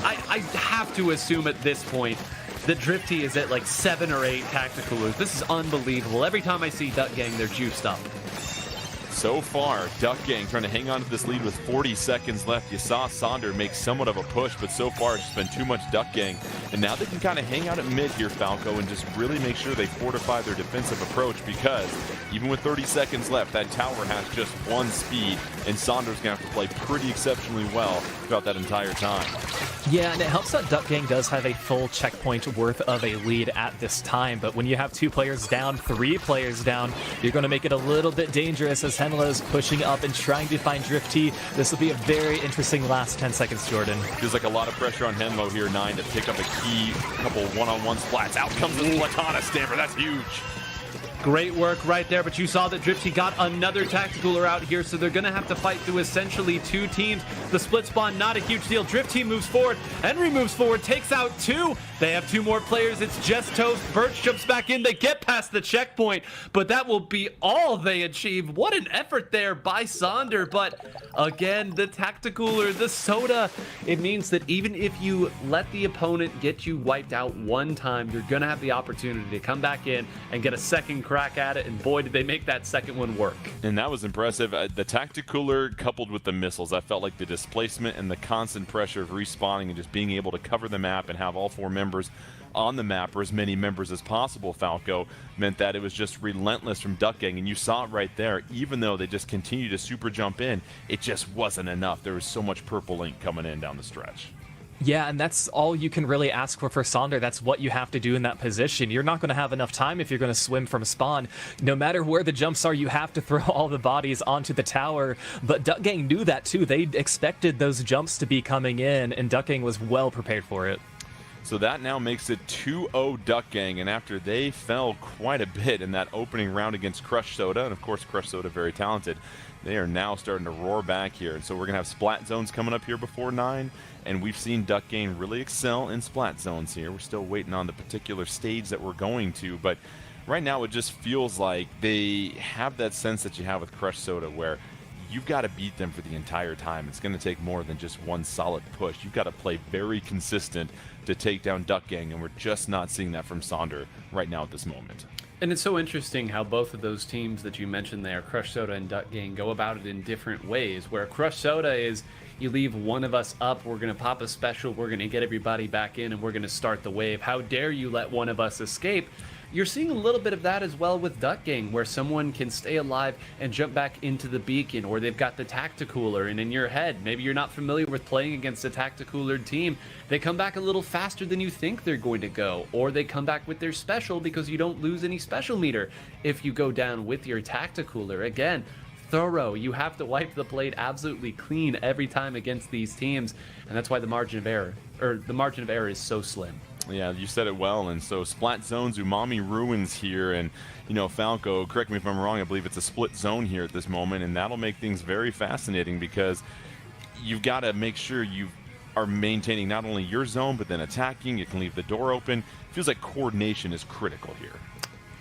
I have to assume at this point that Drifty is at like 7 or 8 tacticalers. This is unbelievable. Every time I see Duck Gang, they're juiced up. So far, Duck Gang trying to hang on to this lead with 40 seconds left. You saw Sonder make somewhat of a push, but so far it's just been too much Duck Gang. And now they can kind of hang out at mid here, Falco, and just really make sure they fortify their defensive approach, because even with 30 seconds left, that tower has just 1 speed, and Sonder's going to have to play pretty exceptionally well throughout that entire time. Yeah, and it helps that Duck Gang does have a full checkpoint worth of a lead at this time, but when you have 2 players down, 3 players down, you're going to make it a little bit dangerous as Henlo's pushing up and trying to find Drifty. This will be a very interesting last 10 seconds, Jordan. Feels like a lot of pressure on Henlo here, 9, to pick up a key, couple one-on-one splats. Out comes the Splatana Stamper, that's huge. Great work right there, but you saw that Drifty got another tacticaler out here, so they're going to have to fight through essentially 2 teams. The split spawn, not a huge deal. Drifty moves forward. Henry moves forward, takes out 2. They have 2 more players. It's just Toast. Birch jumps back in. They get past the checkpoint, but that will be all they achieve. What an effort there by Sonder, but again, the tacticaler, the soda, it means that even if you let the opponent get you wiped out one time, you're going to have the opportunity to come back in and get a second crack at it, and boy, did they make that second one work. And that was impressive. The tacticooler coupled with the missiles, I felt like the displacement and the constant pressure of respawning and just being able to cover the map and have all 4 members on the map, or as many members as possible, Falco, meant that it was just relentless from Duck Gang. And you saw it right there. Even though they just continued to super jump in, it just wasn't enough. There was so much purple ink coming in down the stretch. Yeah, and that's all you can really ask for Sonder. That's what you have to do in that position. You're not going to have enough time if you're going to swim from spawn. No matter where the jumps are, you have to throw all the bodies onto the tower. But Duck Gang knew that too. They expected those jumps to be coming in, and Duck Gang was well prepared for it. So that now makes it 2-0 Duck Gang, and after they fell quite a bit in that opening round against Crush Soda, and of course Crush Soda very talented, they are now starting to roar back here. And so we're going to have splat zones coming up here before 9, and we've seen Duck Gang really excel in splat zones here. We're still waiting on the particular stage that we're going to, but right now it just feels like they have that sense that you have with Crush Soda, where you've got to beat them for the entire time. It's going to take more than just one solid push. You've got to play very consistent to take down Duck Gang, and we're just not seeing that from Sonder right now at this moment. And it's so interesting how both of those teams that you mentioned there, Crush Soda and Duck Gang, go about it in different ways. Where Crush Soda is, you leave one of us up, we're going to pop a special, we're going to get everybody back in, and we're going to start the wave. How dare you let one of us escape? You're seeing a little bit of that as well with Duck Gang, where someone can stay alive and jump back into the beacon, or they've got the tacticooler, and in your head, maybe you're not familiar with playing against a tacticoolered team, they come back a little faster than you think they're going to go, or they come back with their special because you don't lose any special meter if you go down with your tacticooler. Again, thorough. You have to wipe the plate absolutely clean every time against these teams, and that's why the margin of error is so slim. Yeah, you said it well. And so Splat Zones, Umami Ruins here. And, you know, Falco, correct me if I'm wrong, I believe it's a split zone here at this moment. And that'll make things very fascinating, because you've got to make sure you are maintaining not only your zone, but then attacking. You can leave the door open. It feels like coordination is critical here.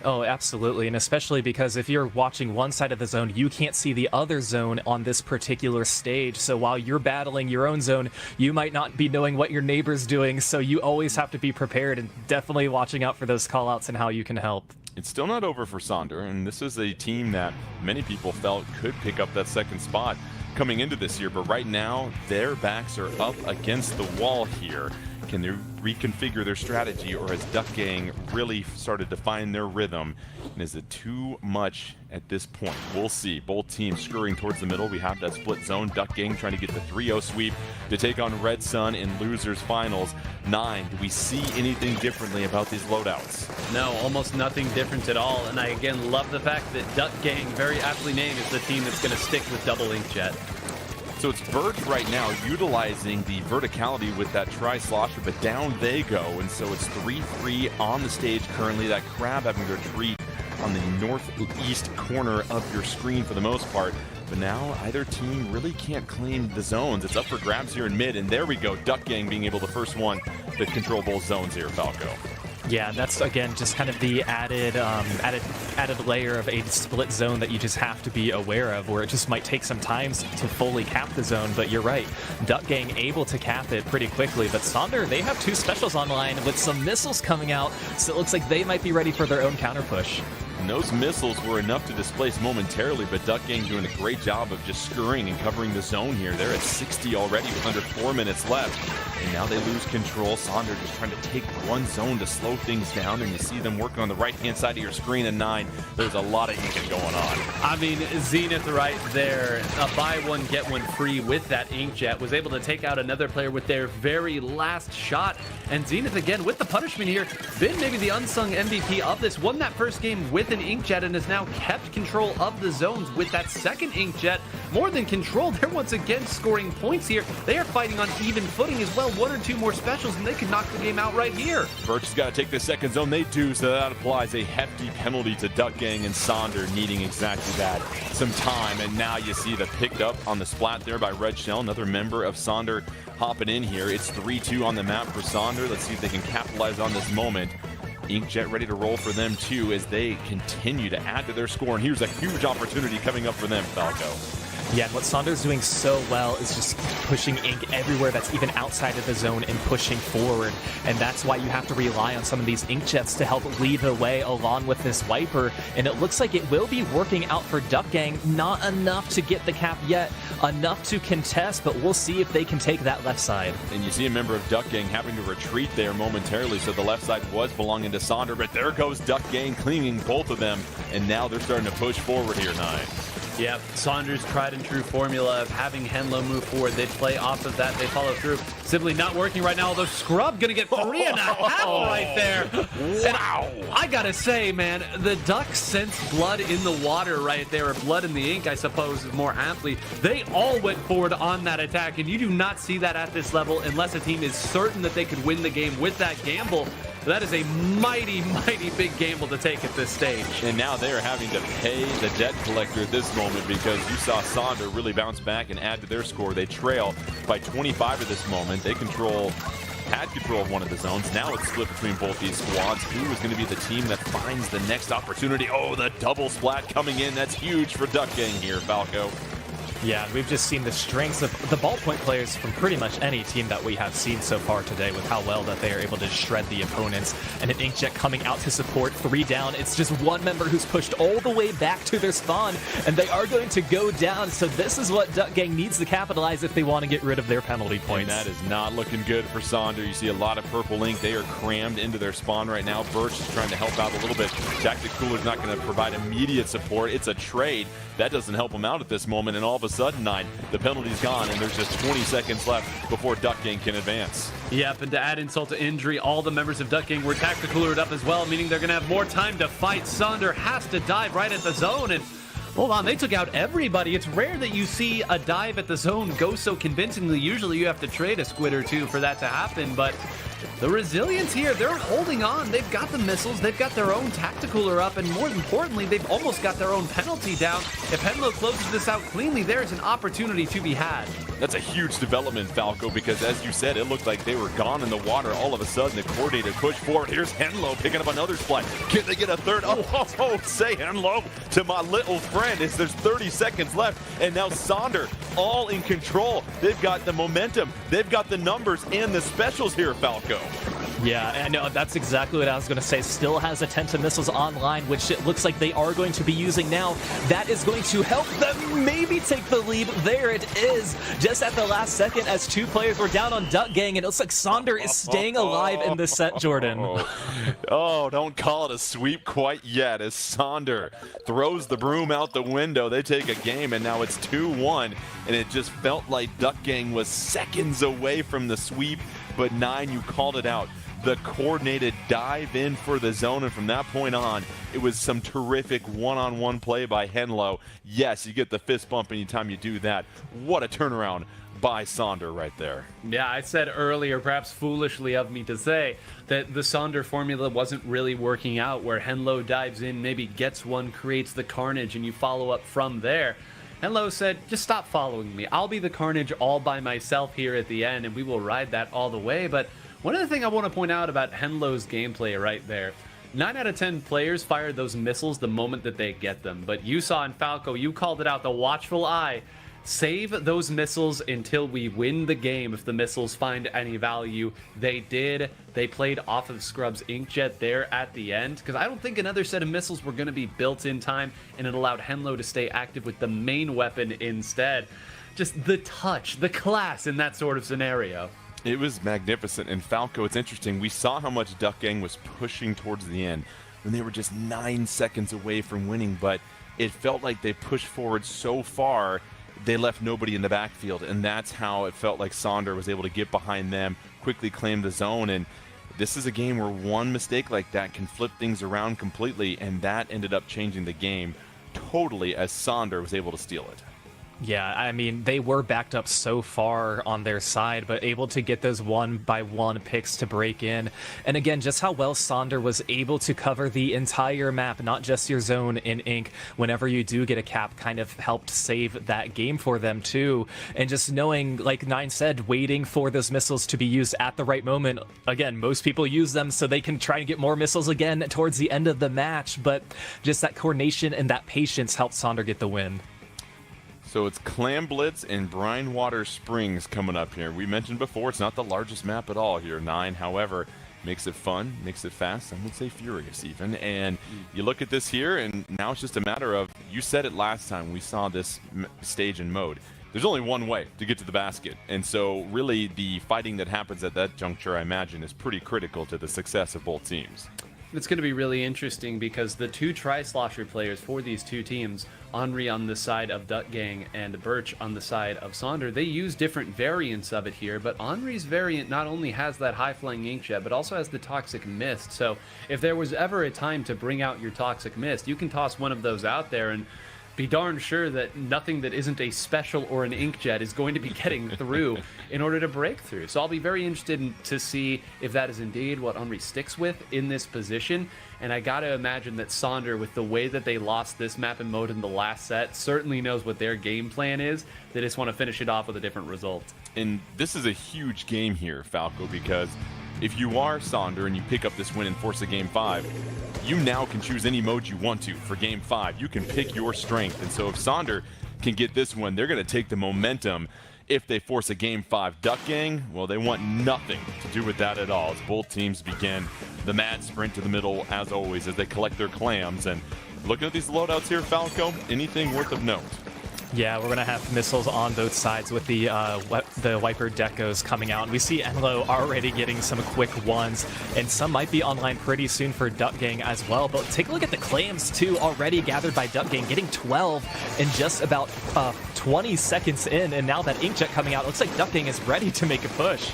Oh, absolutely, and especially because if you're watching one side of the zone, you can't see the other zone on this particular stage. So while you're battling your own zone, you might not be knowing what your neighbor's doing, so you always have to be prepared and definitely watching out for those callouts and how you can help. It's still not over for Sonder, and this is a team that many people felt could pick up that second spot coming into this year, but right now their backs are up against the wall here. Can they reconfigure their strategy, or has Duck Gang really started to find their rhythm? And is it too much at this point? We'll see. Both teams scurrying towards the middle. We have that split zone. Duck Gang trying to get the 3-0 sweep to take on Red Sun in losers finals. 9, do we see anything differently about these loadouts? No, almost nothing different at all. And I again love the fact that Duck Gang, very aptly named, is the team that's going to stick with double inkjet. So it's Birch right now utilizing the verticality with that tri-slosher, but down they go. And so it's 3-3 on the stage currently. That crab having to retreat on the northeast corner of your screen for the most part. But now either team really can't claim the zones. It's up for grabs here in mid, and there we go. Duck Gang being able to first one to control both zones here, Falco. Yeah, that's again just kind of the added layer of a split zone that you just have to be aware of, where it just might take some time to fully cap the zone. But you're right, Duck Gang able to cap it pretty quickly. But Sonder, they have 2 specials online with some missiles coming out, so it looks like they might be ready for their own counter push. And those missiles were enough to displace momentarily, but Duck Gang doing a great job of just scurrying and covering the zone here. They're at 60 already with under 4 minutes left. And now they lose control. Sonder just trying to take one zone to slow things down, and you see them working on the right-hand side of your screen at 9. There's a lot of inking going on. I mean, Zenith right there, buy one, get one free with that inkjet, was able to take out another player with their very last shot. And Zenith, again, with the punishment here, been maybe the unsung MVP of this, won that first game with an inkjet and has now kept control of the zones with that second inkjet. More than control, they're once again scoring points here. They are fighting on even footing as well. 1 or 2 more specials, and they could knock the game out right here. Birch has got to take the second zone. They do, so that applies a hefty penalty to Duck Gang, and Sonder needing exactly that. Some time, and now you see the picked up on the splat there by Red Shell, another member of Sonder hopping in here. It's 3-2 on the map for Sonder. Let's see if they can capitalize on this moment. Inkjet ready to roll for them too as they continue to add to their score, and here's a huge opportunity coming up for them, Falco. Yeah, and what Sonder's doing so well is just pushing ink everywhere that's even outside of the zone and pushing forward. And that's why you have to rely on some of these inkjets to help lead the way along with this wiper. And it looks like it will be working out for Duck Gang. Not enough to get the cap yet, enough to contest, but we'll see if they can take that left side. And you see a member of Duck Gang having to retreat there momentarily, so the left side was belonging to Sonder, but there goes Duck Gang clinging both of them, and now they're starting to push forward here, 9. Yep, Saunders' tried and true formula of having Henlo move forward. They play off of that, they follow through. Simply not working right now, although Scrub gonna get 3.5 right there. Wow. And I gotta say, man, the Ducks sense blood in the water right there, or blood in the ink, I suppose, more aptly. They all went forward on that attack, and you do not see that at this level unless a team is certain that they could win the game with that gamble. That is a mighty, mighty big gamble to take at this stage. And now they're having to pay the debt collector at this moment, because you saw Sonder really bounce back and add to their score. They trail by 25 at this moment. They had control of one of the zones. Now it's split between both these squads. Who is going to be the team that finds the next opportunity? Oh, the double splat coming in. That's huge for Duck Gang here, Falco. Yeah, we've just seen the strengths of the ballpoint players from pretty much any team that we have seen so far today, with how well that they are able to shred the opponents. And an inkjet coming out to support, 3 down. It's just one member who's pushed all the way back to their spawn, and they are going to go down. So this is what Duck Gang needs to capitalize if they want to get rid of their penalty points. And that is not looking good for Sonder. You see a lot of purple ink. They are crammed into their spawn right now. Birch is trying to help out a little bit. Tactic Cooler's not going to provide immediate support. It's a trade. That doesn't help them out at this moment, and all of a sudden, 9, the penalty's gone, and there's just 20 seconds left before Duck Gang can advance. Yep, and to add insult to injury, all the members of Duck Gang were tacticalered up as well, meaning they're going to have more time to fight. Sonder has to dive right at the zone, and hold on, they took out everybody. It's rare that you see a dive at the zone go so convincingly. Usually you have to trade a squid or two for that to happen, but the resilience here, they're holding on. They've got the missiles, they've got their own tacticaler up, and more importantly, they've almost got their own penalty down. If Henlo closes this out cleanly, there's an opportunity to be had. That's a huge development, Falco, because as you said, it looked like they were gone in the water. All of a sudden, the coordinated push forward. Here's Henlo picking up another splat. Can they get a third? Oh, say Henlo to my little friend as there's 30 seconds left. And now Sonder all in control. They've got the momentum. They've got the numbers and the specials here, Falco. Yeah, I know, that's exactly what I was going to say. Still has Attentive missiles online, which it looks like they are going to be using now. That is going to help them maybe take the lead. There it is, just at the last second as two players were down on Duck Gang, and it looks like Sonder is staying alive in this set, Jordan. Oh, don't call it a sweep quite yet, as Sonder throws the broom out the window. They take a game, and now it's 2-1, and it just felt like Duck Gang was seconds away from the sweep, but Nine, you called it out. The coordinated dive in for the zone, and from that point on, it was some terrific one-on-one play by Henlo. Yes, you get the fist bump anytime you do that. What a turnaround by Sonder right there. Yeah, I said earlier, perhaps foolishly of me to say, that the Sonder formula wasn't really working out, where Henlo dives in, maybe gets one, creates the carnage, and you follow up from there. Henlo said, just stop following me. I'll be the carnage all by myself here at the end, and we will ride that all the way. But one other thing I want to point out about Henlo's gameplay right there, 9 out of 10 players fire those missiles the moment that they get them. But you saw in Falco, you called it out, the watchful eye. Save those missiles until we win the game if the missiles find any value. They did. They played off of Scrub's Inkjet there at the end, because I don't think another set of missiles were going to be built in time, and it allowed Henlo to stay active with the main weapon instead. Just the touch, the class in that sort of scenario. It was magnificent. And Falco, it's interesting. We saw how much Duck Gang was pushing towards the end when they were just 9 seconds away from winning, but it felt like they pushed forward so far they left nobody in the backfield, and that's how it felt like Sonder was able to get behind them, quickly claim the zone. And this is a game where one mistake like that can flip things around completely, and that ended up changing the game totally as Sonder was able to steal it. Yeah, I mean, they were backed up so far on their side, but able to get those one-by-one picks to break in. And again, just how well Sonder was able to cover the entire map, not just your zone in Ink. Whenever you do get a cap, kind of helped save that game for them too. And just knowing, like Nine said, waiting for those missiles to be used at the right moment. Again, most people use them so they can try and get more missiles again towards the end of the match, but just that coordination and that patience helped Sonder get the win. So it's Clam Blitz and Brinewater Springs coming up here. We mentioned before, it's not the largest map at all here, 9. However, makes it fun, makes it fast, I would say furious even. And you look at this here, and now it's just a matter of, you said it last time we saw this stage and mode. There's only one way to get to the basket. And so really the fighting that happens at that juncture, I imagine, is pretty critical to the success of both teams. It's going to be really interesting because the two Tri-Slosher players for these two teams, Henri on the side of Duck Gang and Birch on the side of Sonder, they use different variants of it here, but Henri's variant not only has that high-flying inkjet, but also has the Toxic Mist. So if there was ever a time to bring out your Toxic Mist, you can toss one of those out there and be darn sure that nothing that isn't a special or an inkjet is going to be getting through in order to break through. So I'll be very interested to see if that is indeed what Henri sticks with in this position. And I got to imagine that Sonder, with the way that they lost this map and mode in the last set, certainly knows what their game plan is. They just want to finish it off with a different result. And this is a huge game here, Falco, because if you are Sonder and you pick up this win and force a Game 5, you now can choose any mode you want to for Game 5. You can pick your strength. And so if Sonder can get this one, they're going to take the momentum. If they force a Game 5 Duck Gang, well, they want nothing to do with that at all, as both teams begin the mad sprint to the middle, as always, as they collect their clams. And looking at these loadouts here, Falco, anything worth of note? Yeah, we're going to have missiles on both sides with the Wiper Decos coming out. And we see Enlo already getting some quick ones, and some might be online pretty soon for Duck Gang as well. But take a look at the claims, too, already gathered by Duck Gang, getting 12 in just about 20 seconds in. And now that Inkjet coming out, it looks like Duck Gang is ready to make a push.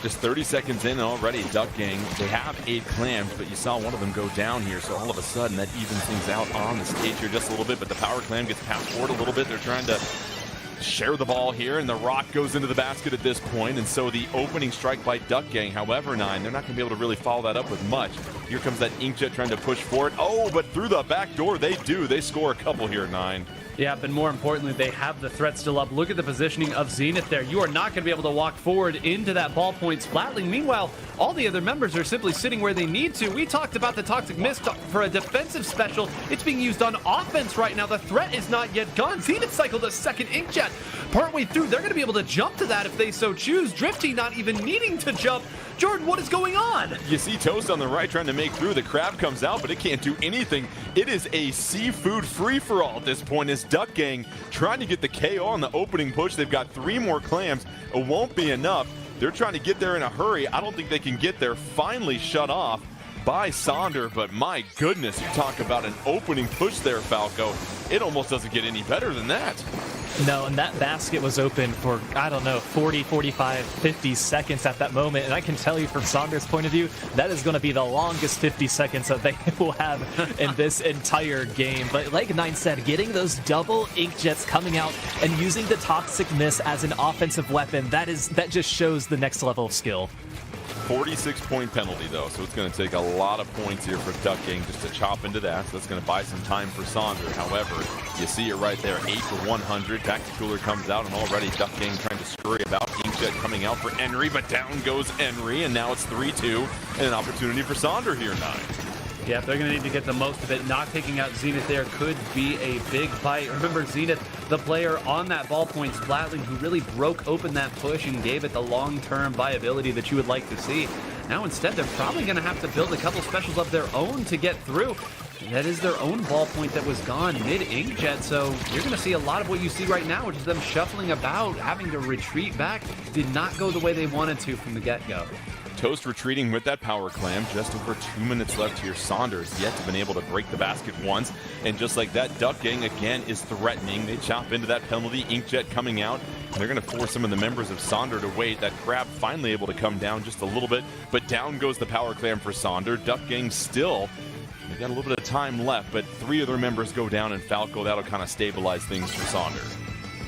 Just 30 seconds in already, Duck Gang, they have 8 clams, but you saw one of them go down here, so all of a sudden that evens things out on the stage here just a little bit, but the power clam gets passed forward a little bit. They're trying to share the ball here, and the rock goes into the basket at this point, and so the opening strike by Duck Gang, however, 9, they're not going to be able to really follow that up with much. Here comes that Inkjet trying to push forward. Oh, but through the back door, they do. They score a couple here, 9. Yeah, but more importantly, they have the threat still up. Look at the positioning of Zenith there. You are not going to be able to walk forward into that ballpoint Splatling. Meanwhile, all the other members are simply sitting where they need to. We talked about the Toxic Mist for a defensive special. It's being used on offense right now. The threat is not yet gone. Zenith cycled a second Inkjet. Partway through, they're going to be able to jump to that if they so choose. Drifty not even needing to jump. Jordan, what is going on? You see Toast on the right trying to make through. The crab comes out, but it can't do anything. It is a seafood free-for-all at this point as Duck Gang trying to get the KO on the opening push. They've got 3 more clams. It won't be enough. They're trying to get there in a hurry. I don't think they can get there. Finally shut off by Sonder, but my goodness, you talk about an opening push there, Falco. It almost doesn't get any better than that. No, and that basket was open for, I don't know, 40, 45, 50 seconds at that moment. And I can tell you from Sonder's point of view, that is going to be the longest 50 seconds that they will have in this entire game. But like Nine said, getting those double inkjets coming out and using the toxic miss as an offensive weapon, that just shows the next level of skill. 46-point penalty, though, so it's going to take a lot of points here for Duck Gang just to chop into that. So that's going to buy some time for Sonder. However, you see it right there, 8 for 100. Tacticooler comes out, and already Duck Gang trying to scurry about. Inkjet coming out for Enry, but down goes Enry, and now it's 3-2, and an opportunity for Sonder here, 9. Yeah, they're going to need to get the most of it. Not taking out Zenith there could be a big fight. Remember, Zenith, the player on that ballpoint, Splatling, who really broke open that push and gave it the long-term viability that you would like to see. Now, instead, they're probably going to have to build a couple specials of their own to get through. That is their own ballpoint that was gone mid-inkjet, so you're going to see a lot of what you see right now, which is them shuffling about, having to retreat back. Did not go the way they wanted to from the get-go. Toast retreating with that power clam. Just over 2 minutes left here. Saunders yet to been able to break the basket once. And just like that, Duck Gang again is threatening. They chop into that penalty. Inkjet coming out. And they're going to force some of the members of Sonder to wait. That crab finally able to come down just a little bit. But down goes the power clam for Sonder. Duck Gang still. They've got a little bit of time left. But 3 of their members go down. And Falco, that'll kind of stabilize things for Sonder.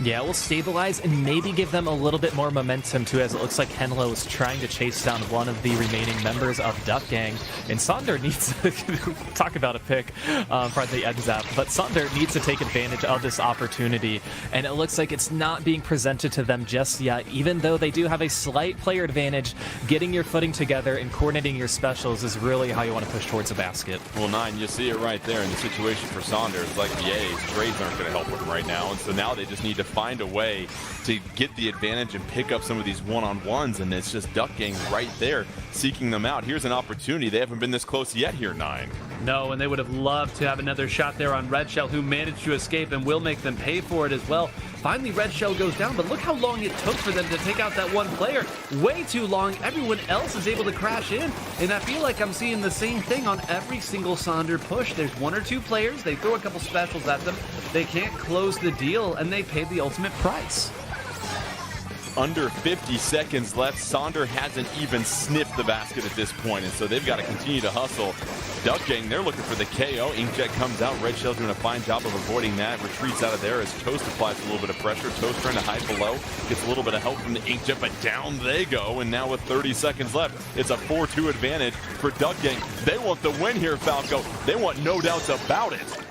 Yeah, we'll stabilize and maybe give them a little bit more momentum too, as it looks like Henlo is trying to chase down one of the remaining members of Duck Gang. And Sonder needs to talk about a pick for the end zap, but Sonder needs to take advantage of this opportunity. And it looks like it's not being presented to them just yet, even though they do have a slight player advantage. Getting your footing together and coordinating your specials is really how you want to push towards a basket. Well, 9, you see it right there in the situation for Sonder. It's like, yay, trades aren't going to help them right now. And so now they just need to find a way to get the advantage and pick up some of these one-on-ones, and it's just Duck Gang right there seeking them out. Here's an opportunity. They haven't been this close yet here, 9. No, and they would have loved to have another shot there on Red Shell, who managed to escape and will make them pay for it as well. Finally, Red Shell goes down, but look how long it took for them to take out that one player. Way too long. Everyone else is able to crash in, and I feel like I'm seeing the same thing on every single Sonder push. There's 1 or 2 players, they throw a couple specials at them, they can't close the deal, and they pay the ultimate price. Under 50 seconds left. Sonder hasn't even sniffed the basket at this point, and so they've got to continue to hustle. Duck Gang, they're looking for the KO. Inkjet comes out. Red Shell's doing a fine job of avoiding that. Retreats out of there as Toast applies a little bit of pressure. Toast trying to hide below. Gets a little bit of help from the Inkjet, but down they go. And now with 30 seconds left, it's a 4-2 advantage for Duck Gang. They want the win here, Falco. They want no doubts about it.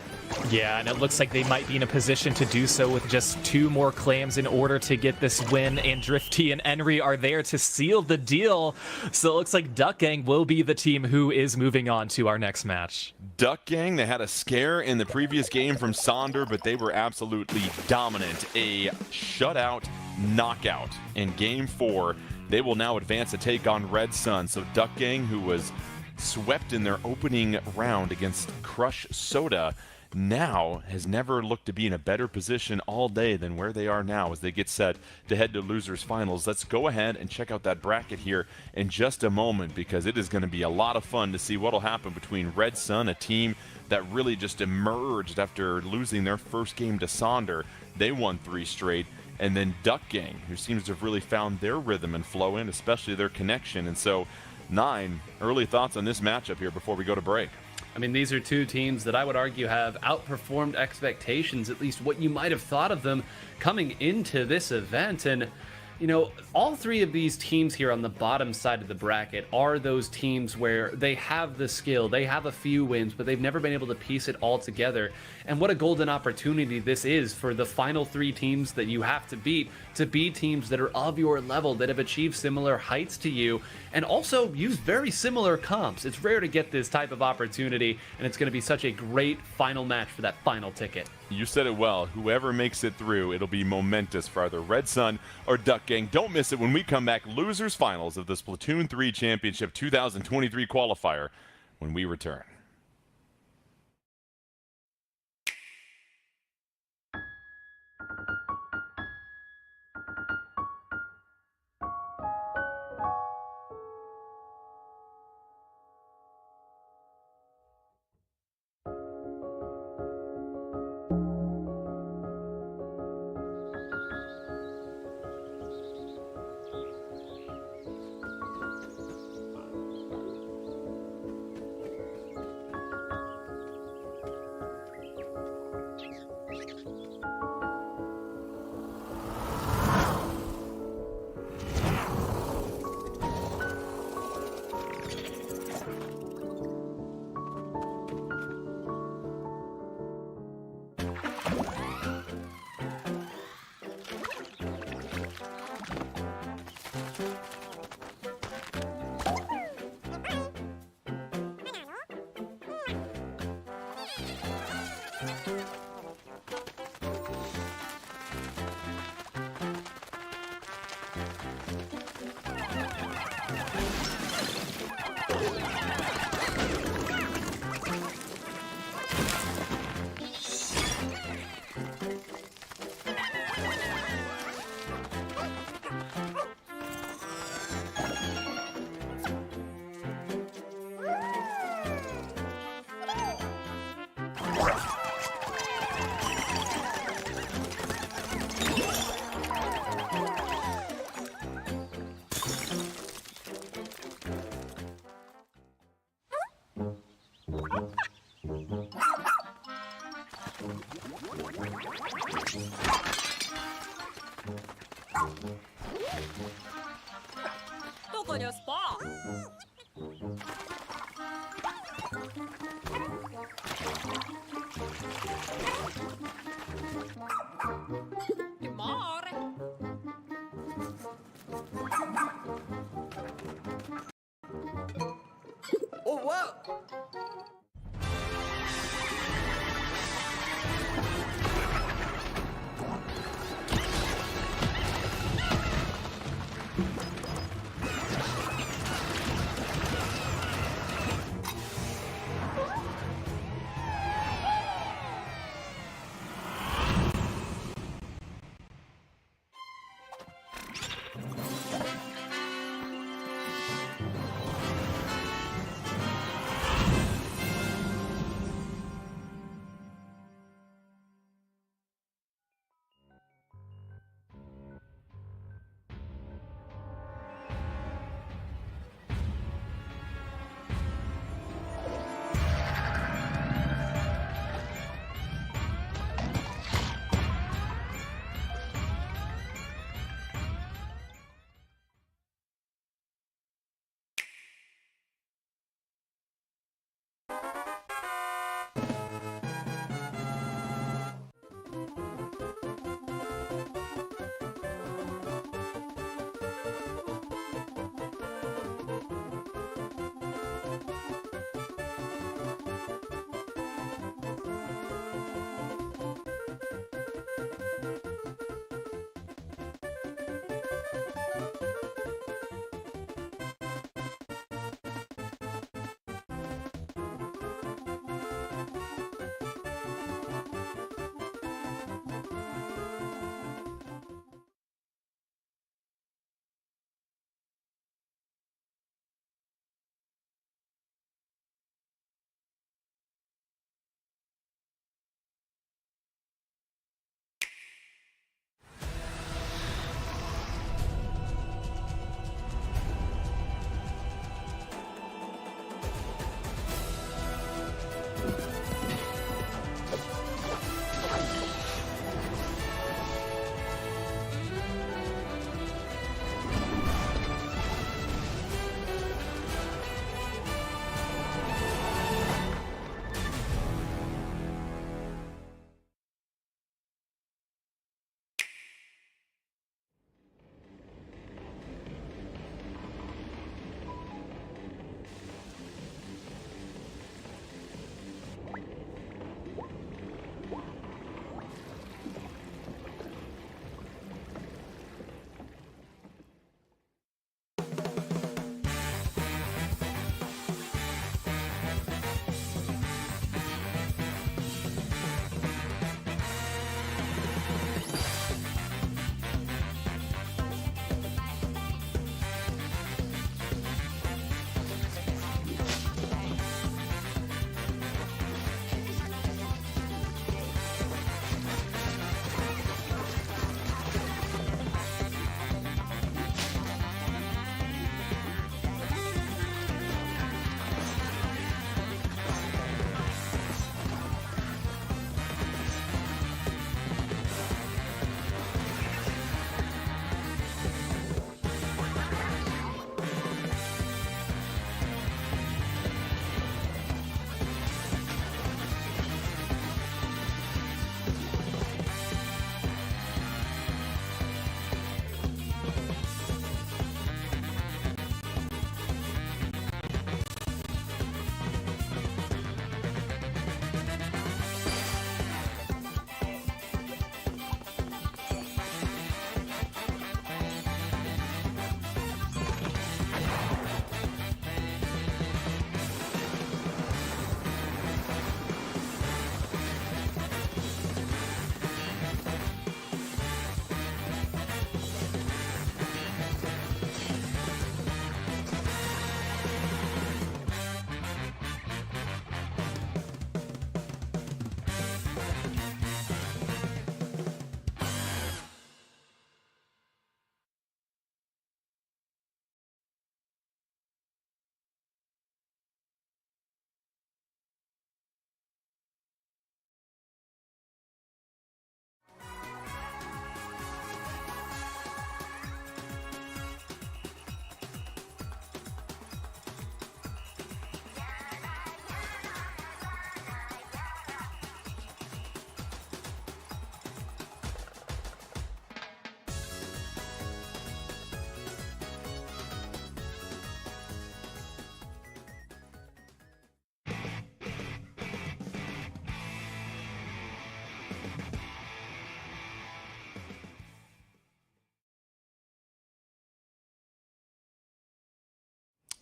Yeah, and it looks like they might be in a position to do so with just 2 more clams in order to get this win, and Drifty and Enry are there to seal the deal. So it looks like Duck Gang will be the team who is moving on to our next match. Duck Gang, they had a scare in the previous game from Sonder, but they were absolutely dominant. A shutout knockout in Game 4. They will now advance to take on Red Sun. So Duck Gang, who was swept in their opening round against Crush Soda, now has never looked to be in a better position all day than where they are now as they get set to head to losers finals. Let's go ahead and check out that bracket here in just a moment, because it is going to be a lot of fun to see what will happen between Red Sun, a team that really just emerged after losing their first game to Sonder. They won 3 straight. And then Duck Gang, who seems to have really found their rhythm and flow in, especially their connection. And so 9, early thoughts on this matchup here before we go to break. I mean, these are 2 teams that I would argue have outperformed expectations, at least what you might have thought of them coming into this event. And, you know, all 3 of these teams here on the bottom side of the bracket are those teams where they have the skill, they have a few wins, but they've never been able to piece it all together. And what a golden opportunity this is for the final 3 teams that you have to be teams that are of your level, that have achieved similar heights to you, and also use very similar comps. It's rare to get this type of opportunity, and it's going to be such a great final match for that final ticket. You said it well. Whoever makes it through, it'll be momentous for either Red Sun or Duck Gang. Don't miss it when we come back. Losers finals of the Splatoon 3 Championship 2023 qualifier when we return.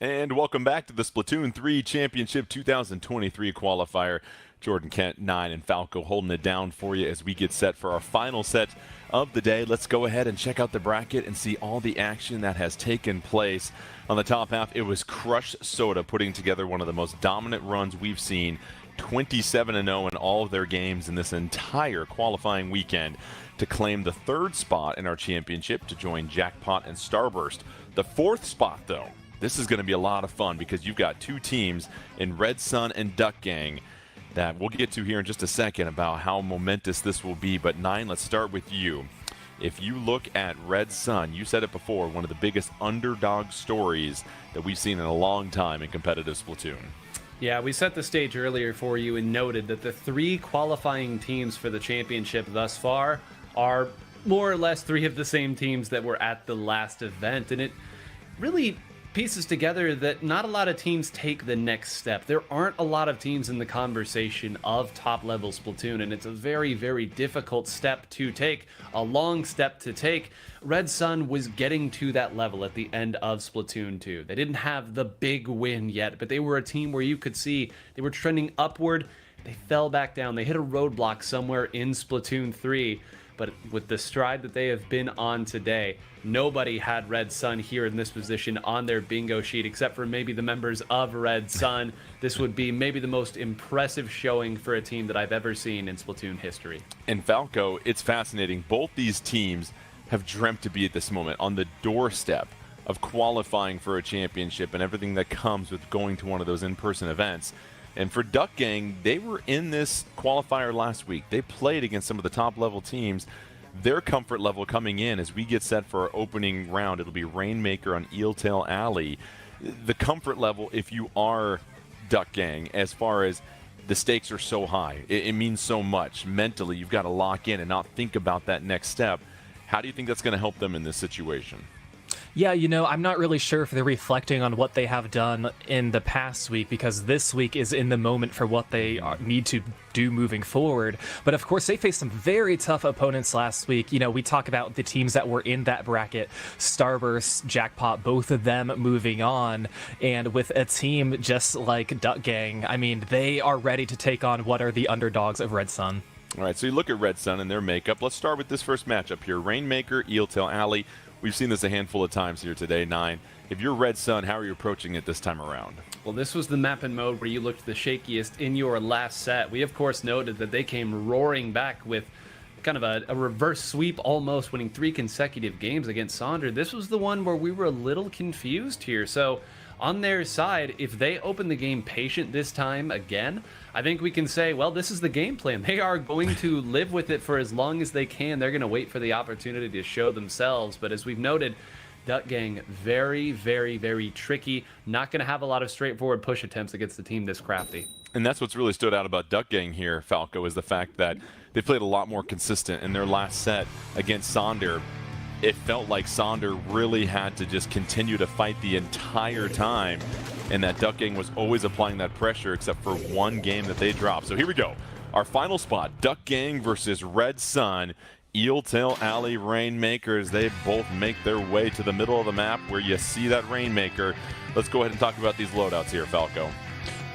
And welcome back to the Splatoon 3 Championship 2023 qualifier. Jordan, Kent, 9, and Falco holding it down for you as we get set for our final set of the day. Let's go ahead and check out the bracket and see all the action that has taken place. On the top half, it was Crush Soda putting together one of the most dominant runs we've seen. 27-0 in all of their games in this entire qualifying weekend to claim the 3rd spot in our championship to join Jackpot and Starburst. The 4th spot, though, this is going to be a lot of fun because you've got 2 teams in Red Sun and Duck Gang that we'll get to here in just a second about how momentous this will be. But 9, let's start with you. If you look at Red Sun, you said it before, one of the biggest underdog stories that we've seen in a long time in competitive Splatoon. Yeah, we set the stage earlier for you and noted that the 3 qualifying teams for the championship thus far are more or less 3 of the same teams that were at the last event. And it really pieces together that not a lot of teams take the next step. There aren't a lot of teams in the conversation of top-level Splatoon, and it's a very, very difficult step to take, a long step to take. Red Sun was getting to that level at the end of Splatoon 2. They didn't have the big win yet, but they were a team where you could see they were trending upward. They fell back down. They hit a roadblock somewhere in Splatoon 3. But with the stride that they have been on today, nobody had Red Sun here in this position on their bingo sheet except for maybe the members of Red Sun. This would be maybe the most impressive showing for a team that I've ever seen in Splatoon history. And Falco, it's fascinating. Both these teams have dreamt to be at this moment on the doorstep of qualifying for a championship and everything that comes with going to one of those in-person events. And for Duck Gang, they were in this qualifier last week. They played against some of the top-level teams. Their comfort level coming in as we get set for our opening round, it'll be Rainmaker on Eeltail Alley. The comfort level, if you are Duck Gang, as far as the stakes are so high, it means so much. Mentally, you've got to lock in and not think about that next step. How do you think that's going to help them in this situation? Yeah, you know, I'm not really sure if they're reflecting on what they have done in the past week, because this week is in the moment for what they need to do moving forward. But of course, they faced some very tough opponents last week. You know, we talk about the teams that were in that bracket, Starburst, Jackpot, both of them moving on. And with a team just like Duck Gang, I mean, they are ready to take on what are the underdogs of Red Sun. All right, so you look at Red Sun and their makeup. Let's start with this first matchup here. Rainmaker, Eeltail Alley. We've seen this a handful of times here today, 9. If you're Red Sun, how are you approaching it this time around? Well, this was the map and mode where you looked the shakiest in your last set. We, of course, noted that they came roaring back with kind of a reverse sweep, almost winning 3 consecutive games against Sonder. This was the one where we were a little confused here. So on their side, if they open the game patient this time again, I think we can say, well, this is the game plan. They are going to live with it for as long as they can. They're going to wait for the opportunity to show themselves. But as we've noted, Duck Gang, very, very, very tricky. Not going to have a lot of straightforward push attempts against the team this crafty. And that's what's really stood out about Duck Gang here, Falco, is the fact that they played a lot more consistent in their last set against Sonder. It felt like Sonder really had to just continue to fight the entire time, and that Duck Gang was always applying that pressure except for one game that they dropped. So here we go. Our final spot, Duck Gang versus Red Sun. Eeltail Alley Rainmakers, they both make their way to the middle of the map where you see that Rainmaker. Let's go ahead and talk about these loadouts here, Falco.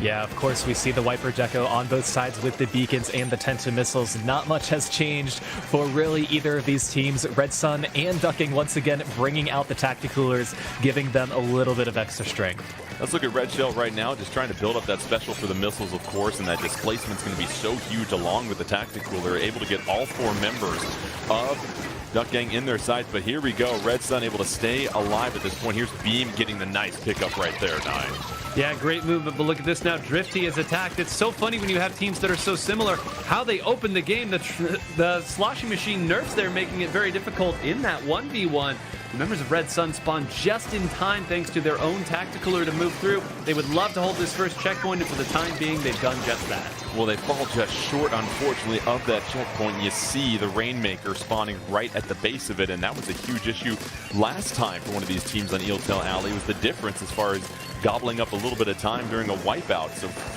Yeah, of course, we see the Wiper Gecko on both sides with the beacons and the Tenta missiles. Not much has changed for really either of these teams. Red Sun and Duck Gang once again bringing out the Tacticoolers, giving them a little bit of extra strength. Let's look at Red Shell right now, just trying to build up that special for the missiles, of course, and that displacement's going to be so huge along with the Tacticooler. They're able to get all 4 members of Duck Gang in their sights, but here we go. Red Sun able to stay alive at this point. Here's Beam getting the nice pickup right there, 9. Yeah, great movement, but look at this now. Drifty is attacked. It's so funny when you have teams that are so similar, how they open the game. The sloshing machine nerfs there, making it very difficult in that 1v1. The members of Red Sun spawn just in time thanks to their own Tacticooler to move through. They would love to hold this first checkpoint, and for the time being, they've done just that. Well, they fall just short, unfortunately, of that checkpoint. You see the Rainmaker spawning right at the base of it, and that was a huge issue last time for one of these teams on Eeltail Alley. It was the difference as far as gobbling up a little bit of time during a wipeout.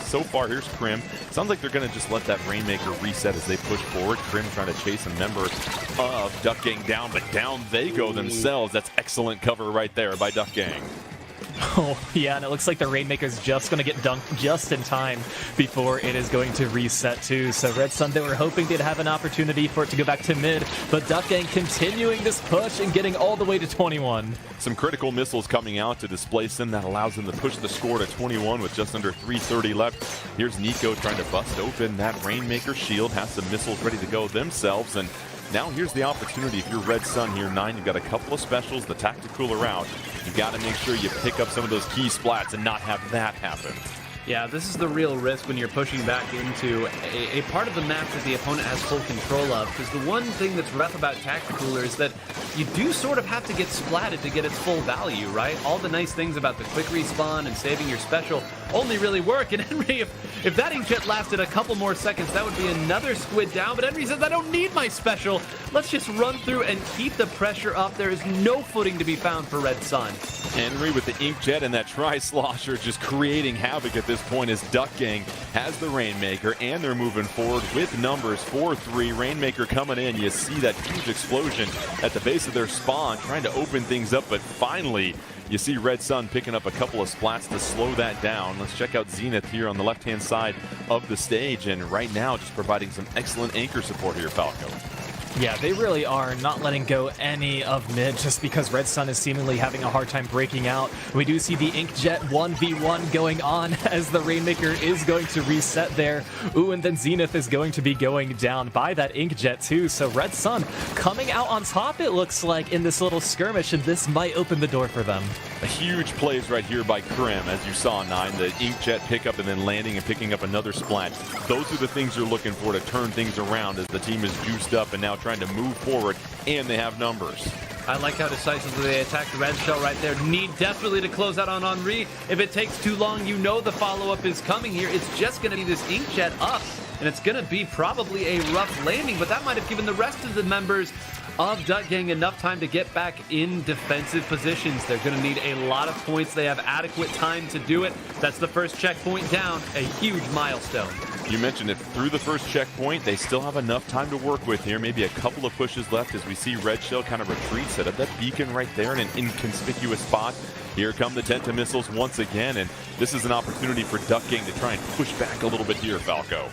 So far, here's Krim. Sounds like they're going to just let that Rainmaker reset as they push forward. Krim trying to chase a member of Duck Gang down, but down they go themselves. That's excellent cover right there by Duck Gang. Oh, yeah, and it looks like the Rainmaker's just going to get dunked just in time before it is going to reset too. So Red Sun, they were hoping they'd have an opportunity for it to go back to mid, but Duck Gang continuing this push and getting all the way to 21. Some critical missiles coming out to displace them. That allows them to push the score to 21 with just under 3:30 left. Here's Nico trying to bust open that Rainmaker shield, has some missiles ready to go themselves, and now here's the opportunity. If you're Red Sun here, 9, you've got a couple of specials, the Tacticooler out. You got to make sure you pick up some of those key splats and not have that happen. Yeah, this is the real risk when you're pushing back into a part of the map that the opponent has full control of. Because the one thing that's rough about Tacticooler is that you do sort of have to get splatted to get its full value, right? All the nice things about the quick respawn and saving your special only really work. And Henry, if that inkjet lasted a couple more seconds, that would be another squid down. But Henry says, I don't need my special. Let's just run through and keep the pressure up. There is no footing to be found for Red Sun. Henry with the inkjet and that tri-slosher just creating havoc at this point as Duck Gang has the Rainmaker, and they're moving forward with numbers 4-3. Rainmaker coming in. You see that huge explosion at the base of their spawn, trying to open things up, but finally you see Red Sun picking up a couple of splats to slow that down. Let's check out Zenith here on the left-hand side of the stage, and right now just providing some excellent anchor support here, Falco. Yeah, they really are not letting go any of mid just because Red Sun is seemingly having a hard time breaking out. We do see the Inkjet 1v1 going on as the Rainmaker is going to reset there. Ooh, and then Zenith is going to be going down by that Inkjet too. So Red Sun coming out on top, it looks like, in this little skirmish, and this might open the door for them. A huge plays right here by Krim, as you saw, 9. The Inkjet pickup and then landing and picking up another splat. Those are the things you're looking for to turn things around as the team is juiced up and now trying to move forward, and they have numbers. I like how decisively they attacked the red shell right there. Need desperately to close out on Henry. If it takes too long, you know the follow-up is coming here. It's just going to be this Inkjet up, and it's going to be probably a rough landing, but that might have given the rest of the members of Duck Gang enough time to get back in defensive positions. They're going to need a lot of points. They have adequate time to do it. That's the first checkpoint down, a huge milestone. You mentioned it, through the first checkpoint, they still have enough time to work with here. Maybe a couple of pushes left as we see Red Shell kind of retreat, set up that beacon right there in an inconspicuous spot. Here come the Tenta missiles once again, and this is an opportunity for Duck Gang to try and push back a little bit here, Falco.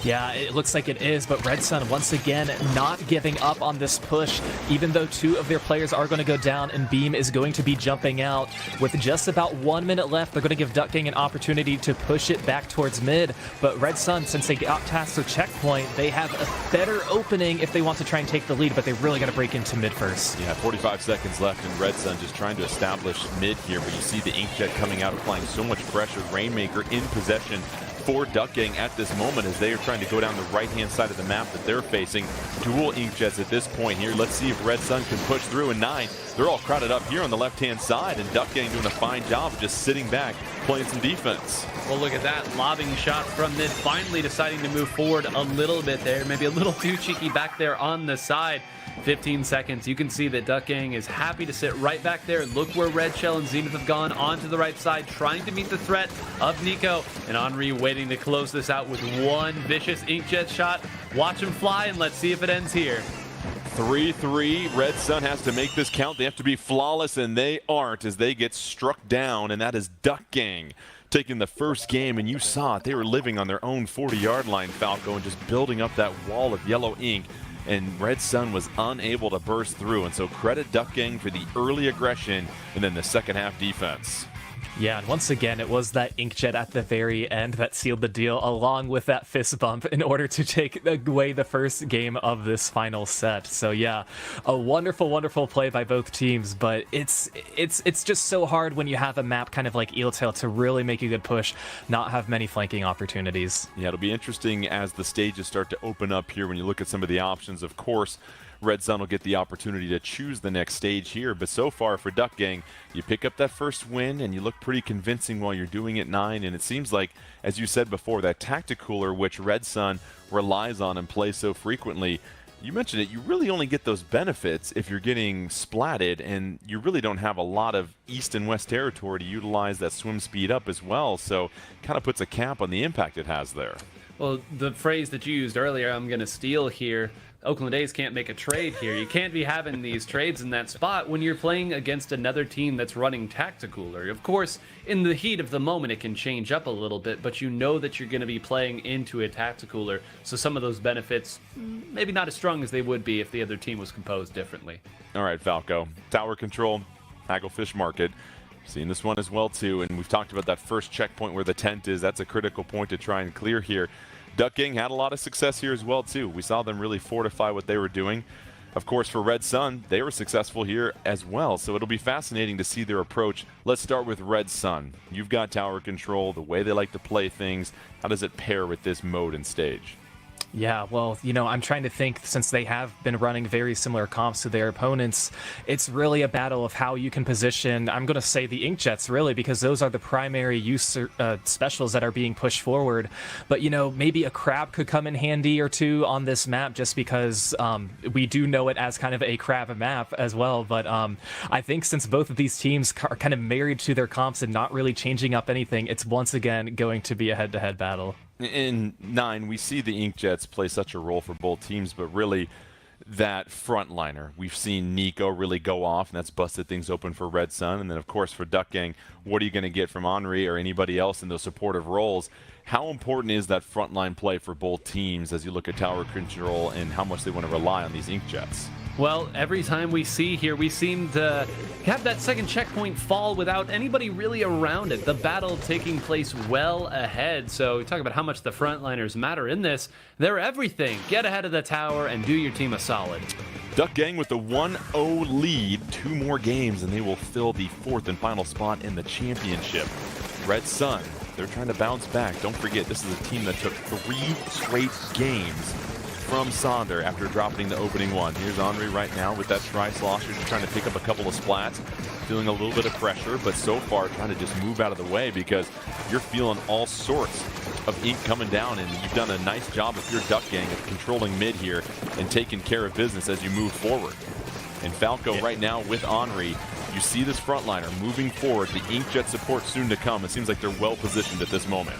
Yeah, it looks like it is, but Red Sun once again not giving up on this push, even though 2 of their players are going to go down and Beam is going to be jumping out. With just about 1 minute left, they're going to give Duck Gang an opportunity to push it back towards mid, but Red Sun, since they got past their checkpoint, they have a better opening if they want to try and take the lead, but they really got to break into mid first. Yeah, 45 seconds left, and Red Sun just trying to establish mid here, but you see the Inkjet coming out, applying so much pressure. Rainmaker in possession for Duck Gang at this moment as they are trying to go down the right-hand side of the map that they're facing. Dual Inkjets at this point here. Let's see if Red Sun can push through. And 9, they're all crowded up here on the left-hand side, and Duck Gang doing a fine job of just sitting back, playing some defense. Well, look at that. Lobbing shots from mid, finally deciding to move forward a little bit there. Maybe a little too cheeky back there on the side. 15 seconds. You can see that Duck Gang is happy to sit right back there. Look where Red Shell and Zenith have gone onto the right side, trying to meet the threat of Nico. And Henry waiting to close this out with one vicious Inkjet shot. Watch him fly, and let's see if it ends here. 3-3. Red Sun has to make this count. They have to be flawless, and they aren't as they get struck down, and that is Duck Gang taking the first game, and you saw it. They were living on their own 40-yard line, Falco, and just building up that wall of yellow ink. And Red Sun was unable to burst through. And so credit Duck Gang for the early aggression and then the second half defense. Yeah, and once again, it was that Inkjet at the very end that sealed the deal, along with that fist bump in order to take away the first game of this final set. So yeah, a wonderful, wonderful play by both teams, but it's just so hard when you have a map kind of like Eeltail to really make a good push, not have many flanking opportunities. Yeah, it'll be interesting as the stages start to open up here when you look at some of the options. Of course, Red Sun will get the opportunity to choose the next stage here, but so far for Duck Gang, you pick up that first win and you look pretty convincing while you're doing it, 9, and it seems like, as you said before, that Tacticooler which Red Sun relies on and plays so frequently, you mentioned it, you really only get those benefits if you're getting splatted, and you really don't have a lot of east and west territory to utilize that swim speed up as well, so kind of puts a cap on the impact it has there. Well, the phrase that you used earlier, I'm going to steal here. Oakland A's can't make a trade here. You can't be having these trades in that spot when you're playing against another team that's running Tacticooler. Of course, in the heat of the moment, it can change up a little bit, but you know that you're going to be playing into a Tacticooler, so some of those benefits, maybe not as strong as they would be if the other team was composed differently. All right, Falco. Tower control, Hagglefish Market. Seen this one as well, too, and we've talked about that first checkpoint where the tent is. That's a critical point to try and clear here. Duck Gang had a lot of success here as well, too. We saw them really fortify what they were doing. Of course, for Red Sun, they were successful here as well, so it'll be fascinating to see their approach. Let's start with Red Sun. You've got tower control, the way they like to play things. How does it pair with this mode and stage? Yeah, well, you know, I'm trying to think, since they have been running very similar comps to their opponents, it's really a battle of how you can position, I'm going to say the Inkjets, really, because those are the primary use specials that are being pushed forward. But, you know, maybe a crab could come in handy or two on this map, just because we do know it as kind of a crab map as well. But I think since both of these teams are kind of married to their comps and not really changing up anything, it's once again going to be a head-to-head battle. In 9, we see the Inkjets play such a role for both teams, but really that frontliner. We've seen Nico really go off, and that's busted things open for Red Sun. And then, of course, for Duck Gang, what are you going to get from Henri or anybody else in those supportive roles? How important is that frontline play for both teams as you look at tower control and how much they want to rely on these Inkjets? Well, every time we see here, we seem to have that second checkpoint fall without anybody really around it. The battle taking place well ahead. So we talk about how much the frontliners matter in this. They're everything. Get ahead of the tower and do your team a solid. Duck Gang with the 1-0 lead. 2 more games and they will fill the 4th and final spot in the championship. Red Sun, they're trying to bounce back. Don't forget, this is a team that took 3 straight games from Sonder after dropping the opening one. Here's Henri right now with that tri-slosher, just trying to pick up a couple of splats, feeling a little bit of pressure, but so far trying to just move out of the way because you're feeling all sorts of ink coming down, and you've done a nice job of your Duck Gang of controlling mid here and taking care of business as you move forward. And Falco right now with Henri, you see this frontliner moving forward, the Inkjet support soon to come. It seems like they're well positioned at this moment.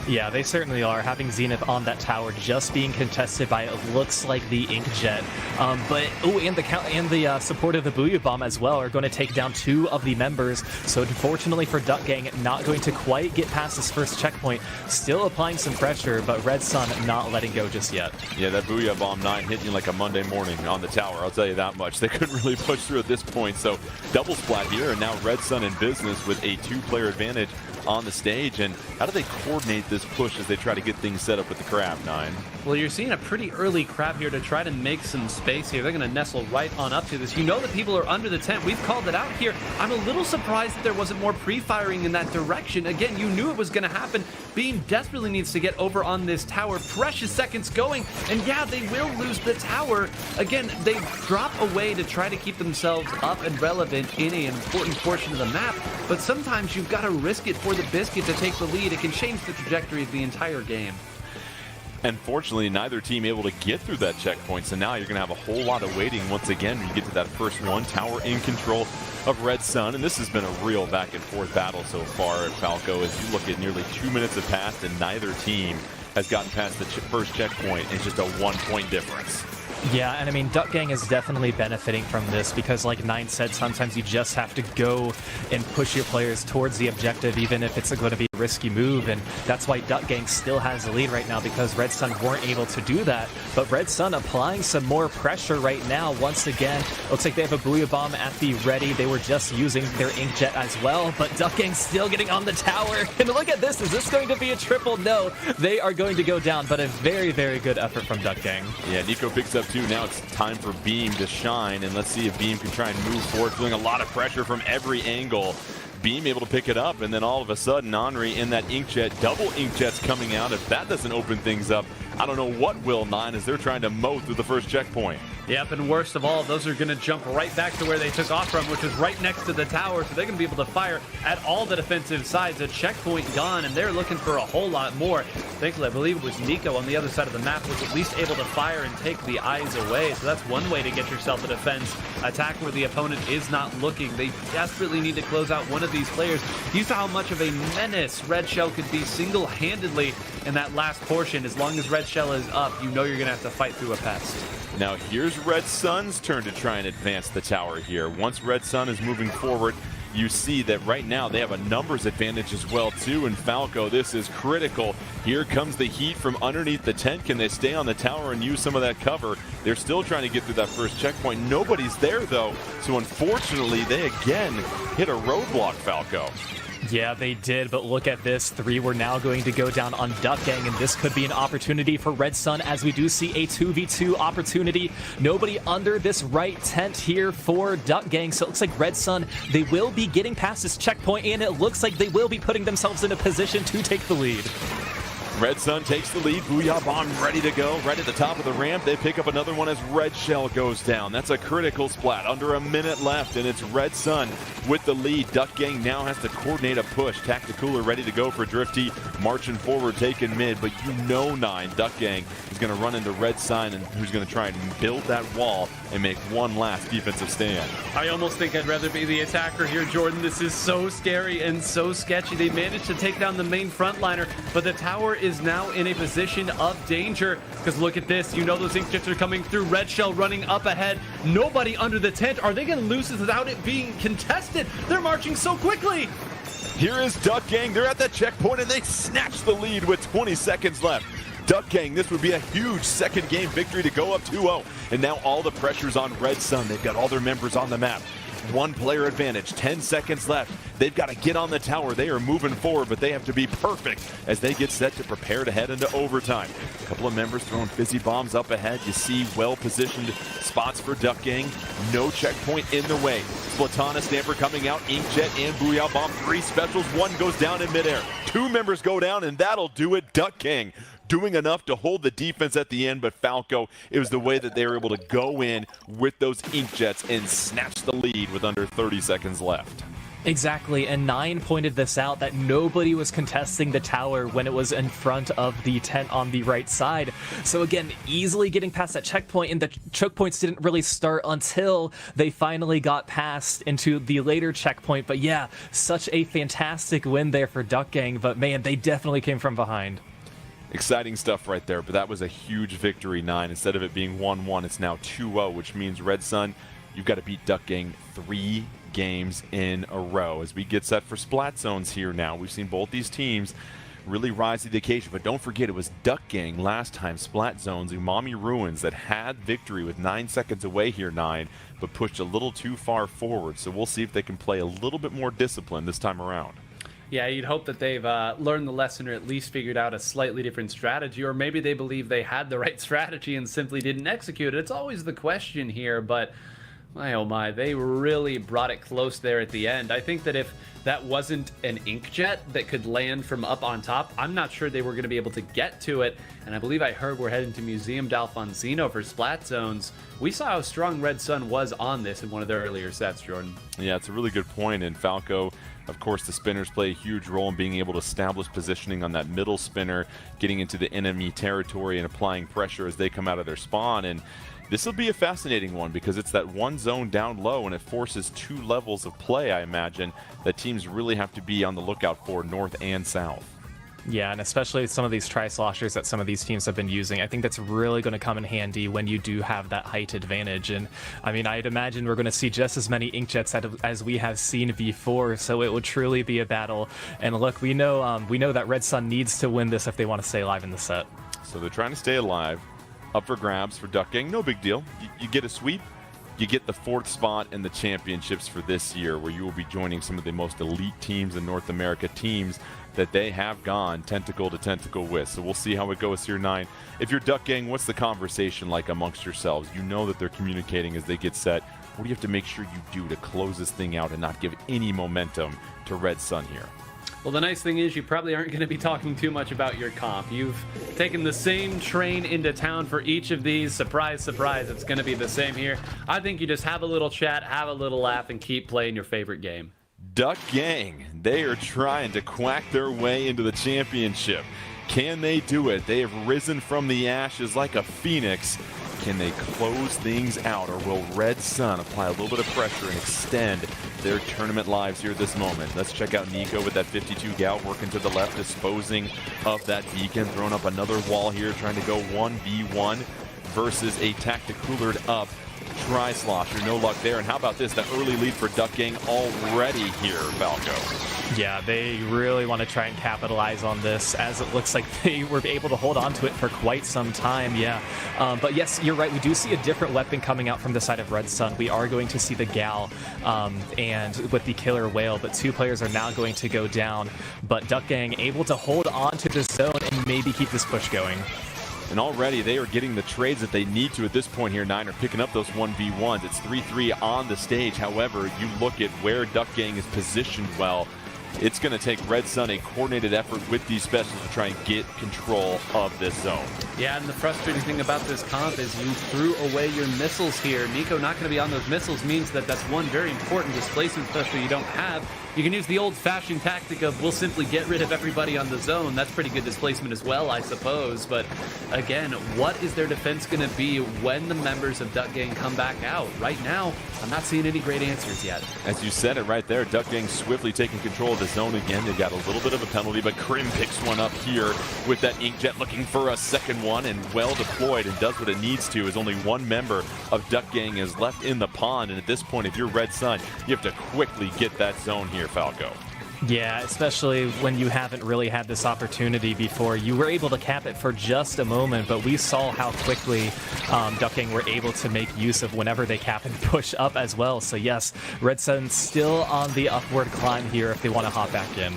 Yeah, they certainly are. Having Zenith on that tower just being contested by, it looks like, the Inkjet. And the support of the Booyah Bomb as well are going to take down 2 of the members. So unfortunately for Duck Gang, not going to quite get past this first checkpoint. Still applying some pressure, but Red Sun not letting go just yet. Yeah, that Booyah Bomb 9 hitting you like a Monday morning on the tower. I'll tell you that much. They couldn't really push through at this point. So double splat here, and now Red Sun in business with a 2-player advantage on the stage. And how do they coordinate this push as they try to get things set up with the crab, 9? Well, you're seeing a pretty early crab here to try to make some space here. They're going to nestle right on up to this. You know that people are under the tent. We've called it out here. I'm a little surprised that there wasn't more pre-firing in that direction. Again, you knew it was going to happen. Beam desperately needs to get over on this tower. Precious seconds going, and yeah, they will lose the tower. Again, they drop away to try to keep themselves up and relevant in an important portion of the map, but sometimes you've got to risk it for the biscuit to take the lead. It can change the trajectory of the entire game. Unfortunately, neither team able to get through that checkpoint, so now you're going to have a whole lot of waiting once again when you get to that first one. Tower in control of Red Sun, and this has been a real back-and-forth battle so far at Falco. As you look at, nearly 2 minutes have passed, and neither team has gotten past the first checkpoint. It's just a 1-point difference. Yeah, and I mean, Duck Gang is definitely benefiting from this because, like Nine said, sometimes you just have to go and push your players towards the objective, even if it's going to be a risky move, and that's why Duck Gang still has the lead right now, because Red Sun weren't able to do that. But Red Sun applying some more pressure right now. Once again, looks like they have a Booyah Bomb at the ready. They were just using their Inkjet as well, but Duck Gang still getting on the tower. And look at this. Is this going to be a triple? No, they are going to go down, but a very, very good effort from Duck Gang. Yeah, Nico picks up 2. Now it's time for Beam to shine, and let's see if Beam can try and move forward, feeling a lot of pressure from every angle. Beam able to pick it up, and then all of a sudden, Henri in that Inkjet, double Inkjets coming out. If that doesn't open things up, I don't know what will, 9, as they're trying to mow through the first checkpoint. Yep, and worst of all, those are going to jump right back to where they took off from, which is right next to the tower, so they're going to be able to fire at all the defensive sides. A checkpoint gone, and they're looking for a whole lot more. Thankfully, I believe it was Nico on the other side of the map was at least able to fire and take the eyes away, so that's one way to get yourself a defense attack where the opponent is not looking. They desperately need to close out one of these players. You saw how much of a menace Red Shell could be single-handedly in that last portion. As long as Red red shell is up, you know you're going to have to fight through a pest. Now here's Red Sun's turn to try and advance the tower here. Once Red Sun is moving forward, you see that right now they have a numbers advantage as well too, and Falco, this is critical. Here comes the heat from underneath the tent. Can they stay on the tower and use some of that cover? They're still trying to get through that first checkpoint. Nobody's there though, so unfortunately they again hit a roadblock, Falco. Yeah, they did, but look at this. 3 were now going to go down on Duck Gang, and this could be an opportunity for Red Sun, as we do see a 2v2 opportunity. Nobody under this right tent here for Duck Gang, so it looks like Red Sun, they will be getting past this checkpoint, and it looks like they will be putting themselves in a position to take the lead. Red Sun takes the lead. Booyah Bomb ready to go. Right at the top of the ramp. They pick up another one as Red Shell goes down. That's a critical splat. Under a minute left, and it's Red Sun with the lead. Duck Gang now has to coordinate a push. Tacticooler ready to go for Drifty. Marching forward, taking mid. But you know 9, Duck Gang is going to run into Red Sun, and who's going to try and build that wall and make one last defensive stand. I almost think I'd rather be the attacker here, Jordan. This is so scary and so sketchy. They managed to take down the main frontliner, but the tower is now in a position of danger, because look at this. You know those inkjets are coming through. Red Shell running up ahead. Nobody under the tent. Are they going to lose this without it being contested? They're marching so quickly. Here is Duck Gang. They're at that checkpoint, and they snatch the lead with 20 seconds left. Duck Gang, this would be a huge second game victory to go up 2-0. And now all the pressure's on Red Sun. They've got all their members on the map. 1 player advantage, 10 seconds left. They've got to get on the tower. They are moving forward, but they have to be perfect as they get set to prepare to head into overtime. A couple of members throwing fizzy bombs up ahead. You see well-positioned spots for Duck Gang. No checkpoint in the way. Splatana Stamper coming out, Inkjet and Booyah Bomb. 3 specials, 1 goes down in midair. 2 members go down, and that'll do it. Duck Gang doing enough to hold the defense at the end, but Falco, it was the way that they were able to go in with those Inkjets and snatch the lead with under 30 seconds left. Exactly, and 9 pointed this out, that nobody was contesting the tower when it was in front of the tent on the right side. So again, easily getting past that checkpoint, and the choke points didn't really start until they finally got past into the later checkpoint. But yeah, such a fantastic win there for Duck Gang, but man, they definitely came from behind. Exciting stuff right there, but that was a huge victory, 9. Instead of it being 1-1, it's now 2-0, which means Red Sun, you've got to beat Duck Gang 3 games in a row. As we get set for Splat Zones here now, we've seen both these teams really rise to the occasion, but don't forget it was Duck Gang last time, Splat Zones, Umami Ruins, that had victory with 9 seconds away here, 9, but pushed a little too far forward. So we'll see if they can play a little bit more discipline this time around. Yeah, you'd hope that they've learned the lesson, or at least figured out a slightly different strategy, or maybe they believe they had the right strategy and simply didn't execute it. It's always the question here, but my oh my, they really brought it close there at the end. I think that if that wasn't an Inkjet that could land from up on top, I'm not sure they were going to be able to get to it. And I believe I heard we're heading to Museum d'Alfonsino for Splat Zones. We saw how strong Red Sun was on this in one of their earlier sets, Jordan. Yeah, it's a really good point, and Falco, of course, the spinners play a huge role in being able to establish positioning on that middle spinner, getting into the enemy territory and applying pressure as they come out of their spawn. And this will be a fascinating one because it's that one zone down low, and it forces 2 levels of play, I imagine, that teams really have to be on the lookout for, north and south. Yeah, and especially some of these tri-sloshers that some of these teams have been using, I think that's really going to come in handy when you do have that height advantage. And I mean, I'd imagine we're going to see just as many Inkjets as we have seen before, so it would truly be a battle. And look, we know that Red Sun needs to win this if they want to stay alive in the set. So they're trying to stay alive. Up for grabs for Duck Gang, no big deal. You get a sweep, you get the 4th spot in the championships for this year, where you will be joining some of the most elite teams in North America, teams that they have gone tentacle to tentacle with. So we'll see how it goes here, 9. If you're Duck Gang, what's the conversation like amongst yourselves? You know that they're communicating as they get set. What do you have to make sure you do to close this thing out and not give any momentum to Red Sun here? Well, the nice thing is you probably aren't going to be talking too much about your comp. You've taken the same train into town for each of these. Surprise, surprise, it's going to be the same here. I think you just have a little chat, have a little laugh, and keep playing your favorite game. Duck Gang, they are trying to quack their way into the championship. Can they do it? They have risen from the ashes like a phoenix. Can they close things out, or will Red Sun apply a little bit of pressure and extend their tournament lives here at this moment. Let's check out Nico with that 52 gal working to the left, disposing of that beacon, throwing up another wall here, trying to go 1v1 versus a tacticoolered up Tri-Slosher. No luck there. And how about this? The early lead for Duck Gang already here, Falco. Yeah, they really want to try and capitalize on this, as it looks like they were able to hold on to it for quite some time. Yeah, but yes, you're right. We do see a different weapon coming out from the side of Red Sun. We are going to see the Gal and with the Killer Whale, but 2 players are now going to go down. But Duck Gang able to hold on to the zone and maybe keep this push going. And already they are getting the trades that they need to at this point here. 9 are picking up those 1v1s. It's 3-3 on the stage. However, you look at where Duck Gang is positioned well. It's going to take Red Sun a coordinated effort with these specials to try and get control of this zone. Yeah, and the frustrating thing about this comp is you threw away your missiles here. Nico not going to be on those missiles means that that's one very important displacement special you don't have. You can use the old-fashioned tactic of we'll simply get rid of everybody on the zone. That's pretty good displacement as well, I suppose. But again, what is their defense going to be when the members of Duck Gang come back out? Right now, I'm not seeing any great answers yet. As you said it right there, Duck Gang swiftly taking control of the zone again. They got a little bit of a penalty, but Krim picks one up here with that Inkjet, looking for a second one, and well deployed and does what it needs to, as only one member of Duck Gang is left in the pond. And at this point, if you're Red Sun, you have to quickly get that zone here, Falco. Yeah, especially when you haven't really had this opportunity before. You were able to cap it for just a moment, but we saw how quickly Duck Gang were able to make use of whenever they cap and push up as well. So yes, Red Sun still on the upward climb here if they want to hop back in.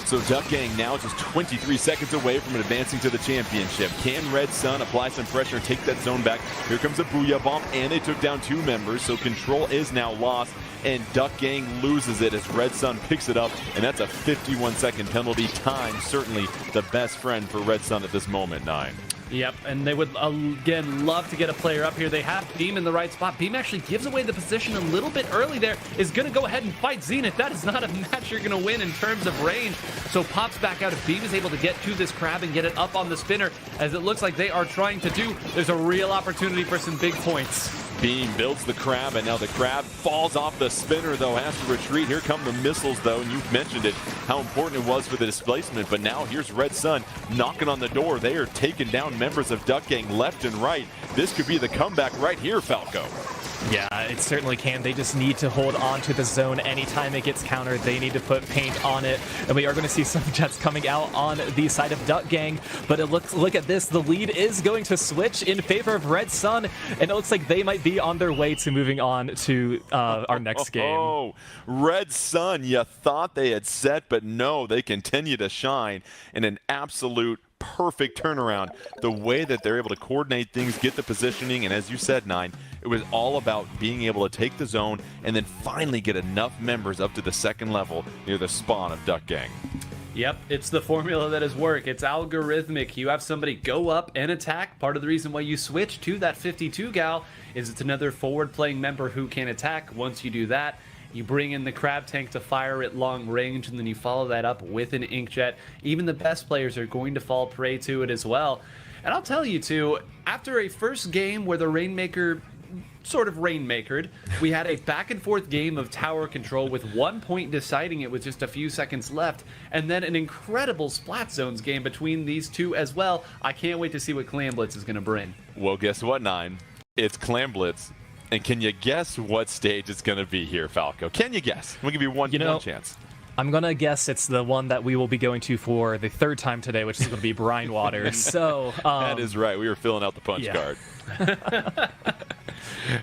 So Duck Gang now just 23 seconds away from advancing to the championship. Can Red Sun apply some pressure and take that zone back? Here comes a Booyah Bomb, and they took down 2 members, so control is now lost, and Duck Gang loses it as Red Sun picks it up, and that's a 51-second penalty. Time certainly the best friend for Red Sun at this moment, 9. Yep, and they would, again, love to get a player up here. They have Beam in the right spot. Beam actually gives away the position a little bit early there, is going to go ahead and fight Zenith. That is not a match you're going to win in terms of range. So pops back out. If Beam is able to get to this crab and get it up on the spinner, as it looks like they are trying to do, there's a real opportunity for some big points. Beam builds the crab, and now the crab falls off the spinner, though, has to retreat. Here come the missiles, though, and you've mentioned it, how important it was for the displacement. But now here's Red Sun knocking on the door. They are taking down members of Duck Gang left and right. This could be the comeback right here, Falco. Yeah, it certainly can. They just need to hold on to the zone. Anytime it gets countered, they need to put paint on it. And we are going to see some jets coming out on the side of Duck Gang. But it looks, look at this. The lead is going to switch in favor of Red Sun. And it looks like they might be on their way to moving on to our next game. Oh, Red Sun, you thought they had set, but no, they continue to shine in an absolute perfect turnaround. The way that they're able to coordinate things, get the positioning, and as you said, 9, it was all about being able to take the zone and then finally get enough members up to the second level near the spawn of Duck Gang. Yep, it's the formula that has worked. It's algorithmic. You have somebody go up and attack. Part of the reason why you switch to that 52 gal is it's another forward-playing member who can attack. Once you do that, you bring in the crab tank to fire at long range, and then you follow that up with an inkjet. Even the best players are going to fall prey to it as well. And I'll tell you, too, after a first game where the Rainmaker sort of rainmakered, we had a back-and-forth game of tower control with 1 point deciding it with just a few seconds left, and then an incredible Splat Zones game between these two as well. I can't wait to see what Clam Blitz is going to bring. Well, guess what, 9? It's Clam Blitz. And can you guess what stage it's going to be here, Falco? Can you guess? We'll give you one chance. I'm going to guess it's the one that we will be going to for the 3rd time today, which is going to be Brine Water. So that is right. We were filling out the punch card.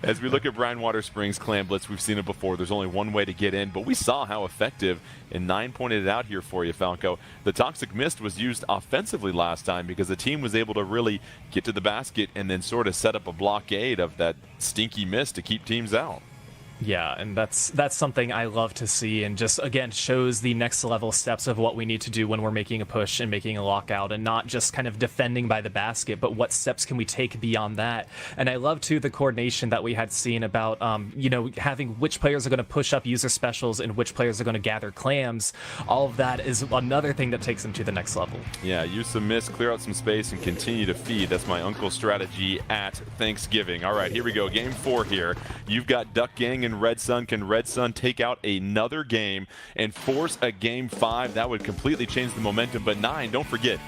As we look at Brine Water Springs Clam Blitz, we've seen it before. There's only one way to get in, but we saw how effective, and 9 pointed it out here for you, Falco. The Toxic Mist was used offensively last time because the team was able to really get to the basket and then sort of set up a blockade of that stinky mist to keep teams out. Yeah, and that's something I love to see, and just, again, shows the next level steps of what we need to do when we're making a push and making a lockout, and not just kind of defending by the basket, but what steps can we take beyond that. And I love, too, the coordination that we had seen about, you know, having which players are going to push up user specials and which players are going to gather clams. All of that is another thing that takes them to the next level. Yeah, use some mist, clear out some space, and continue to feed. That's my uncle's strategy at Thanksgiving. All right, here we go. Game 4 here. You've got Duck Gang and in Red Sun? Can Red Sun take out another game and force a Game 5? That would completely change the momentum. But 9, don't forget,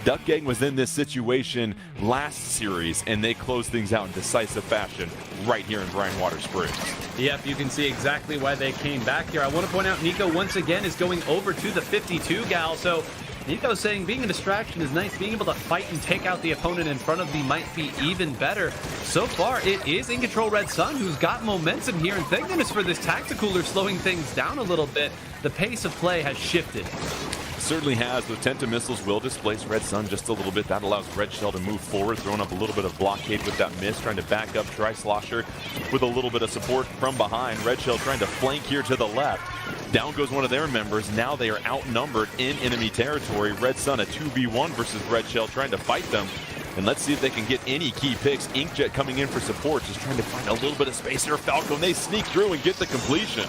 Duck Gang was in this situation last series, and they closed things out in decisive fashion right here in Brightwater Springs. Yep, you can see exactly why they came back here. I want to point out Nico once again is going over to the 52 gal, so Nico's saying being a distraction is nice. Being able to fight and take out the opponent in front of me might be even better. So far, it is in control Red Sun who's got momentum here, and thank goodness for this Tacticooler slowing things down a little bit. The pace of play has shifted. Certainly has. The Tenta missiles will displace Red Sun just a little bit. That allows Red Shell to move forward, throwing up a little bit of blockade with that miss, trying to back up Tri-Slosher with a little bit of support from behind. Red Shell trying to flank here to the left. Down goes one of their members. Now they are outnumbered in enemy territory. Red Sun a 2v1 versus Red Shell, trying to fight them. And let's see if they can get any key picks. Inkjet coming in for support, just trying to find a little bit of space here. Falco, and they sneak through and get the completion.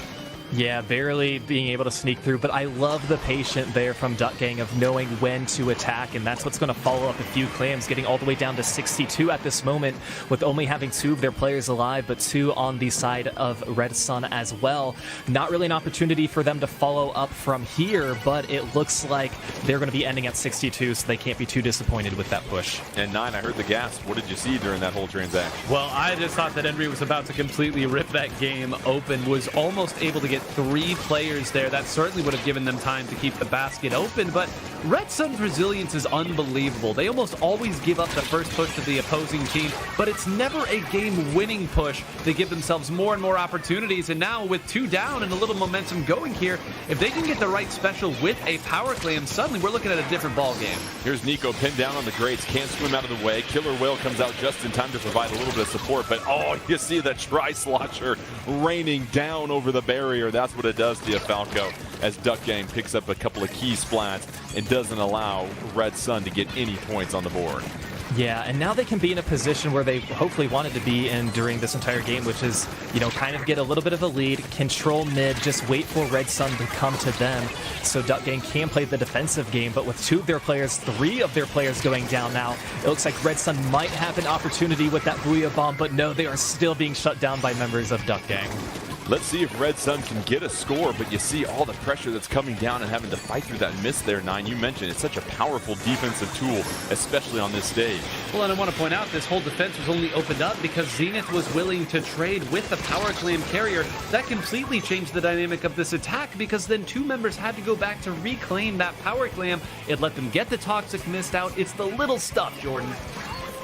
Yeah, barely being able to sneak through, but I love the patience there from Duck Gang of knowing when to attack, and that's what's going to follow up a few clams, getting all the way down to 62 at this moment, with only having 2 of their players alive, but 2 on the side of Red Sun as well. Not really an opportunity for them to follow up from here, but it looks like they're going to be ending at 62, so they can't be too disappointed with that push. And 9, I heard the gasp. What did you see during that whole transaction? Well, I just thought that Henry was about to completely rip that game open, was almost able to get 3 players there. That certainly would have given them time to keep the basket open, but Red Sun's resilience is unbelievable. They almost always give up the first push to the opposing team, but it's never a game-winning push. They give themselves more and more opportunities, and now with 2 down and a little momentum going here, if they can get the right special with a power clam, suddenly we're looking at a different ball game. Here's Nico pinned down on the grates, can't swim out of the way. Killer Whale comes out just in time to provide a little bit of support, but oh, you see the Tri-Slosher raining down over the barrier. That's what it does to you, Falco, as Duck Gang picks up a couple of key splats and doesn't allow Red Sun to get any points on the board. Yeah, and now they can be in a position where they hopefully wanted to be in during this entire game, which is, you know, kind of get a little bit of a lead, control mid, just wait for Red Sun to come to them so Duck Gang can play the defensive game. But with 2 of their players, 3 of their players going down now, it looks like Red Sun might have an opportunity with that Booyah Bomb, but no, they are still being shut down by members of Duck Gang. Let's see if Red Sun can get a score, but you see all the pressure that's coming down and having to fight through that miss there, 9. You mentioned it's such a powerful defensive tool, especially on this stage. Well, and I want to point out this whole defense was only opened up because Zenith was willing to trade with the power clam carrier. That completely changed the dynamic of this attack because then 2 members had to go back to reclaim that power clam. It let them get the toxic mist out. It's the little stuff, Jordan.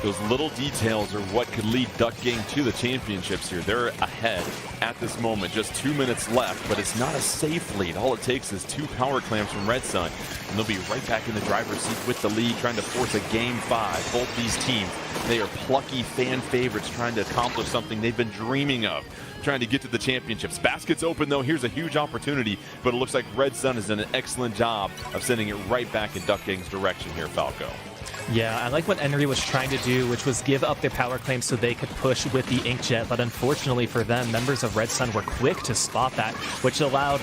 Those little details are what could lead Duck Gang to the championships here. They're ahead at this moment, just 2 minutes left, but it's not a safe lead. All it takes is 2 power clams from Red Sun, and they'll be right back in the driver's seat with the lead, trying to force a Game 5. Both these teams, they are plucky fan favorites trying to accomplish something they've been dreaming of, trying to get to the championships. Basket's open, though. Here's a huge opportunity, but it looks like Red Sun has done an excellent job of sending it right back in Duck Gang's direction here, Falco. Yeah, I like what Henry was trying to do, which was give up their power claims so they could push with the Inkjet, but unfortunately for them, members of Red Sun were quick to spot that, which allowed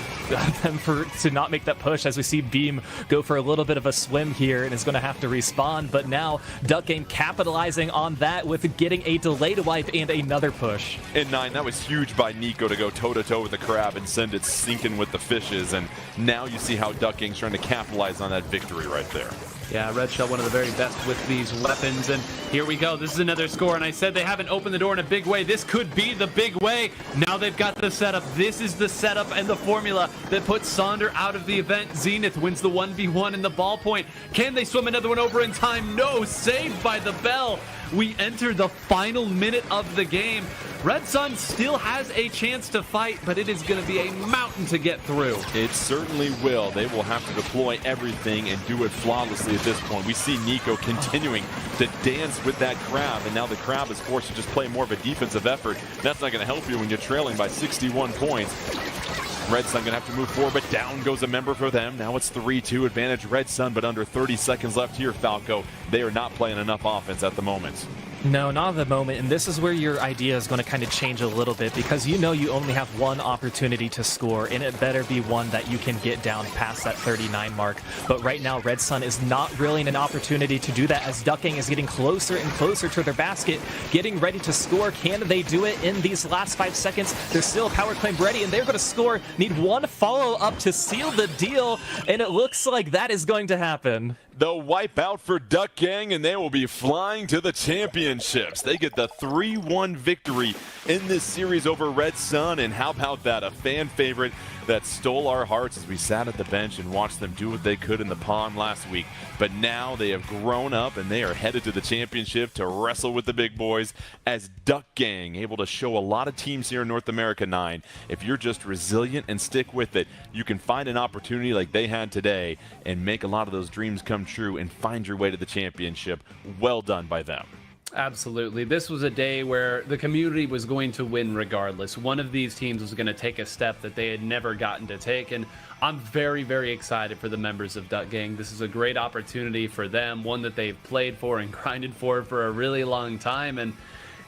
them to not make that push, as we see Beam go for a little bit of a swim here and is going to have to respawn, but now Duck Gang capitalizing on that with getting a delayed wipe and another push. And 9, that was huge by Nico to go toe-to-toe with the crab and send it sinking with the fishes, and now you see how Duck Gang's trying to capitalize on that victory right there. Yeah, Red Shell, one of the very best with these weapons. And here we go. This is another score. And I said they haven't opened the door in a big way. This could be the big way. Now they've got the setup. This is the setup and the formula that puts Sonder out of the event. Zenith wins the 1v1 in the ballpoint. Can they swim another one over in time? No, saved by the bell. We enter the final minute of the game. Red Sun still has a chance to fight, but it is going to be a mountain to get through. It certainly will. They will have to deploy everything and do it flawlessly at this point. We see Nico continuing to dance with that crab, and now the crab is forced to just play more of a defensive effort. That's not going to help you when you're trailing by 61 points. Red Sun going to have to move forward, but down goes a member for them. Now it's 3-2 advantage Red Sun, but under 30 seconds left here, Falco. They are not playing enough offense at the moment. No, not at the moment, and this is where your idea is going to kind of change a little bit, because you know you only have one opportunity to score, and it better be one that you can get down past that 39 mark. But right now, Red Sun is not really an opportunity to do that, as Duck Gang is getting closer and closer to their basket, getting ready to score. Can they do it in these last 5 seconds? There's still a power claim ready, and they're going to score. Need one follow-up to seal the deal, and it looks like that is going to happen. They'll wipe out for Duck Gang, and they will be flying to the championships. They get the 3-1 victory in this series over Red Sun, and how about that? A fan favorite that stole our hearts as we sat at the bench and watched them do what they could in the pond last week. But now they have grown up, and they are headed to the championship to wrestle with the big boys as Duck Gang, able to show a lot of teams here in North America 9. If you're just resilient and stick with it, you can find an opportunity like they had today and make a lot of those dreams come true and find your way to the championship. Well done by them. Absolutely. This was a day where the community was going to win regardless. One of these teams was going to take a step that they had never gotten to take, and I'm very, very excited for the members of Duck Gang. This is a great opportunity for them, one that they've played for and grinded for a really long time, and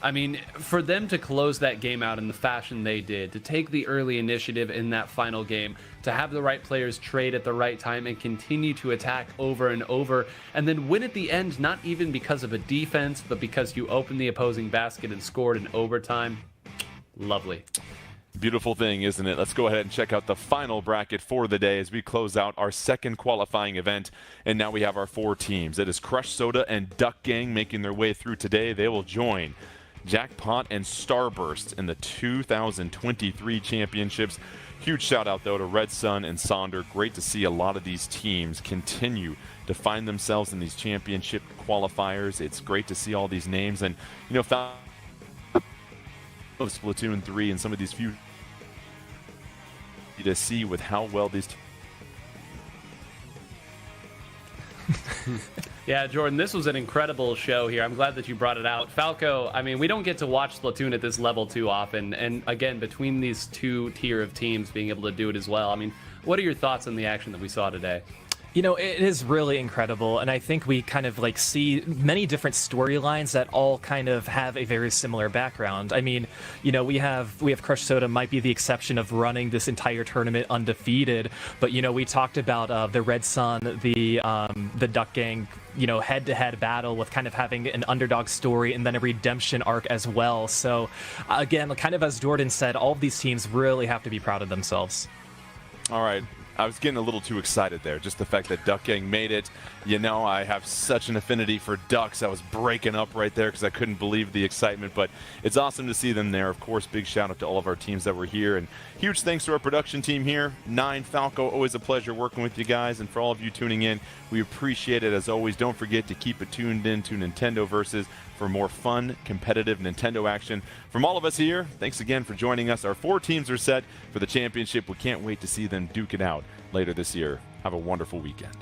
I mean, for them to close that game out in the fashion they did, to take the early initiative in that final game, to have the right players trade at the right time and continue to attack over and over, and then win at the end, not even because of a defense, but because you opened the opposing basket and scored in overtime. Lovely. Beautiful thing, isn't it? Let's go ahead and check out the final bracket for the day as we close out our second qualifying event. And now we have our 4 teams. It is Crush Soda and Duck Gang making their way through today. They will join Jackpot and Starburst in the 2023 championships. Huge shout out though to Red Sun and Sonder. Great to see a lot of these teams continue to find themselves in these championship qualifiers. It's great to see all these names, and you know, of Splatoon 3 and some of these few to see with how well these Yeah, Jordan, this was an incredible show here. I'm glad that you brought it out. Falco, I mean, we don't get to watch Splatoon at this level too often. And again, between these two tier of teams being able to do it as well, I mean, what are your thoughts on the action that we saw today? You know, it is really incredible, and I think we kind of like see many different storylines that all kind of have a very similar background. I mean, you know, we have Crush Soda might be the exception of running this entire tournament undefeated, but you know, we talked about the Red Sun, the Duck Gang, you know, head-to-head battle with kind of having an underdog story and then a redemption arc as well. So again, kind of as Jordan said, all of these teams really have to be proud of themselves. All right. I was getting a little too excited there. Just the fact that Duck Gang made it. You know, I have such an affinity for ducks. I was breaking up right there because I couldn't believe the excitement. But it's awesome to see them there. Of course, big shout out to all of our teams that were here. And huge thanks to our production team here. 9 Falco, always a pleasure working with you guys. And for all of you tuning in, we appreciate it as always. Don't forget to keep it tuned in to Nintendo Versus for more fun, competitive Nintendo action. From all of us here, thanks again for joining us. Our 4 teams are set for the championship. We can't wait to see them duke it out later this year. Have a wonderful weekend.